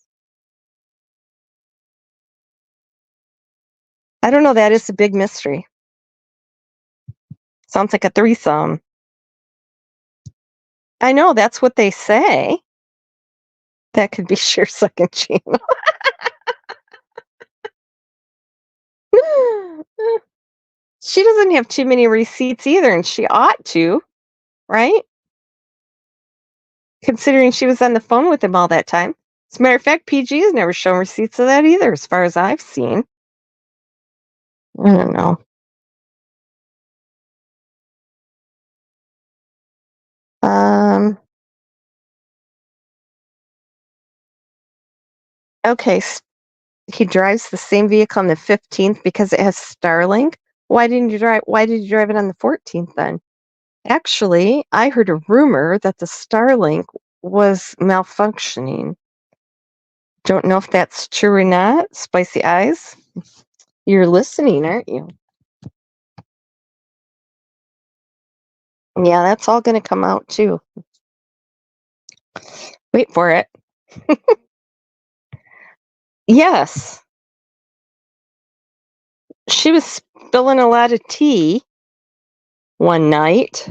I don't know. That is a big mystery. Sounds like a threesome. I know. That's what they say. That could be Cher second channel. She doesn't have too many receipts either, and she ought to, right? Considering she was on the phone with him all that time. As a matter of fact, PG has never shown receipts of that either, as far as I've seen. I don't know. Okay, he drives the same vehicle on the 15th because it has Starlink. Why did you drive it on the 14th then? Actually, I heard a rumor that the Starlink was malfunctioning. Don't know if that's true or not. Spicy eyes. You're listening, aren't you? Yeah, that's all going to come out too. Wait for it. Yes. She was spilling a lot of tea one night.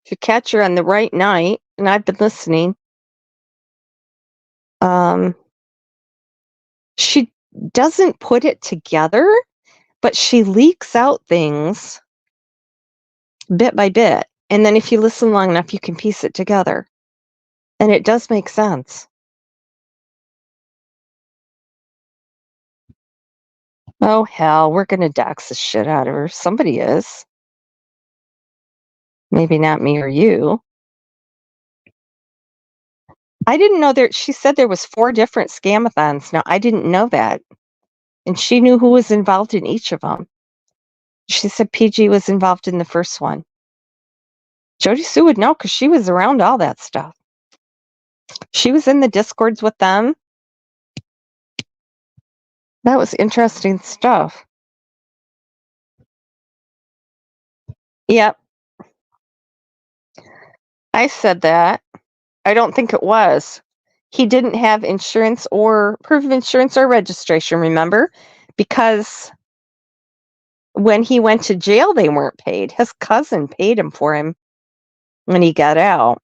If you catch her on the right night, and I've been listening, she doesn't put it together, but she leaks out things bit by bit. And then if you listen long enough, you can piece it together. And it does make sense. Oh, hell, we're going to dox the shit out of her. Somebody is. Maybe not me or you. I didn't know she said there was 4 different scamathons. Now, I didn't know that. And she knew who was involved in each of them. She said PG was involved in the first one. Jody Sue would know because she was around all that stuff. She was in the Discords with them. That was interesting stuff. Yep. I said that. I don't think it was. He didn't have insurance or proof of insurance or registration, remember? Because when he went to jail, they weren't paid. His cousin paid him for him when he got out.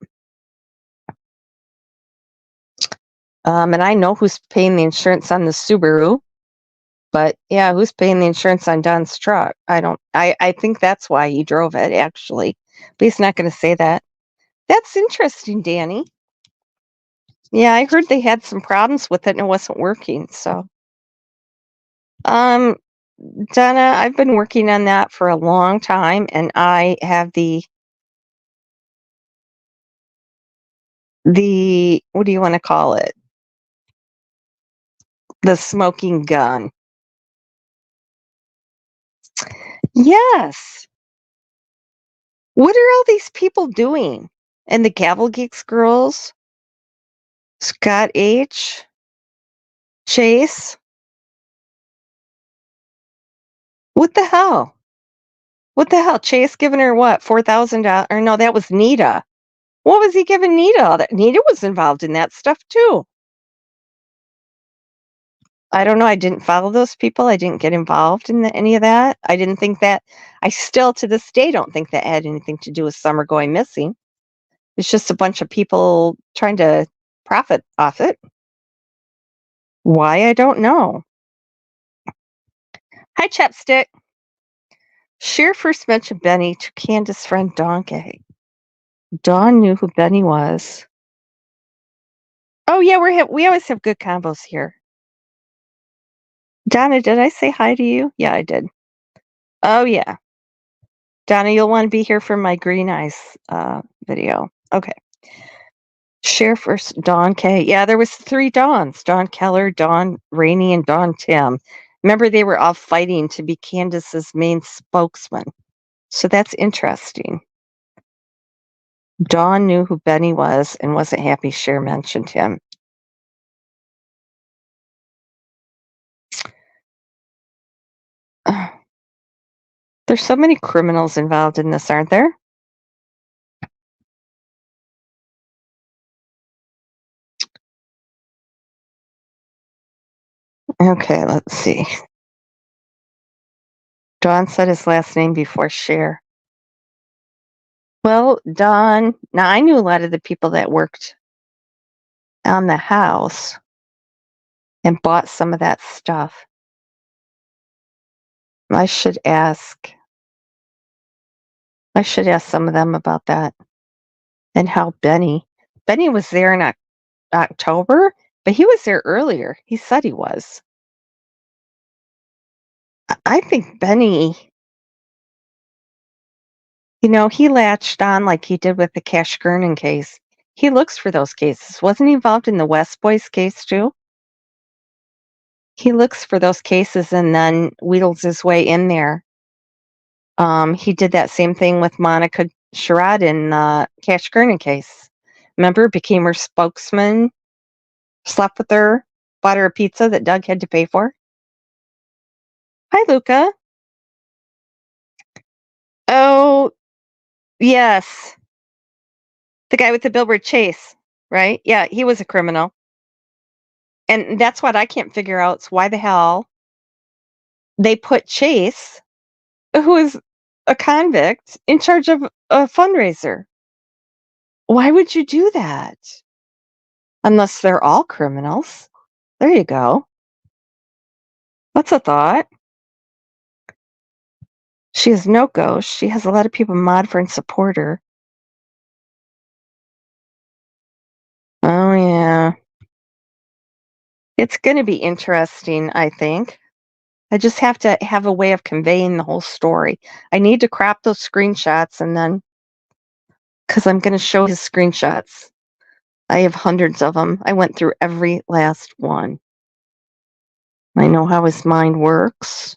And I know who's paying the insurance on the Subaru. But yeah, who's paying the insurance on Don's truck? I think that's why he drove it, actually. But he's not going to say that. That's interesting, Danny. Yeah, I heard they had some problems with it and it wasn't working. So, Donna, I've been working on that for a long time, and I have the what do you want to call it? The smoking gun. Yes. What are all these people doing? And the Gavel Geeks girls, Scott H, Chase. What the hell? What the hell? Chase giving her what? $4,000? Or no, that was Nita. What was he giving Nita? All that Nita was involved in that stuff too. I don't know. I didn't follow those people. I didn't get involved in any of that. I didn't think that. I still to this day don't think that had anything to do with Summer going missing. It's just a bunch of people trying to profit off it. Why? I don't know. Hi, Chapstick. Cher first mentioned Benny to Candace's friend Dawn Gay. Dawn knew who Benny was. Oh yeah, we always have good combos here. Donna, did I say hi to you? Yeah, I did. Oh yeah. Donna, you'll want to be here for my green eyes video. Okay. Share first Dawn K. Yeah, there was 3 Dawns. Dawn Keller, Dawn Rainey, and Dawn Tim. Remember, they were all fighting to be Candace's main spokesman. So that's interesting. Dawn knew who Benny was and wasn't happy Cher mentioned him. There's so many criminals involved in this, aren't there? Okay, let's see. Don said his last name before Cher. Well, Don, now I knew a lot of the people that worked on the house and bought some of that stuff. I should ask some of them about that and how Benny was there in October, but he was there earlier. He said he was. I think Benny, he latched on like he did with the Cash Gernon case. He looks for those cases. Wasn't he involved in the West Boys case too? He looks for those cases and then wheedles his way in there. He did that same thing with Monica Sherrod in the Cash Gernon case. Remember, became her spokesman, slept with her, bought her a pizza that Doug had to pay for. Hi, Luca. Oh, yes. The guy with the Billboard Chase, right? Yeah, he was a criminal. And that's what I can't figure out is why the hell they put Chase, who is a convict, in charge of a fundraiser. Why would you do that? Unless they're all criminals. There you go. That's a thought. She has no ghost. She has a lot of people mod for and support her. Oh, yeah. It's going to be interesting, I think. I just have to have a way of conveying the whole story. I need to crop those screenshots and then, because I'm going to show his screenshots. I have hundreds of them. I went through every last one. I know how his mind works.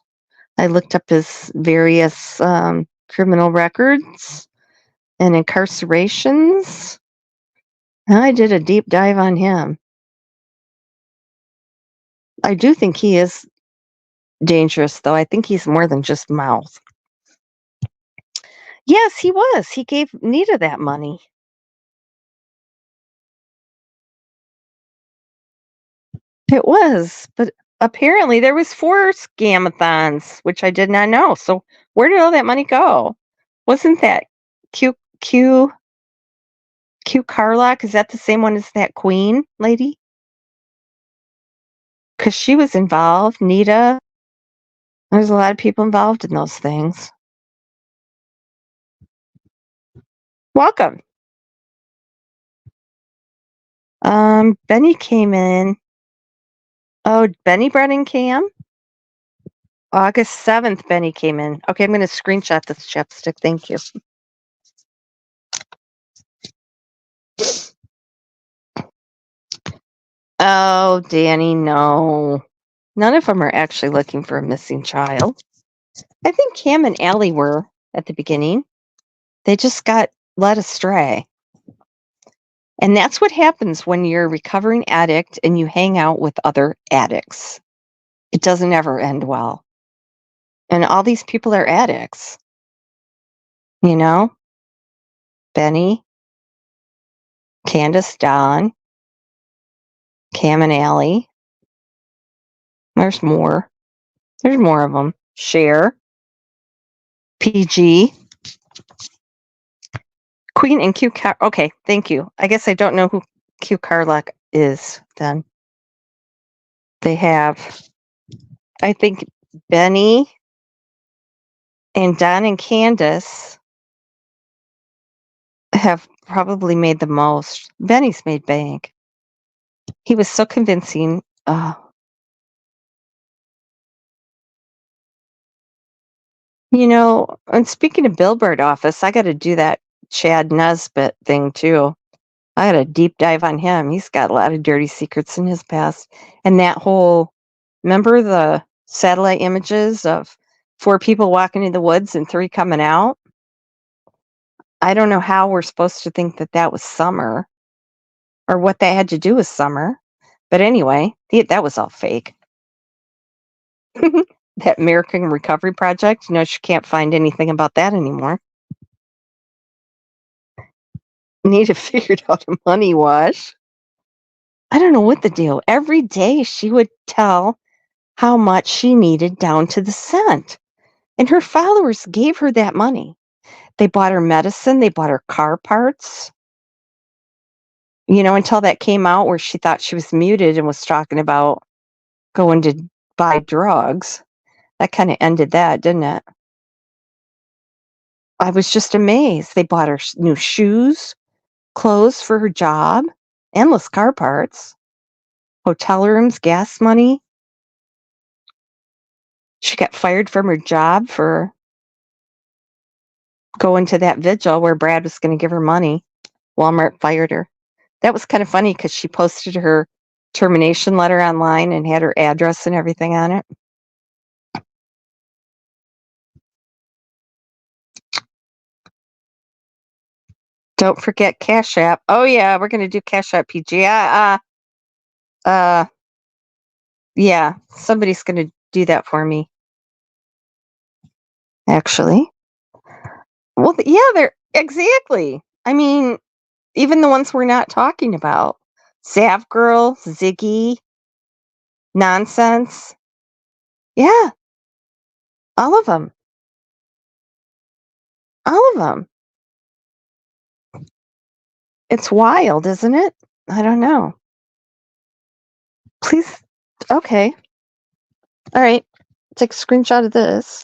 I looked up his various criminal records and incarcerations. I did a deep dive on him. I do think he is dangerous, though. I think he's more than just mouth. Yes, he was. He gave Nita that money. It was, but apparently there was 4 scamathons, which I did not know. So where did all that money go? Wasn't that Q Carlock? Is that the same one as that Queen lady? Because she was involved. Nita. There's a lot of people involved in those things. Welcome. Benny came in. Oh, Benny Brennan came? August 7th, Benny came in. Okay, I'm going to screenshot this chapstick. Thank you. Oh, Danny, no. None of them are actually looking for a missing child. I think Cam and Allie were at the beginning. They just got led astray. And that's what happens when you're a recovering addict and you hang out with other addicts. It doesn't ever end well. And all these people are addicts. You know? Benny, Candace, Don, Cam and Allie. There's more. There's more of them. Cher, PG, Queen, and Q. Okay, thank you. I guess I don't know who Q Carlock is then. They have, I think, Benny And Don and Candace have probably made the most. Benny's made bank. He was so convincing. And speaking of Billboard office, I got to do that Chad Nesbitt thing too. I got a deep dive on him. He's got a lot of dirty secrets in his past. And that whole, remember the satellite images of 4 people walking in the woods and 3 coming out? I don't know how we're supposed to think that that was Summer or what that had to do with Summer. But anyway, that was all fake. That American Recovery Project, she can't find anything about that anymore. Nita figured out a money wash. I don't know what the deal. Every day she would tell how much she needed down to the cent. And her followers gave her that money. They bought her medicine, they bought her car parts. Until that came out where she thought she was muted and was talking about going to buy drugs. That kind of ended that, didn't it? I was just amazed. They bought her new shoes, clothes for her job, endless car parts, hotel rooms, gas money. She got fired from her job for going to that vigil where Brad was going to give her money. Walmart fired her. That was kind of funny because she posted her termination letter online and had her address and everything on it. Don't forget Cash App. Oh yeah, we're going to do Cash App PG. Yeah, somebody's going to do that for me. Actually. Well, yeah, they're exactly. I mean, even the ones we're not talking about. Sav Girl, Ziggy, Nonsense. Yeah, all of them. All of them. It's wild, isn't it? I don't know. Please. Okay. All right. Take a screenshot of this.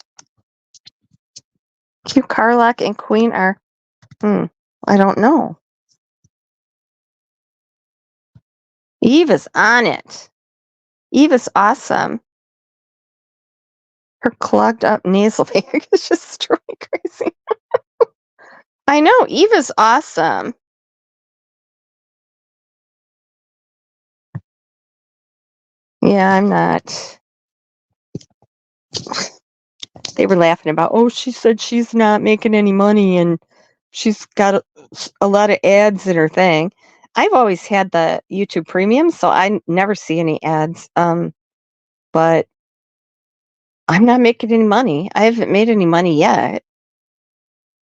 Q Carlock and Queen are. I don't know. Eve is on it. Eve is awesome. Her clogged up nasal bag is just driving me crazy. I know. Eve is awesome. Yeah, I'm not. They were laughing about, she said she's not making any money and she's got a lot of ads in her thing. I've always had the YouTube Premium, so I never see any ads. But I'm not making any money. I haven't made any money yet.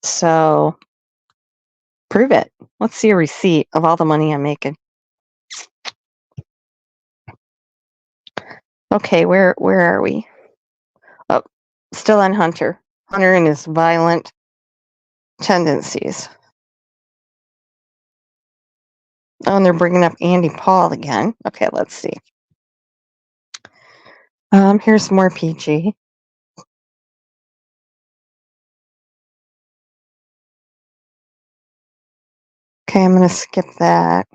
So prove it. Let's see a receipt of all the money I'm making. Okay, where are we? Oh, still on Hunter. Hunter and his violent tendencies. Oh, and they're bringing up Andy Paul again. Okay, let's see. Here's more PG. Okay, I'm going to skip that.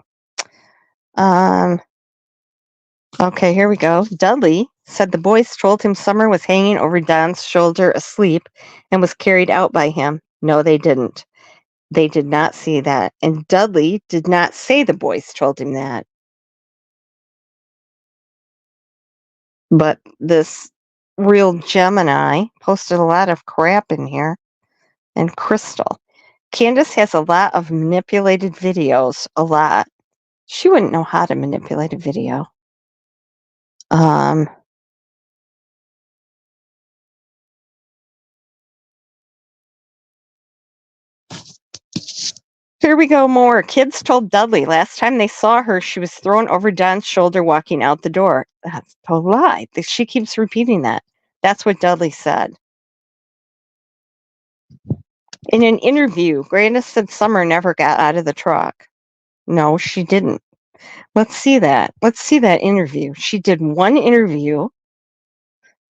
Okay, here we go. Dudley said the boys told him Summer was hanging over Don's shoulder asleep and was carried out by him. No, they didn't. They did not see that. And Dudley did not say the boys told him that. But this real Gemini posted a lot of crap in here. And Crystal. Candace has a lot of manipulated videos. A lot. She wouldn't know how to manipulate a video. Here we go more. Kids told Dudley last time they saw her, she was thrown over Don's shoulder walking out the door. That's a lie. She keeps repeating that. That's what Dudley said. In an interview, Grandis said Summer never got out of the truck. No, she didn't. Let's see that. Let's see that interview. She did one interview,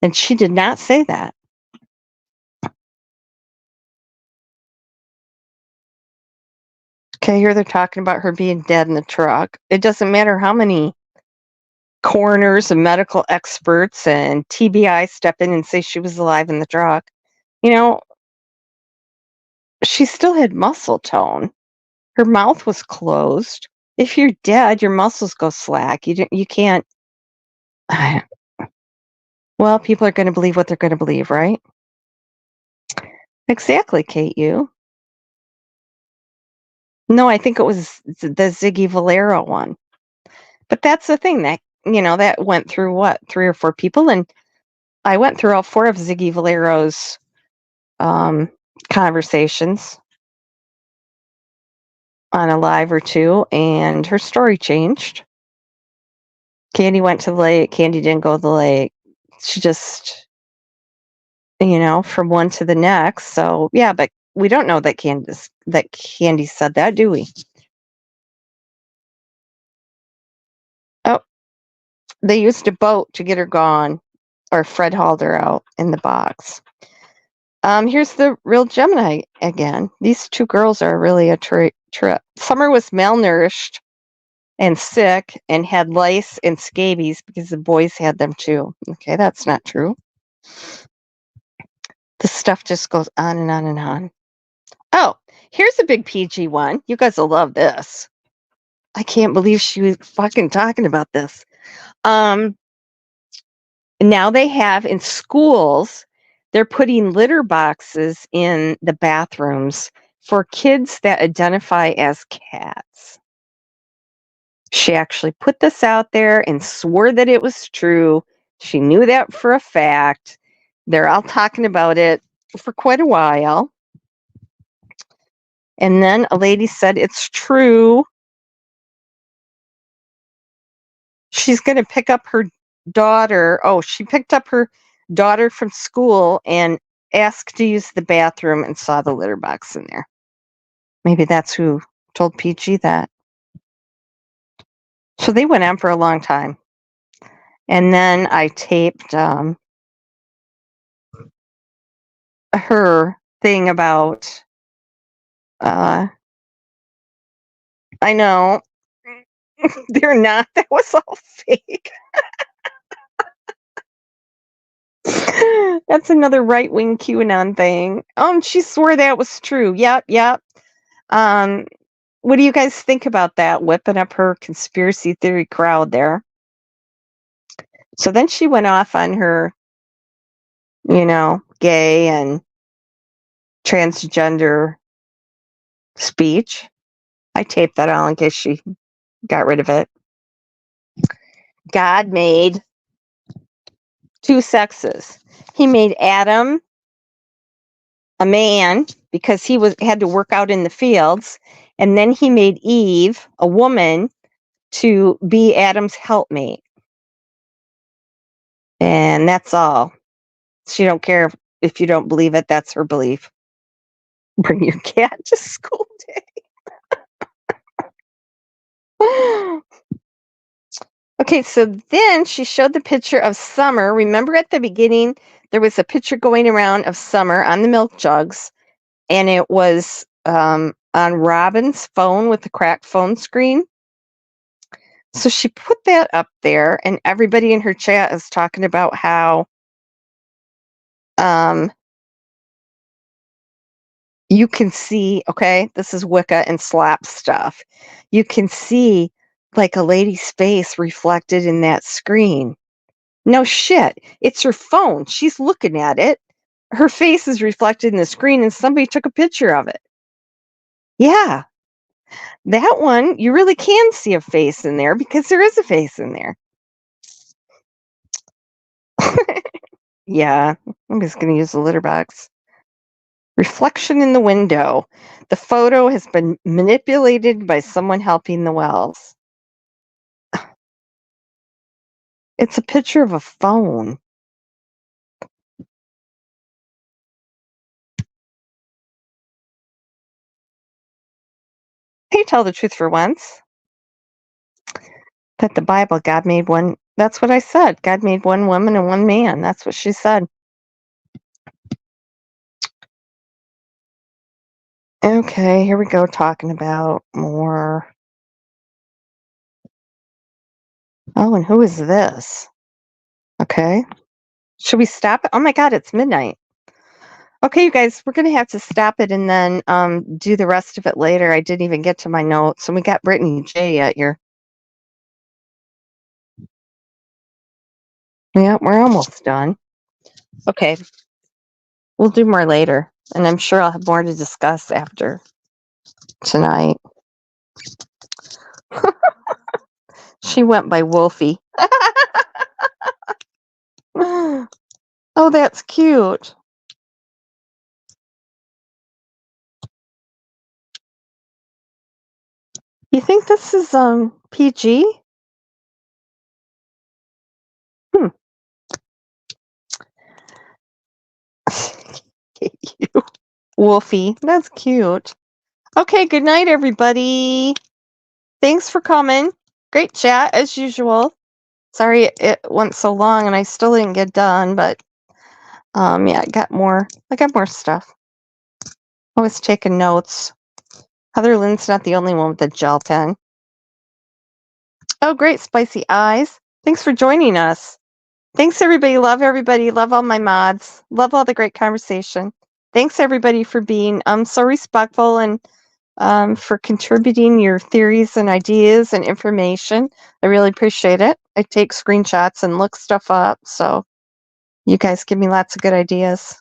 and she did not say that. Okay, here they're talking about her being dead in the truck. It doesn't matter how many coroners and medical experts and TBI step in and say she was alive in the truck. You know, she still had muscle tone. Her mouth was closed. If you're dead, your muscles go slack. You can't. Well, people are going to believe what they're going to believe, right? Exactly, Kate. You. No, I think it was the Ziggy Valero one. But that's the thing that that went through what 3 or 4 people, and I went through all 4 of Ziggy Valero's um, conversations on a live or 2, and her story changed. Candy went to the lake. Candy didn't go to the lake. She just, from one to the next. So yeah, but we don't know that Candy said that, do we? Oh, they used a boat to get her gone, or Fred hauled her out in the box. Here's the real Gemini again. These 2 girls are really a trip. Summer was malnourished and sick and had lice and scabies because the boys had them too. Okay, that's not true. The stuff just goes on and on and on. Oh, here's a big PG one. You guys will love this. I can't believe she was fucking talking about this. Now they have in schools, they're putting litter boxes in the bathrooms for kids that identify as cats. She actually put this out there and swore that it was true. She knew that for a fact. They're all talking about it for quite a while. And then a lady said it's true. She's going to pick up her daughter. Oh, she picked up her daughter from school and asked to use the bathroom and saw the litter box in there. Maybe that's who told Peachy that. So they went on for a long time. And then I taped her thing about, I know, they're not. That was all fake. That's another right-wing QAnon thing. She swore that was true. Yep. What do you guys think about that? Whipping up her conspiracy theory crowd there. So then she went off on her, gay and transgender speech. I taped that all in case she got rid of it. God made 2 sexes. He made Adam a man because he had to work out in the fields, and then he made Eve a woman to be Adam's helpmate. And that's all. She don't care if you don't believe it. That's her belief. Bring your cat to school day. Okay, so then she showed the picture of Summer. Remember at the beginning, there was a picture going around of Summer on the milk jugs, and it was on Robin's phone with the cracked phone screen. So she put that up there, and everybody in her chat is talking about how you can see, okay, this is Wicca and slap stuff. You can see like a lady's face reflected in that screen. No shit. It's her phone. She's looking at it. Her face is reflected in the screen and somebody took a picture of it. Yeah. That one, you really can see a face in there because there is a face in there. Yeah. I'm just going to use the litter box. Reflection in the window. The photo has been manipulated by someone helping the Wells. It's a picture of a phone. Hey, tell the truth for once. That the Bible, God made one. That's what I said. God made one woman and one man. That's what she said. Okay, here we go talking about more. Oh, and who is this? Okay. Should we stop it? Oh my god, it's midnight. Okay, you guys, we're gonna have to stop it and then do the rest of it later. I didn't even get to my notes, and we got Brittany J yet here. Yeah, we're almost done. Okay, we'll do more later, and I'm sure I'll have more to discuss after tonight. She went by Wolfie. Oh, that's cute. You think this is PG? Hmm. You. Wolfie. That's cute. Okay, good night, everybody. Thanks for coming. Great chat as usual. Sorry it went so long and I still didn't get done, but yeah, I got more stuff. I was taking notes. Heather Lynn's not the only one with a gel pen. Oh, great, Spicy Eyes. Thanks for joining us. Thanks, everybody. Love everybody. Love all my mods. Love all the great conversation. Thanks, everybody, for being so respectful and for contributing your theories and ideas and information. I really appreciate it. I take screenshots and look stuff up, so you guys give me lots of good ideas.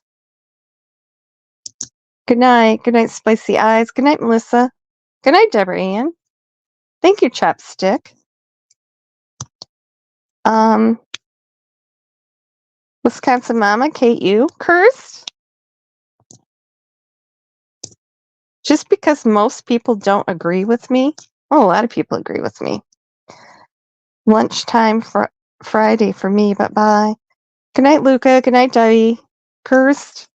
Good night. Good night, Spicy Eyes. Good night, Melissa. Good night, Deborah Ann. Thank you, Chapstick. Wisconsin Mama, Kate, you cursed? Just because most people don't agree with me? Oh, a lot of people agree with me. Lunchtime for Friday for me, but bye. Good night, Luca. Good night, Debbie. Cursed.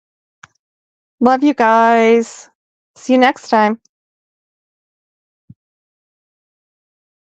Love you guys. See you next time.